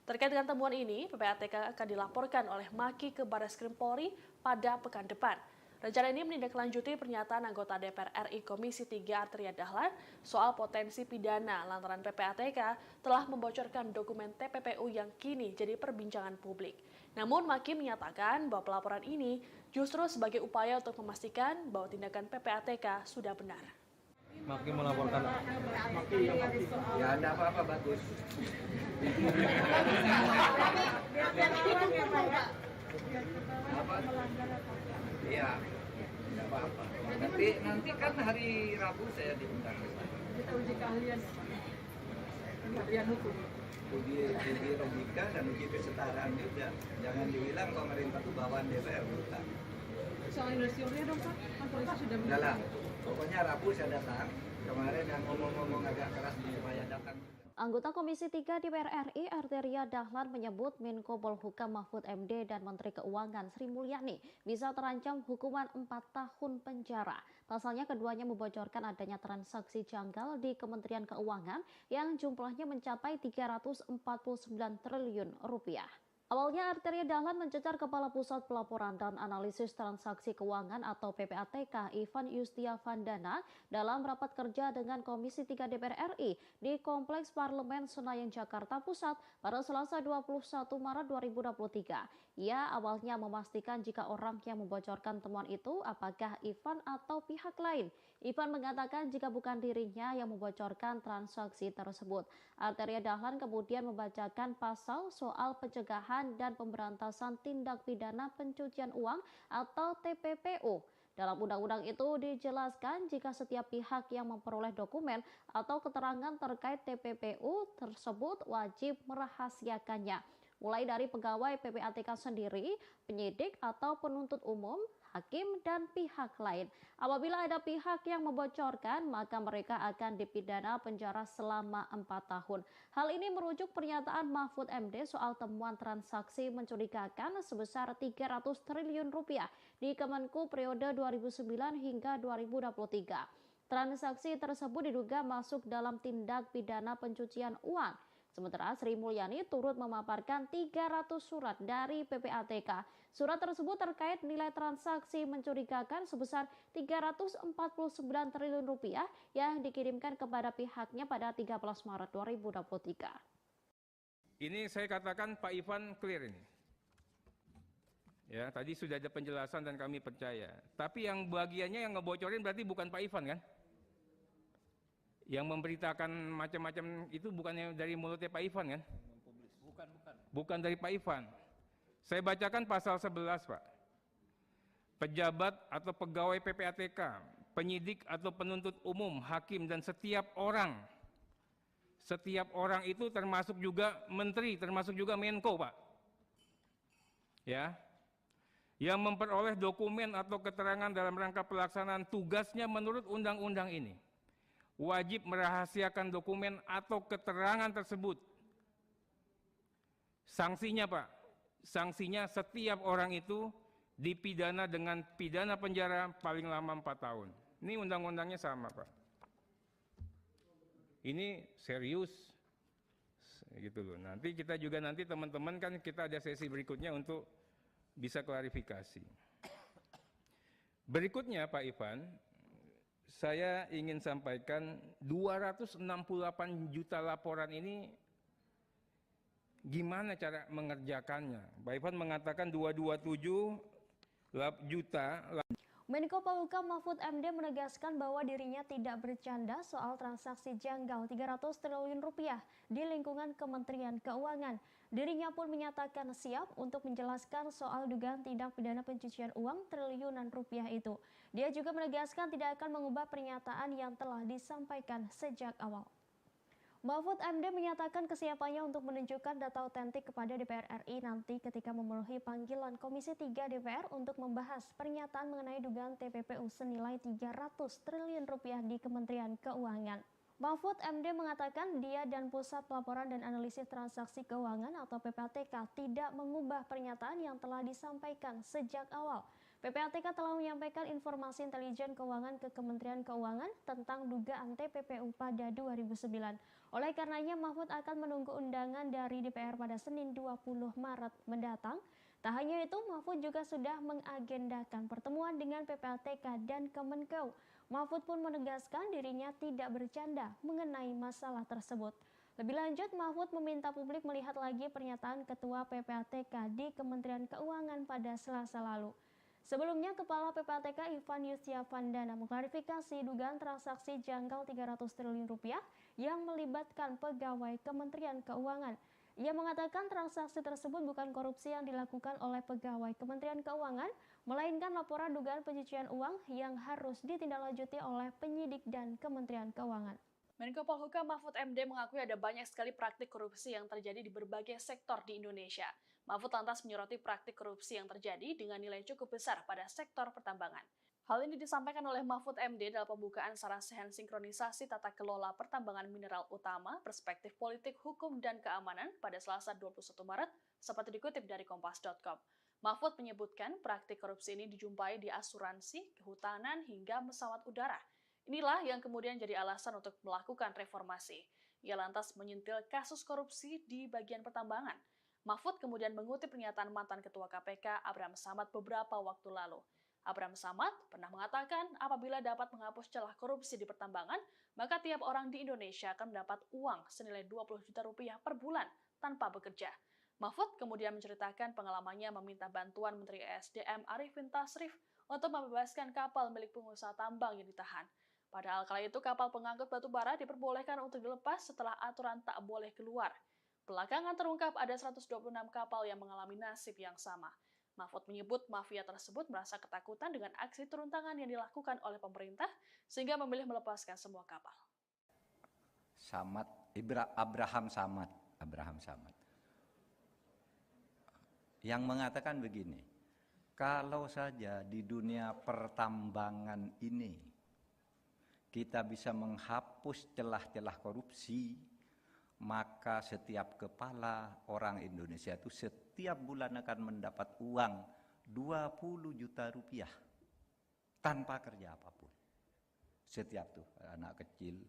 Terkait dengan temuan ini, PPATK akan dilaporkan oleh Maki ke Barreskrim Polri pada pekan depan. Rencana ini menindaklanjuti pernyataan anggota DPR RI Komisi 3 Arteria Dahlan soal potensi pidana lantaran PPATK telah membocorkan dokumen TPPU yang kini jadi perbincangan publik. Namun Maki menyatakan bahwa pelaporan ini justru sebagai upaya untuk memastikan bahwa tindakan PPATK sudah benar. Maki melaporkan. Ya, ada apa-apa, bagus. Iya, tidak apa-apa. Nanti kan hari Rabu saya diundang. Kita uji keahlian hukum. Uji logika dan uji kesetaraan juga. Jangan dibilang pemerintah itu bawaan DPR, bukan. Soal inisialnya dong Pak, kan polisi sudah Udah lah, pokoknya Rabu saya datang. Kemarin yang ngomong-ngomong agak keras supaya datang. Anggota Komisi 3 DPR RI Arteria Dahlan menyebut Menko Polhukam Mahfud MD dan Menteri Keuangan Sri Mulyani bisa terancam hukuman 4 tahun penjara. Pasalnya keduanya membocorkan adanya transaksi janggal di Kementerian Keuangan yang jumlahnya mencapai 349 triliun rupiah. Awalnya Arteria Dahlan mencecar Kepala Pusat Pelaporan dan Analisis Transaksi Keuangan atau PPATK Ivan Yustiavandana dalam rapat kerja dengan Komisi 3 DPR RI di Kompleks Parlemen Senayan Jakarta Pusat pada Selasa 21 Maret 2023. Ia awalnya memastikan jika orang yang membocorkan temuan itu apakah Ivan atau pihak lain. Ivan mengatakan jika bukan dirinya yang membocorkan transaksi tersebut. Arteria Dahlan kemudian membacakan pasal soal pencegahan dan pemberantasan tindak pidana pencucian uang atau TPPU. Dalam undang-undang itu dijelaskan jika setiap pihak yang memperoleh dokumen atau keterangan terkait TPPU tersebut wajib merahasiakannya. Mulai dari pegawai PPATK sendiri, penyidik atau penuntut umum, hakim, dan pihak lain. Apabila ada pihak yang membocorkan, maka mereka akan dipidana penjara selama 4 tahun. Hal ini merujuk pernyataan Mahfud MD soal temuan transaksi mencurigakan sebesar 300 triliun rupiah di Kemenku periode 2009 hingga 2023. Transaksi tersebut diduga masuk dalam tindak pidana pencucian uang. Sementara Sri Mulyani turut memaparkan 300 surat dari PPATK. Surat tersebut terkait nilai transaksi mencurigakan sebesar 349 triliun rupiah yang dikirimkan kepada pihaknya pada 13 Maret 2023. Ini saya katakan Pak Ivan clear ini. Ya, tadi sudah ada penjelasan dan kami percaya. Tapi yang bagiannya yang ngebocorin berarti bukan Pak Ivan kan? Yang memberitakan macam-macam itu bukannya dari mulutnya Pak Ivan kan? Bukan dari Pak Ivan. Saya bacakan pasal 11 Pak. Pejabat atau pegawai PPATK, penyidik atau penuntut umum, hakim dan setiap orang itu termasuk juga menteri, termasuk juga Menko Pak. Ya. Yang memperoleh dokumen atau keterangan dalam rangka pelaksanaan tugasnya menurut undang-undang ini wajib merahasiakan dokumen atau keterangan tersebut. Sanksinya Pak, sanksinya setiap orang itu dipidana dengan pidana penjara paling lama 4 tahun. Ini undang-undangnya sama Pak. Ini serius, gitu loh. Nanti kita juga teman-teman kan kita ada sesi berikutnya untuk bisa klarifikasi. Berikutnya Pak Ivan, saya ingin sampaikan 268 juta laporan ini gimana cara mengerjakannya. Pak Ivan mengatakan 227 juta. Menko Polhukam Mahfud MD menegaskan bahwa dirinya tidak bercanda soal transaksi janggal 300 triliun rupiah di lingkungan Kementerian Keuangan. Dirinya pun menyatakan siap untuk menjelaskan soal dugaan tindak pidana pencucian uang triliunan rupiah itu. Dia juga menegaskan tidak akan mengubah pernyataan yang telah disampaikan sejak awal. Mahfud MD menyatakan kesiapannya untuk menunjukkan data otentik kepada DPR RI nanti ketika memenuhi panggilan Komisi 3 DPR untuk membahas pernyataan mengenai dugaan TPPU senilai 300 triliun rupiah di Kementerian Keuangan. Mahfud MD mengatakan dia dan Pusat Pelaporan dan Analisis Transaksi Keuangan atau PPATK tidak mengubah pernyataan yang telah disampaikan sejak awal. PPATK telah menyampaikan informasi intelijen keuangan ke Kementerian Keuangan tentang dugaan TPPU pada 2009. Oleh karenanya, Mahfud akan menunggu undangan dari DPR pada Senin 20 Maret mendatang. Tak hanya itu, Mahfud juga sudah mengagendakan pertemuan dengan PPATK dan Kemenkeu. Mahfud pun menegaskan dirinya tidak bercanda mengenai masalah tersebut. Lebih lanjut, Mahfud meminta publik melihat lagi pernyataan Ketua PPATK di Kementerian Keuangan pada Selasa lalu. Sebelumnya, Kepala PPATK Ivan Yustiavandana mengklarifikasi dugaan transaksi janggal 300 triliun rupiah yang melibatkan pegawai Kementerian Keuangan. Ia mengatakan transaksi tersebut bukan korupsi yang dilakukan oleh pegawai Kementerian Keuangan, melainkan laporan dugaan pencucian uang yang harus ditindaklanjuti oleh penyidik dan Kementerian Keuangan. Menko Polhukam Mahfud MD mengakui ada banyak sekali praktik korupsi yang terjadi di berbagai sektor di Indonesia. Mahfud lantas menyoroti praktik korupsi yang terjadi dengan nilai cukup besar pada sektor pertambangan. Hal ini disampaikan oleh Mahfud MD dalam pembukaan Sarasehan Sinkronisasi Tata Kelola Pertambangan Mineral Utama, Perspektif Politik, Hukum, dan Keamanan pada Selasa 21 Maret, seperti dikutip dari Kompas.com. Mahfud menyebutkan praktik korupsi ini dijumpai di asuransi, kehutanan, hingga pesawat udara. Inilah yang kemudian jadi alasan untuk melakukan reformasi. Ia lantas menyentil kasus korupsi di bagian pertambangan. Mahfud kemudian mengutip pernyataan mantan Ketua KPK Abraham Samad beberapa waktu lalu. Abraham Samad pernah mengatakan apabila dapat menghapus celah korupsi di pertambangan, maka tiap orang di Indonesia akan mendapat uang senilai 20 juta rupiah per bulan tanpa bekerja. Mahfud kemudian menceritakan pengalamannya meminta bantuan Menteri ESDM Arifin Tasrif untuk membebaskan kapal milik pengusaha tambang yang ditahan. Padahal kala itu kapal pengangkut batu bara diperbolehkan untuk dilepas setelah aturan tak boleh keluar. Belakangan terungkap ada 126 kapal yang mengalami nasib yang sama. Mahfud menyebut mafia tersebut merasa ketakutan dengan aksi turun tangan yang dilakukan oleh pemerintah sehingga memilih melepaskan semua kapal. Abraham Samad yang mengatakan begini, kalau saja di dunia pertambangan ini kita bisa menghapus celah-celah korupsi, maka setiap kepala orang Indonesia itu setiap bulan akan mendapat uang 20 juta rupiah tanpa kerja apapun. Setiap tuh anak kecil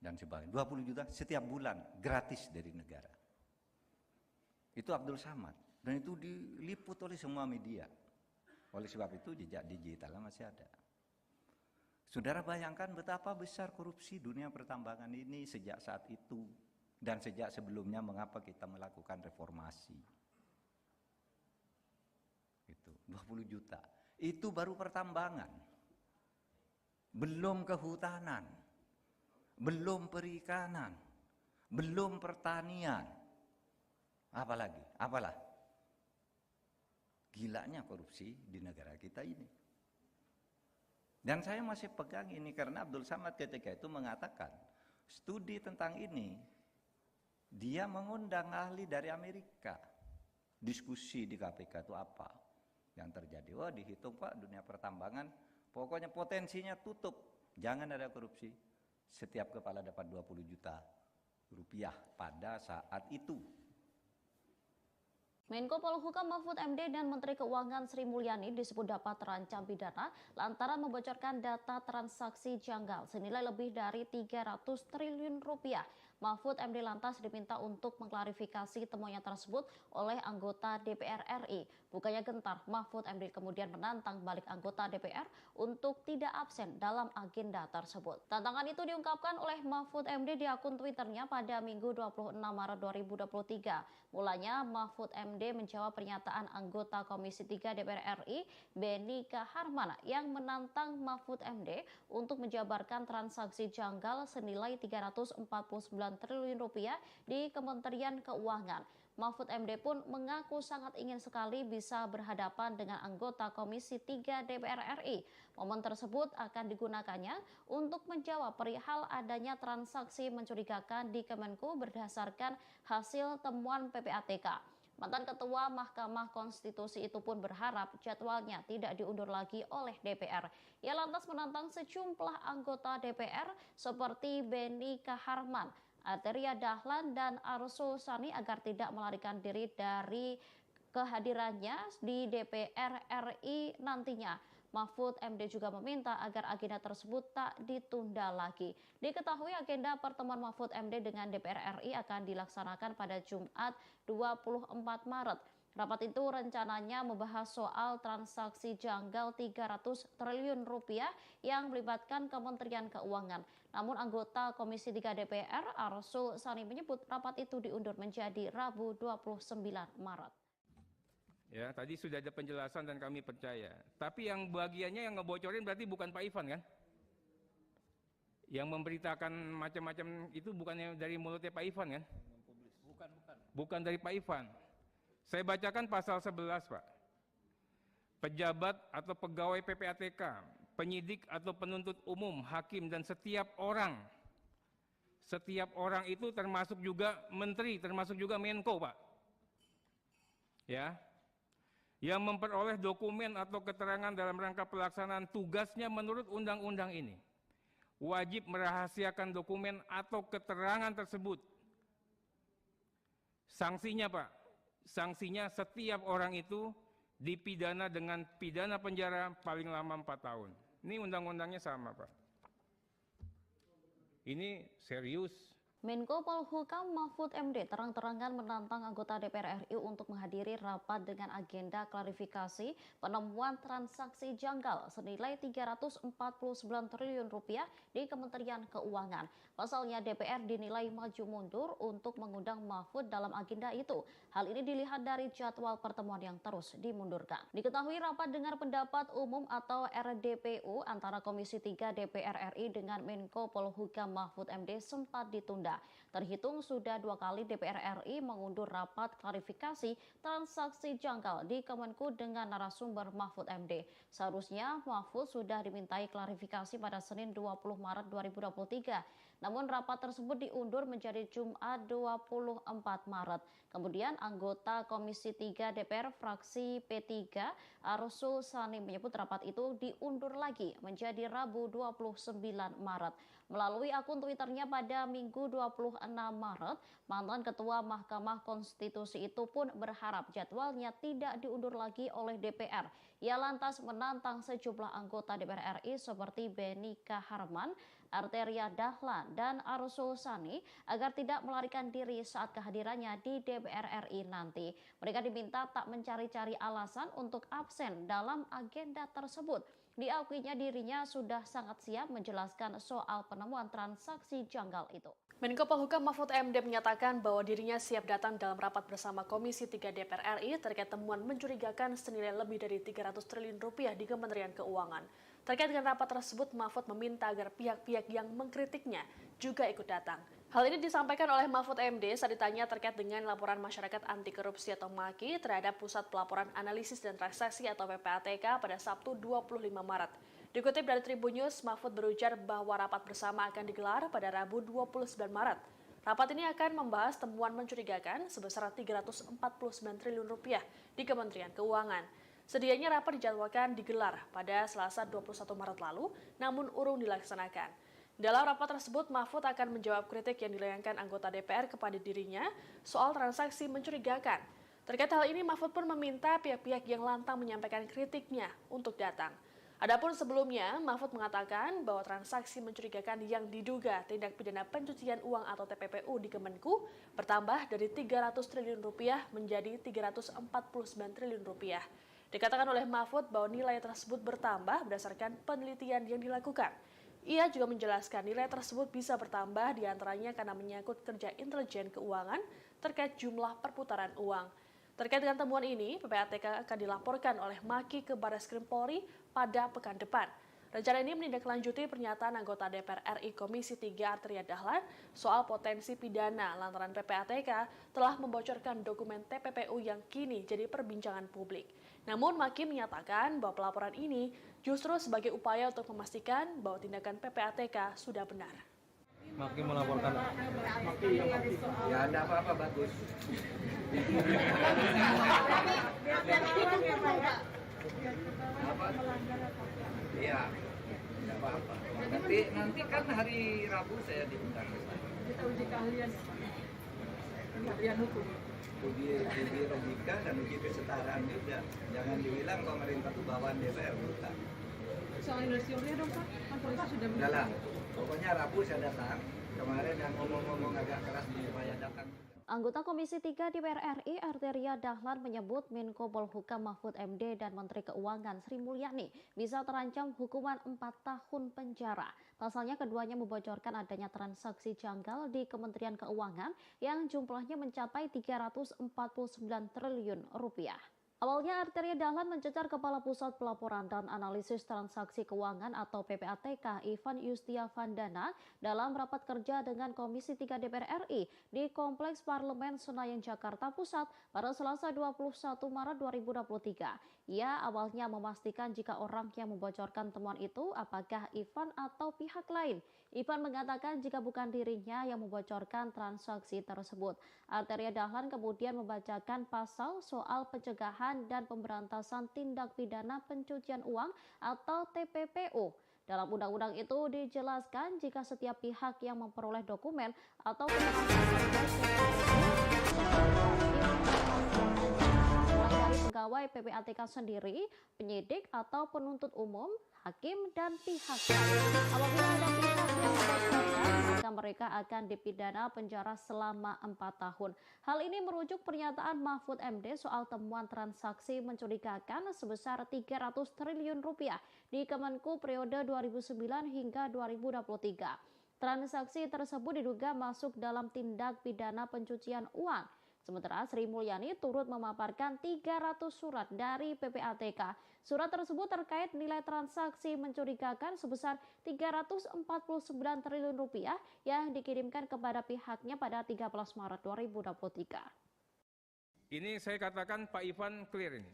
dan sebagainya, 20 juta setiap bulan gratis dari negara. Itu Abdul Samad dan itu diliput oleh semua media. Oleh sebab itu jejak digitalnya masih ada. Saudara bayangkan betapa besar korupsi dunia pertambangan ini sejak saat itu dan sejak sebelumnya mengapa kita melakukan reformasi. Itu 20 juta. Itu baru pertambangan. Belum kehutanan. Belum perikanan. Belum pertanian. Apalagi? Apalah? Gilanya korupsi di negara kita ini. Dan saya masih pegang ini karena Abdul Samad ketika itu mengatakan studi tentang ini. Dia mengundang ahli dari Amerika. Diskusi di KPK itu apa yang terjadi. Wah, dihitung Pak dunia pertambangan. Pokoknya potensinya tutup. Jangan ada korupsi. Setiap kepala dapat 20 juta rupiah pada saat itu. Menko Polhukam Mahfud MD dan Menteri Keuangan Sri Mulyani disebut dapat terancam pidana lantaran membocorkan data transaksi janggal senilai lebih dari 300 triliun rupiah. Mahfud MD lantas diminta untuk mengklarifikasi temuannya tersebut oleh anggota DPR RI. Bukannya gentar, Mahfud MD kemudian menantang balik anggota DPR untuk tidak absen dalam agenda tersebut. Tantangan itu diungkapkan oleh Mahfud MD di akun Twitternya pada Minggu 26 Maret 2023. Mulanya Mahfud MD menjawab pernyataan anggota Komisi 3 DPR RI Beni Kaharman yang menantang Mahfud MD untuk menjabarkan transaksi janggal senilai 349 triliun rupiah di Kementerian Keuangan. Mahfud MD pun mengaku sangat ingin sekali bisa berhadapan dengan anggota Komisi 3 DPR RI. Momen tersebut akan digunakannya untuk menjawab perihal adanya transaksi mencurigakan di Kemenku berdasarkan hasil temuan PPATK. Mantan Ketua Mahkamah Konstitusi itu pun berharap jadwalnya tidak diundur lagi oleh DPR. Ia lantas menantang sejumlah anggota DPR seperti Beni Kaharman, Arteria Dahlan, dan Arsul Sani agar tidak melarikan diri dari kehadirannya di DPR RI nantinya. Mahfud MD juga meminta agar agenda tersebut tak ditunda lagi. Diketahui agenda pertemuan Mahfud MD dengan DPR RI akan dilaksanakan pada Jumat 24 Maret. Rapat itu rencananya membahas soal transaksi janggal 300 triliun rupiah yang melibatkan Kementerian Keuangan. Namun anggota Komisi 3 DPR Arsul Sani menyebut rapat itu diundur menjadi Rabu 29 Maret. Ya, tadi sudah ada penjelasan dan kami percaya. Tapi yang bagiannya yang ngebocorin berarti bukan Pak Ivan kan? Yang memberitakan macam-macam itu bukannya dari mulutnya Pak Ivan kan? Bukan dari Pak Ivan. Saya bacakan pasal 11, Pak. Pejabat atau pegawai PPATK, penyidik atau penuntut umum, hakim, dan setiap orang itu termasuk juga menteri, termasuk juga Menko, Pak. Ya. Yang memperoleh dokumen atau keterangan dalam rangka pelaksanaan tugasnya menurut undang-undang ini wajib merahasiakan dokumen atau keterangan tersebut. Sanksinya, Pak, sanksinya setiap orang itu dipidana dengan pidana penjara paling lama 4 tahun. Ini undang-undangnya sama, Pak. Ini serius. Menko Polhukam Mahfud MD terang-terangan menantang anggota DPR RI untuk menghadiri rapat dengan agenda klarifikasi penemuan transaksi janggal senilai 349 triliun rupiah di Kementerian Keuangan. Pasalnya DPR dinilai maju mundur untuk mengundang Mahfud dalam agenda itu. Hal ini dilihat dari jadwal pertemuan yang terus dimundurkan. Diketahui rapat dengar pendapat umum atau RDPU antara Komisi 3 DPR RI dengan Menko Polhukam Mahfud MD sempat ditunda. Terhitung sudah 2 kali DPR RI mengundur rapat klarifikasi transaksi janggal di Kemenku dengan narasumber Mahfud MD. Seharusnya Mahfud sudah dimintai klarifikasi pada Senin 20 Maret 2023. Namun rapat tersebut diundur menjadi Jumat 24 Maret. Kemudian anggota Komisi 3 DPR fraksi P3 Arsul Sani menyebut rapat itu diundur lagi menjadi Rabu 29 Maret. Melalui akun Twitternya pada Minggu 26 Maret, mantan Ketua Mahkamah Konstitusi itu pun berharap jadwalnya tidak diundur lagi oleh DPR. Ia lantas menantang sejumlah anggota DPR RI seperti Beni Kaharman, Arteria Dahlan, dan Arsul Sani agar tidak melarikan diri saat kehadirannya di DPR RI nanti. Mereka diminta tak mencari-cari alasan untuk absen dalam agenda tersebut. Diakuinya dirinya sudah sangat siap menjelaskan soal penemuan transaksi janggal itu. Menko Polhukam Mahfud MD menyatakan bahwa dirinya siap datang dalam rapat bersama Komisi 3 DPR RI terkait temuan mencurigakan senilai lebih dari 300 triliun rupiah di Kementerian Keuangan. Terkait dengan rapat tersebut, Mahfud meminta agar pihak-pihak yang mengkritiknya juga ikut datang. Hal ini disampaikan oleh Mahfud MD saat ditanya terkait dengan laporan masyarakat anti korupsi atau MAKI terhadap Pusat Pelaporan Analisis dan Transaksi atau PPATK pada Sabtu 25 Maret. Dikutip dari Tribun News, Mahfud berujar bahwa rapat bersama akan digelar pada Rabu 29 Maret. Rapat ini akan membahas temuan mencurigakan sebesar 349 triliun rupiah di Kementerian Keuangan. Sedianya rapat dijadwalkan digelar pada Selasa 21 Maret lalu, namun urung dilaksanakan. Dalam rapat tersebut, Mahfud akan menjawab kritik yang dilayangkan anggota DPR kepada dirinya soal transaksi mencurigakan. Terkait hal ini, Mahfud pun meminta pihak-pihak yang lantang menyampaikan kritiknya untuk datang. Adapun sebelumnya, Mahfud mengatakan bahwa transaksi mencurigakan yang diduga tindak pidana pencucian uang atau TPPU di Kemenku bertambah dari 300 triliun rupiah menjadi 349 triliun rupiah. Dikatakan oleh Mahfud bahwa nilai tersebut bertambah berdasarkan penelitian yang dilakukan. Ia juga menjelaskan nilai tersebut bisa bertambah diantaranya karena menyangkut kerja intelijen keuangan, terkait jumlah perputaran uang. Terkait dengan temuan ini, PPATK akan dilaporkan oleh Maki ke Barreskrim Polri pada pekan depan. Rencana ini menindaklanjuti pernyataan anggota DPR RI Komisi 3 Arteria Dahlan soal potensi pidana lantaran PPATK telah membocorkan dokumen TPPU yang kini jadi perbincangan publik. Namun Maki menyatakan bahwa pelaporan ini justru sebagai upaya untuk memastikan bahwa tindakan PPATK sudah benar. Maki melaporkan Ya ada apa-apa bagus. Iya, tidak apa-apa. Nanti kan hari Rabu saya diundang. Kita uji keahlian hukum. Uji logika dan uji kesetaraan juga. Jangan dibilang pemerintah itu bawaan DPR, bukan. Soal inisialnya dong Pak, kan polisi sudah Udah lah, pokoknya Rabu saya datang. Kemarin yang ngomong-ngomong agak keras di supaya datang. Anggota Komisi 3 DPR RI Arteria Dahlan menyebut Menko Polhukam Mahfud MD dan Menteri Keuangan Sri Mulyani bisa terancam hukuman 4 tahun penjara. Pasalnya keduanya membocorkan adanya transaksi janggal di Kementerian Keuangan yang jumlahnya mencapai 349 triliun rupiah. Awalnya Arteria Dahlan mencecar Kepala Pusat Pelaporan dan Analisis Transaksi Keuangan atau PPATK Ivan Yustia Vandana dalam rapat kerja dengan Komisi 3 DPR RI di Kompleks Parlemen Senayan Jakarta Pusat pada Selasa 21 Maret 2023. Ia awalnya memastikan jika orang yang membocorkan temuan itu apakah Ivan atau pihak lain. Ivan mengatakan jika bukan dirinya yang membocorkan transaksi tersebut. Arteria Dahlan kemudian membacakan pasal soal pencegahan dan pemberantasan tindak pidana pencucian uang atau TPPU. Dalam undang-undang itu dijelaskan jika setiap pihak yang memperoleh dokumen atau dari pegawai PPATK sendiri, penyidik atau penuntut umum, hakim dan pihak lain. Apabila ada pihak yang membocorkan, maka mereka akan dipidana penjara selama 4 tahun. Hal ini merujuk pernyataan Mahfud MD soal temuan transaksi mencurigakan sebesar 300 triliun rupiah di Kemenku periode 2009 hingga 2023. Transaksi tersebut diduga masuk dalam tindak pidana pencucian uang. Sementara Sri Mulyani turut memaparkan 300 surat dari PPATK. Surat tersebut terkait nilai transaksi mencurigakan sebesar 349 triliun rupiah yang dikirimkan kepada pihaknya pada 13 Maret 2023. Ini saya katakan Pak Ivan clear ini.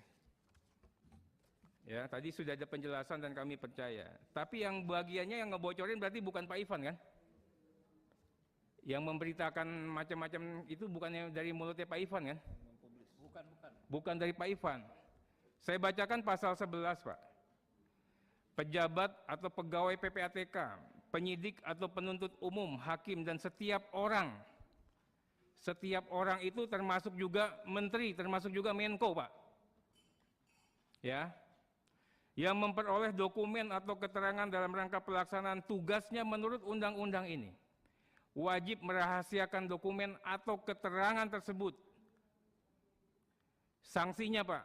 Ya, tadi sudah ada penjelasan dan kami percaya. Tapi yang bagiannya yang ngebocorin berarti bukan Pak Ivan kan? Yang memberitakan macam-macam itu bukannya dari mulutnya Pak Ivan kan? Bukan dari Pak Ivan. Saya bacakan pasal 11 Pak. Pejabat atau pegawai PPATK, penyidik atau penuntut umum, hakim dan setiap orang itu termasuk juga menteri, termasuk juga Menko Pak. Ya. Yang memperoleh dokumen atau keterangan dalam rangka pelaksanaan tugasnya menurut undang-undang ini wajib merahasiakan dokumen atau keterangan tersebut. Sanksinya Pak,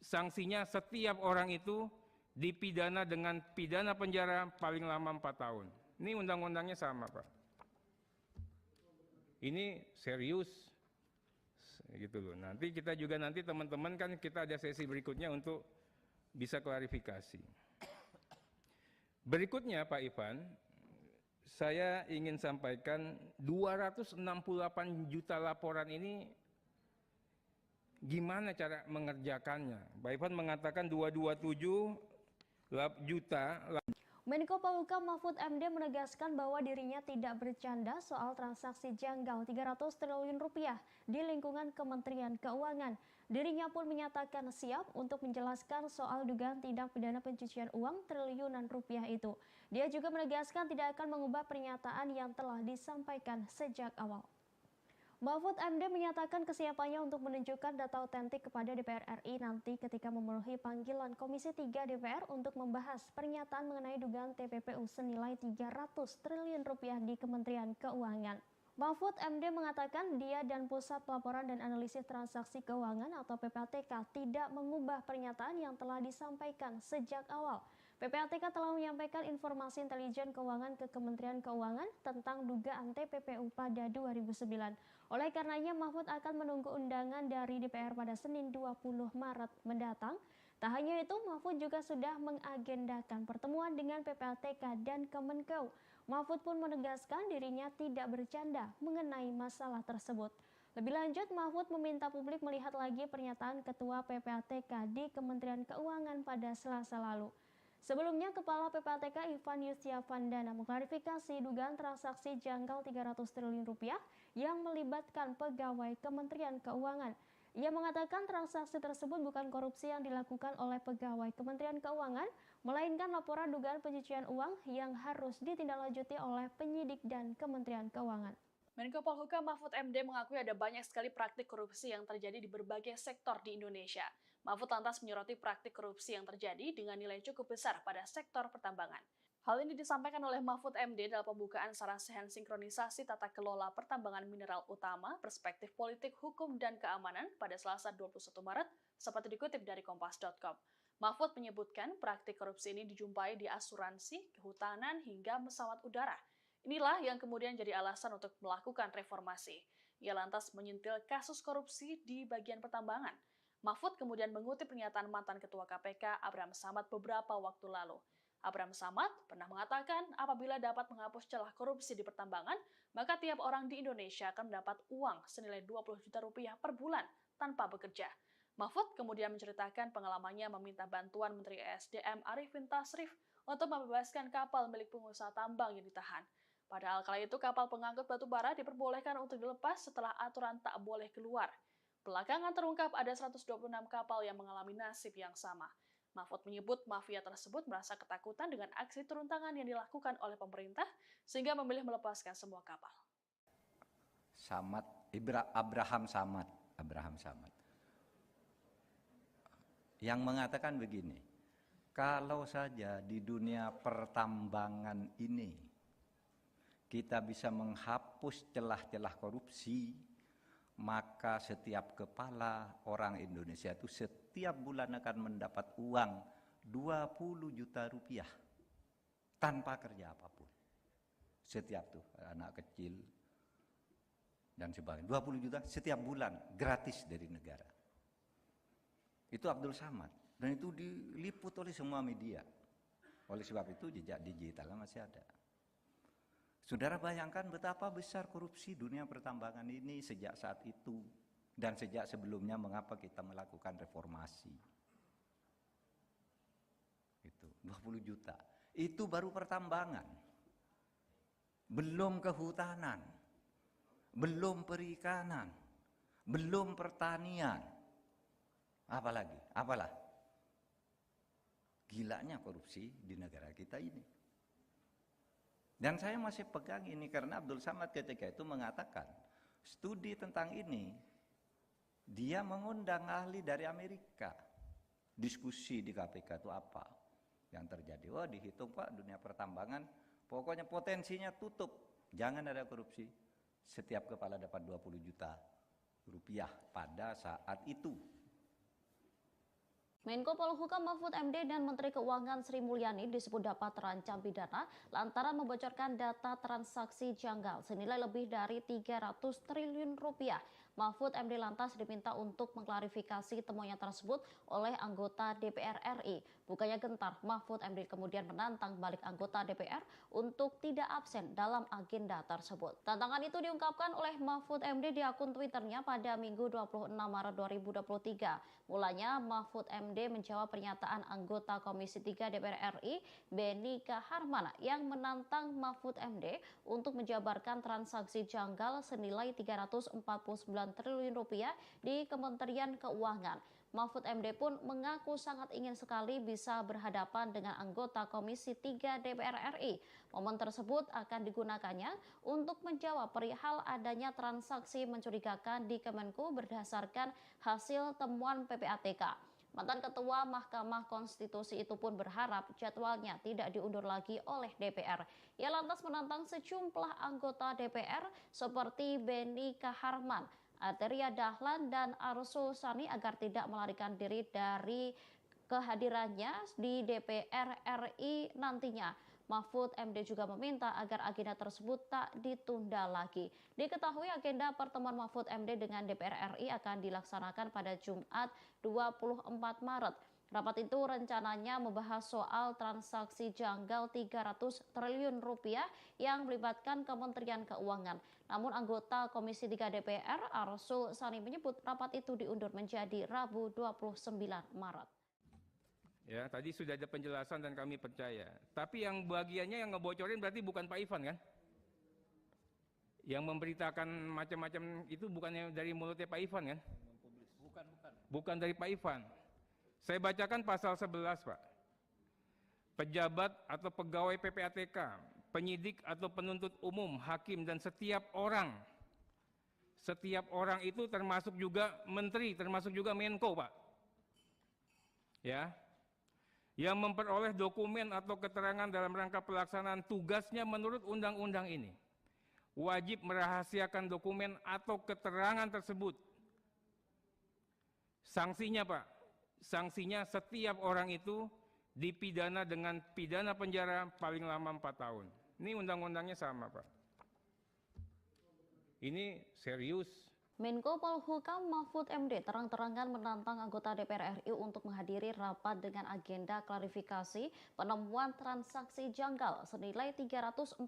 sanksinya setiap orang itu dipidana dengan pidana penjara paling lama 4 tahun. Ini undang-undangnya sama Pak. Ini serius. Gitu loh. Nanti kita juga teman-teman kan kita ada sesi berikutnya untuk bisa klarifikasi. Berikutnya Pak Ivan, saya ingin sampaikan 268 juta laporan ini gimana cara mengerjakannya. Pak Ivan mengatakan 227 juta. Menko Polhukam Mahfud MD menegaskan bahwa dirinya tidak bercanda soal transaksi janggal 300 triliun rupiah di lingkungan Kementerian Keuangan. Dirinya pun menyatakan siap untuk menjelaskan soal dugaan tindak pidana pencucian uang triliunan rupiah itu. Dia juga menegaskan tidak akan mengubah pernyataan yang telah disampaikan sejak awal. Mahfud MD menyatakan kesiapannya untuk menunjukkan data otentik kepada DPR RI nanti ketika memenuhi panggilan Komisi 3 DPR untuk membahas pernyataan mengenai dugaan TPPU senilai 300 triliun rupiah di Kementerian Keuangan. Mahfud MD mengatakan dia dan Pusat Pelaporan dan Analisis Transaksi Keuangan atau PPATK tidak mengubah pernyataan yang telah disampaikan sejak awal. PPATK telah menyampaikan informasi intelijen keuangan ke Kementerian Keuangan tentang dugaan TPPU pada 2009. Oleh karenanya Mahfud akan menunggu undangan dari DPR pada Senin 20 Maret mendatang. Tak hanya itu, Mahfud juga sudah mengagendakan pertemuan dengan PPATK dan Kemenkeu. Mahfud pun menegaskan dirinya tidak bercanda mengenai masalah tersebut. Lebih lanjut, Mahfud meminta publik melihat lagi pernyataan Ketua PPATK di Kementerian Keuangan pada Selasa lalu. Sebelumnya, Kepala PPATK Ivan Yustiavandana mengklarifikasi dugaan transaksi janggal 300 triliun rupiah yang melibatkan pegawai Kementerian Keuangan. Ia mengatakan transaksi tersebut bukan korupsi yang dilakukan oleh pegawai Kementerian Keuangan, melainkan laporan dugaan pencucian uang yang harus ditindaklanjuti oleh penyidik dan Kementerian Keuangan. Menko Polhukam Mahfud MD mengakui ada banyak sekali praktik korupsi yang terjadi di berbagai sektor di Indonesia. Mahfud lantas menyoroti praktik korupsi yang terjadi dengan nilai cukup besar pada sektor pertambangan. Hal ini disampaikan oleh Mahfud MD dalam pembukaan Sarasehan Sinkronisasi Tata Kelola Pertambangan Mineral Utama Perspektif Politik, Hukum, dan Keamanan pada Selasa 21 Maret, seperti dikutip dari Kompas.com. Mahfud menyebutkan praktik korupsi ini dijumpai di asuransi, kehutanan, hingga pesawat udara. Inilah yang kemudian jadi alasan untuk melakukan reformasi. Ia lantas menyentil kasus korupsi di bagian pertambangan. Mahfud kemudian mengutip pernyataan mantan Ketua KPK Abraham Samad beberapa waktu lalu. Abraham Samad pernah mengatakan apabila dapat menghapus celah korupsi di pertambangan, maka tiap orang di Indonesia akan mendapat uang senilai 20 juta rupiah per bulan tanpa bekerja. Mahfud kemudian menceritakan pengalamannya meminta bantuan Menteri ESDM Arifin Tasrif untuk membebaskan kapal milik pengusaha tambang yang ditahan. Padahal kala itu kapal pengangkut batu bara diperbolehkan untuk dilepas setelah aturan tak boleh keluar. Belakangan terungkap ada 126 kapal yang mengalami nasib yang sama. Mahfud menyebut mafia tersebut merasa ketakutan dengan aksi turun tangan yang dilakukan oleh pemerintah sehingga memilih melepaskan semua kapal. Abraham Samad yang mengatakan begini, kalau saja di dunia pertambangan ini kita bisa menghapus celah-celah korupsi, maka setiap kepala orang Indonesia itu setiap bulan akan mendapat uang 20 juta rupiah tanpa kerja apapun. Setiap tuh anak kecil dan sebagainya, 20 juta setiap bulan gratis dari negara. Itu Abdul Samad dan itu diliput oleh semua media. Oleh sebab itu jejak digitalnya masih ada. Saudara bayangkan betapa besar korupsi dunia pertambangan ini sejak saat itu dan sejak sebelumnya mengapa kita melakukan reformasi. Itu 20 juta. Itu baru pertambangan. Belum kehutanan. Belum perikanan. Belum pertanian. Apalagi? Apalah? Gilanya korupsi di negara kita ini. Dan saya masih pegang ini karena Abdul Samad ketika itu mengatakan studi tentang ini, dia mengundang ahli dari Amerika. Diskusi di KPK itu apa yang terjadi. Wah, dihitung Pak, dunia pertambangan pokoknya potensinya tutup. Jangan ada korupsi. Setiap kepala dapat 20 juta rupiah pada saat itu. Menko Polhukam Mahfud MD dan Menteri Keuangan Sri Mulyani disebut dapat terancam pidana lantaran membocorkan data transaksi janggal senilai lebih dari 300 triliun rupiah. Mahfud MD lantas diminta untuk mengklarifikasi temuannya tersebut oleh anggota DPR RI. Bukannya gentar, Mahfud MD kemudian menantang balik anggota DPR untuk tidak absen dalam agenda tersebut. Tantangan itu diungkapkan oleh Mahfud MD di akun Twitternya pada Minggu 26 Maret 2023. Mulanya Mahfud MD menjawab pernyataan anggota Komisi 3 DPR RI, Beni Kaharman, yang menantang Mahfud MD untuk menjabarkan transaksi janggal senilai 349 triliun rupiah di Kementerian Keuangan. Mahfud MD pun mengaku sangat ingin sekali bisa berhadapan dengan anggota Komisi 3 DPR RI. Momen tersebut akan digunakannya untuk menjawab perihal adanya transaksi mencurigakan di Kemenku berdasarkan hasil temuan PPATK. Mantan Ketua Mahkamah Konstitusi itu pun berharap jadwalnya tidak diundur lagi oleh DPR. Ia lantas menantang sejumlah anggota DPR seperti Beni Kaharman, Arteria Dahlan, dan Arsul Sani agar tidak melarikan diri dari kehadirannya di DPR RI nantinya. Mahfud MD juga meminta agar agenda tersebut tak ditunda lagi. Diketahui agenda pertemuan Mahfud MD dengan DPR RI akan dilaksanakan pada Jumat 24 Maret. Rapat itu rencananya membahas soal transaksi janggal 300 triliun rupiah yang melibatkan Kementerian Keuangan. Namun anggota Komisi 3 DPR Arsul Sani menyebut rapat itu diundur menjadi Rabu 29 Maret. Ya, tadi sudah ada penjelasan dan kami percaya. Tapi yang bagiannya yang ngebocorin berarti bukan Pak Ivan kan? Yang memberitakan macam-macam itu bukannya dari mulutnya Pak Ivan kan? Bukan dari Pak Ivan. Saya bacakan pasal 11, Pak. Pejabat atau pegawai PPATK, penyidik atau penuntut umum, hakim, dan setiap orang itu termasuk juga menteri, termasuk juga Menko, Pak. Ya, yang memperoleh dokumen atau keterangan dalam rangka pelaksanaan tugasnya menurut undang-undang ini, wajib merahasiakan dokumen atau keterangan tersebut. Sanksinya, Pak. Sanksinya setiap orang itu dipidana dengan pidana penjara paling lama 4 tahun. Ini undang-undangnya sama, Pak. Ini serius. Menko Polhukam Mahfud MD terang-terangan menantang anggota DPR RI untuk menghadiri rapat dengan agenda klarifikasi penemuan transaksi janggal senilai 349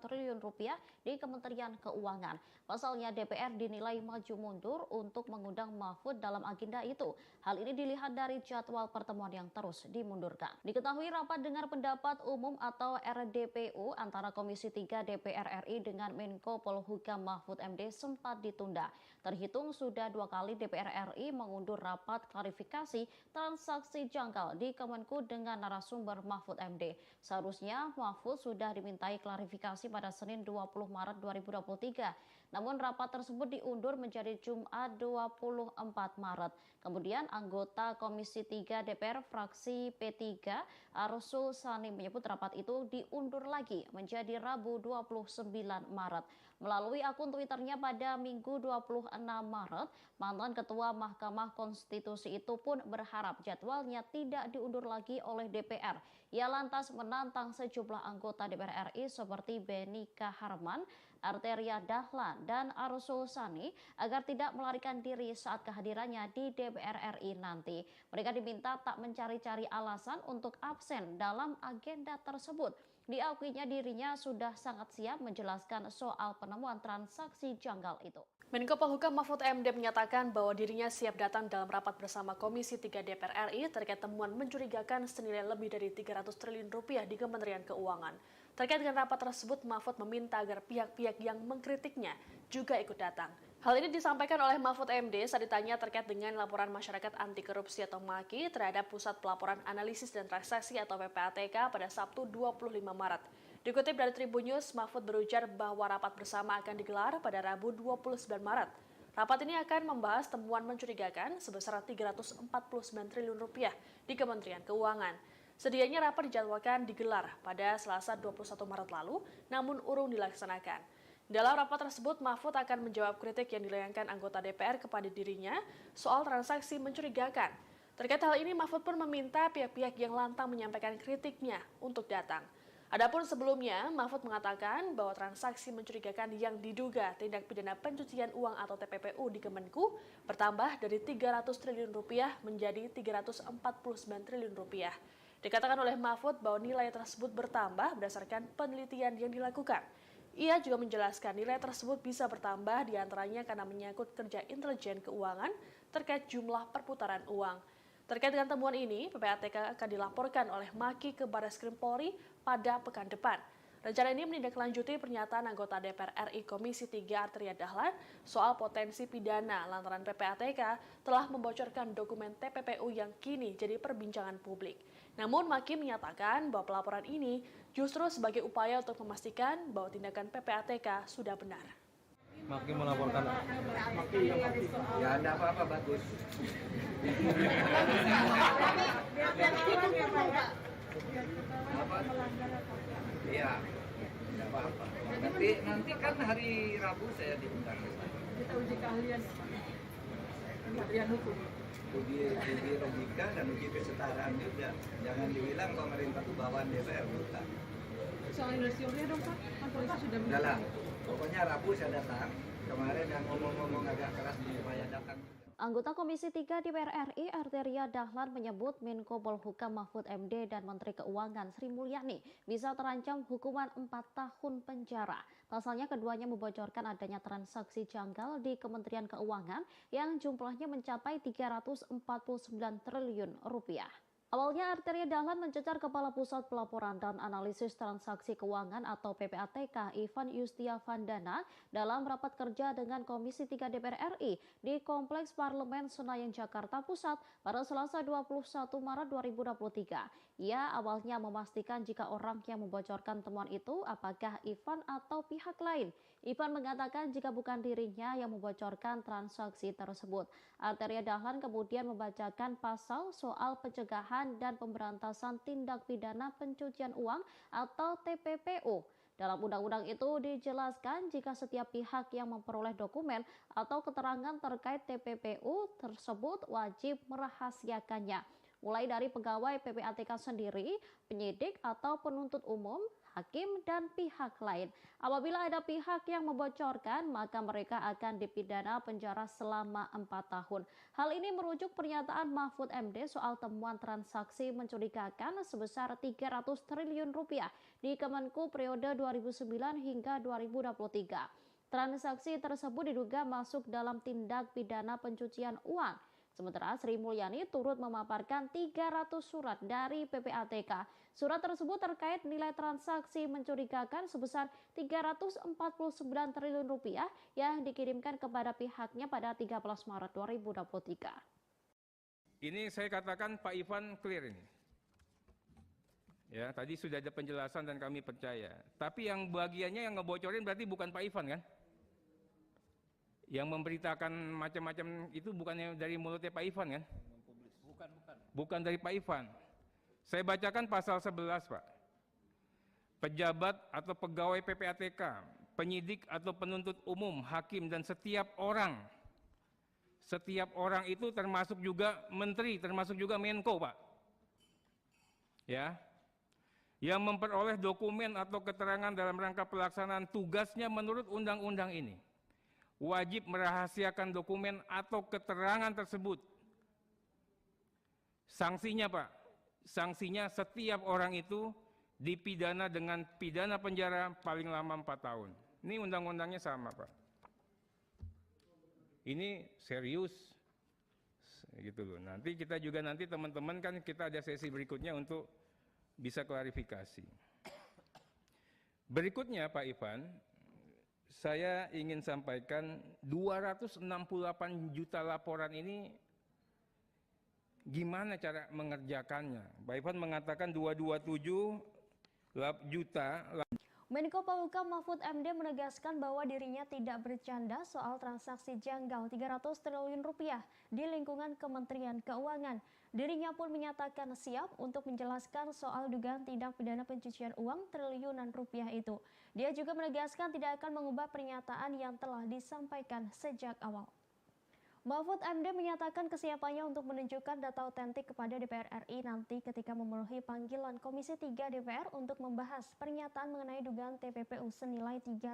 triliun rupiah di Kementerian Keuangan. Pasalnya DPR dinilai maju mundur untuk mengundang Mahfud dalam agenda itu. Hal ini dilihat dari jadwal pertemuan yang terus dimundurkan. Diketahui rapat dengar pendapat umum atau RDPU antara Komisi 3 DPR RI dengan Menko Polhukam Mahfud MD sempat ditunda. Terhitung sudah 2 kali DPR RI mengundur rapat klarifikasi transaksi janggal di Kemenku dengan narasumber Mahfud MD. Seharusnya Mahfud sudah dimintai klarifikasi pada Senin 20 Maret 2023. Namun rapat tersebut diundur menjadi Jumat 24 Maret. Kemudian anggota Komisi 3 DPR fraksi P3 Arsul Sani menyebut rapat itu diundur lagi menjadi Rabu 29 Maret. Melalui akun Twitternya pada Minggu 26 Maret, mantan Ketua Mahkamah Konstitusi itu pun berharap jadwalnya tidak diundur lagi oleh DPR. Ia lantas menantang sejumlah anggota DPR RI seperti Beni Kaharman, Arteria Dahlan, dan Arsul Sani agar tidak melarikan diri saat kehadirannya di DPR RI nanti. Mereka diminta tak mencari-cari alasan untuk absen dalam agenda tersebut. Diakuinya dirinya sudah sangat siap menjelaskan soal penemuan transaksi janggal itu. Menko Polhukam Mahfud MD menyatakan bahwa dirinya siap datang dalam rapat bersama Komisi 3 DPR RI terkait temuan mencurigakan senilai lebih dari 300 triliun rupiah di Kementerian Keuangan. Terkait dengan rapat tersebut, Mahfud meminta agar pihak-pihak yang mengkritiknya juga ikut datang. Hal ini disampaikan oleh Mahfud MD saat ditanya terkait dengan laporan masyarakat anti korupsi atau MAKI terhadap Pusat Pelaporan Analisis dan Transaksi atau PPATK pada Sabtu 25 Maret. Dikutip dari Tribun News, Mahfud berujar bahwa rapat bersama akan digelar pada Rabu 29 Maret. Rapat ini akan membahas temuan mencurigakan sebesar 349 triliun rupiah di Kementerian Keuangan. Sedianya rapat dijadwalkan digelar pada Selasa 21 Maret lalu, namun urung dilaksanakan. Dalam rapat tersebut, Mahfud akan menjawab kritik yang dilayangkan anggota DPR kepada dirinya soal transaksi mencurigakan. Terkait hal ini, Mahfud pun meminta pihak-pihak yang lantang menyampaikan kritiknya untuk datang. Adapun sebelumnya, Mahfud mengatakan bahwa transaksi mencurigakan yang diduga tindak pidana pencucian uang atau TPPU di Kemenku bertambah dari 300 triliun rupiah menjadi 349 triliun rupiah. Dikatakan oleh Mahfud bahwa nilai tersebut bertambah berdasarkan penelitian yang dilakukan. Ia juga menjelaskan nilai tersebut bisa bertambah diantaranya karena menyangkut kerja intelijen keuangan terkait jumlah perputaran uang. Terkait dengan temuan ini, PPATK akan dilaporkan oleh MAKI ke Barreskrim Polri pada pekan depan. Rencana ini menindaklanjuti pernyataan anggota DPR RI Komisi 3 Arteria Dahlan soal potensi pidana lantaran PPATK telah membocorkan dokumen TPPU yang kini jadi perbincangan publik. Namun MAKI menyatakan bahwa pelaporan ini justru sebagai upaya untuk memastikan bahwa tindakan PPATK sudah benar. Maki melaporkan. Ya ada apa-apa bagus. Iya, tidak apa-apa. Nanti kan hari Rabu saya diundang. Kita uji keahlian hukum. Uji logika dan uji kesetaraan juga. Jangan dibilang pemerintah itu bawaan DPR, bukan. Soal inisialnya dong Pak, kan polisi sudah Udah lah, mendatangi. pokoknya Rabu saya datang. Kemarin yang ngomong-ngomong agak keras supaya datang. Anggota Komisi 3 DPR RI Arteria Dahlan menyebut Menko Polhukam Mahfud MD dan Menteri Keuangan Sri Mulyani bisa terancam hukuman 4 tahun penjara. Pasalnya keduanya membocorkan adanya transaksi janggal di Kementerian Keuangan yang jumlahnya mencapai 349 triliun rupiah. Awalnya Arteria Dahlan mencecar Kepala Pusat Pelaporan dan Analisis Transaksi Keuangan atau PPATK Ivan Yustiavandana dalam rapat kerja dengan Komisi 3 DPR RI di Kompleks Parlemen Senayan Jakarta Pusat pada Selasa 21 Maret 2023. Ia awalnya memastikan jika orang yang membocorkan temuan itu apakah Ivan atau pihak lain. Ivan mengatakan jika bukan dirinya yang membocorkan transaksi tersebut. Arteria Dahlan kemudian membacakan pasal soal pencegahan dan pemberantasan tindak pidana pencucian uang atau TPPU. Dalam undang-undang itu dijelaskan jika setiap pihak yang memperoleh dokumen atau keterangan terkait TPPU tersebut wajib merahasiakannya. Mulai dari pegawai PPATK sendiri, penyidik atau penuntut umum, hakim, dan pihak lain. Apabila ada pihak yang membocorkan, maka mereka akan dipidana penjara selama 4 tahun. Hal ini merujuk pernyataan Mahfud MD soal temuan transaksi mencurigakan sebesar 300 triliun rupiah di Kemenku periode 2009 hingga 2023. Transaksi tersebut diduga masuk dalam tindak pidana pencucian uang. Sementara Sri Mulyani turut memaparkan 300 surat dari PPATK. Surat tersebut terkait nilai transaksi mencurigakan sebesar 349 triliun rupiah yang dikirimkan kepada pihaknya pada 13 Maret 2023. Ini saya katakan Pak Ivan clear ini. Ya, tadi sudah ada penjelasan dan kami percaya. Tapi yang bagiannya yang ngebocorin berarti bukan Pak Ivan kan? Yang memberitakan macam-macam itu bukannya dari mulutnya Pak Ivan kan? Bukan dari Pak Ivan. Saya bacakan pasal 11 Pak. Pejabat atau pegawai PPATK, penyidik atau penuntut umum, hakim dan setiap orang itu termasuk juga menteri, termasuk juga Menko Pak. Ya. Yang memperoleh dokumen atau keterangan dalam rangka pelaksanaan tugasnya menurut undang-undang ini wajib merahasiakan dokumen atau keterangan tersebut. Sanksinya Pak, sanksinya setiap orang itu dipidana dengan pidana penjara paling lama 4 tahun. Ini undang-undangnya sama Pak. Ini serius. Gitu loh. Nanti kita juga teman-teman kan kita ada sesi berikutnya untuk bisa klarifikasi. Berikutnya Pak Ivan, saya ingin sampaikan 268 juta laporan ini gimana cara mengerjakannya. Pak Ivan mengatakan 227 juta. Menko Polhukam Mahfud MD menegaskan bahwa dirinya tidak bercanda soal transaksi janggal 300 triliun rupiah di lingkungan Kementerian Keuangan. Dirinya pun menyatakan siap untuk menjelaskan soal dugaan tindak pidana pencucian uang triliunan rupiah itu. Dia juga menegaskan tidak akan mengubah pernyataan yang telah disampaikan sejak awal. Mahfud MD menyatakan kesiapannya untuk menunjukkan data otentik kepada DPR RI nanti ketika memenuhi panggilan Komisi 3 DPR untuk membahas pernyataan mengenai dugaan TPPU senilai 300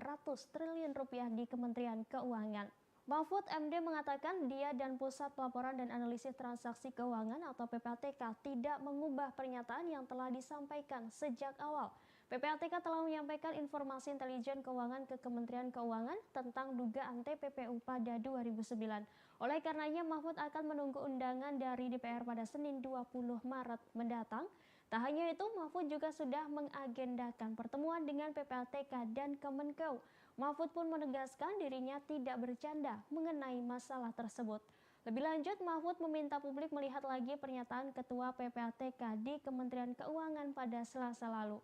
triliun rupiah di Kementerian Keuangan. Mahfud MD mengatakan dia dan Pusat Pelaporan dan Analisis Transaksi Keuangan atau PPATK tidak mengubah pernyataan yang telah disampaikan sejak awal. PPATK telah menyampaikan informasi intelijen keuangan ke Kementerian Keuangan tentang dugaan TPPU pada 2009. Oleh karenanya Mahfud akan menunggu undangan dari DPR pada Senin 20 Maret mendatang. Tak hanya itu, Mahfud juga sudah mengagendakan pertemuan dengan PPATK dan Kemenkeu. Mahfud pun menegaskan dirinya tidak bercanda mengenai masalah tersebut. Lebih lanjut, Mahfud meminta publik melihat lagi pernyataan Ketua PPATK di Kementerian Keuangan pada Selasa lalu.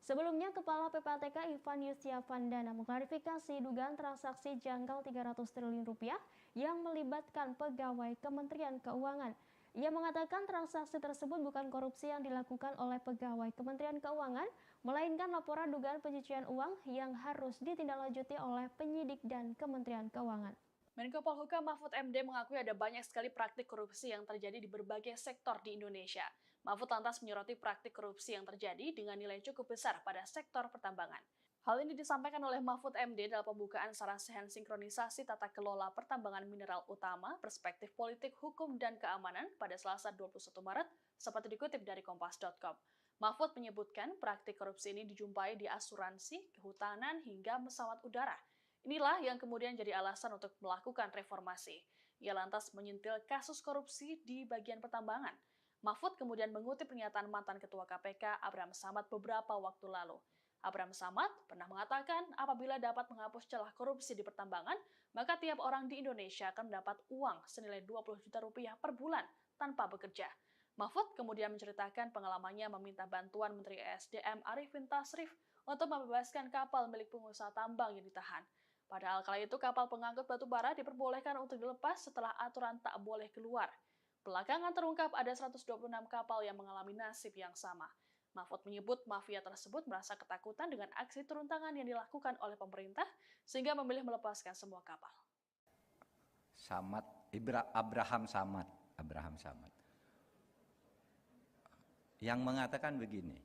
Sebelumnya, Kepala PPATK Ivan Yustiavandana mengklarifikasi dugaan transaksi janggal 300 triliun rupiah yang melibatkan pegawai Kementerian Keuangan. Ia mengatakan transaksi tersebut bukan korupsi yang dilakukan oleh pegawai Kementerian Keuangan, melainkan laporan dugaan pencucian uang yang harus ditindaklanjuti oleh penyidik dan Kementerian Keuangan. Menko Polhukam Mahfud MD mengakui ada banyak sekali praktik korupsi yang terjadi di berbagai sektor di Indonesia. Mahfud lantas menyoroti praktik korupsi yang terjadi dengan nilai cukup besar pada sektor pertambangan. Hal ini disampaikan oleh Mahfud MD dalam pembukaan Sarasehan Sinkronisasi Tata Kelola Pertambangan Mineral Utama Perspektif Politik, Hukum, dan Keamanan pada Selasa 21 Maret, seperti dikutip dari Kompas.com. Mahfud menyebutkan praktik korupsi ini dijumpai di asuransi, kehutanan, hingga pesawat udara. Inilah yang kemudian jadi alasan untuk melakukan reformasi. Ia lantas menyentil kasus korupsi di bagian pertambangan. Mahfud kemudian mengutip pernyataan mantan Ketua KPK Abraham Samad beberapa waktu lalu. Abraham Samad pernah mengatakan apabila dapat menghapus celah korupsi di pertambangan, maka tiap orang di Indonesia akan mendapat uang senilai 20 juta rupiah per bulan tanpa bekerja. Mahfud kemudian menceritakan pengalamannya meminta bantuan Menteri ESDM Arifin Tasrif untuk membebaskan kapal milik pengusaha tambang yang ditahan. Padahal kala itu kapal pengangkut batu bara diperbolehkan untuk dilepas setelah aturan tak boleh keluar. Belakangan terungkap ada 126 kapal yang mengalami nasib yang sama. Mahfud menyebut mafia tersebut merasa ketakutan dengan aksi turun tangan yang dilakukan oleh pemerintah sehingga memilih melepaskan semua kapal. Abraham Samad. Yang mengatakan begini,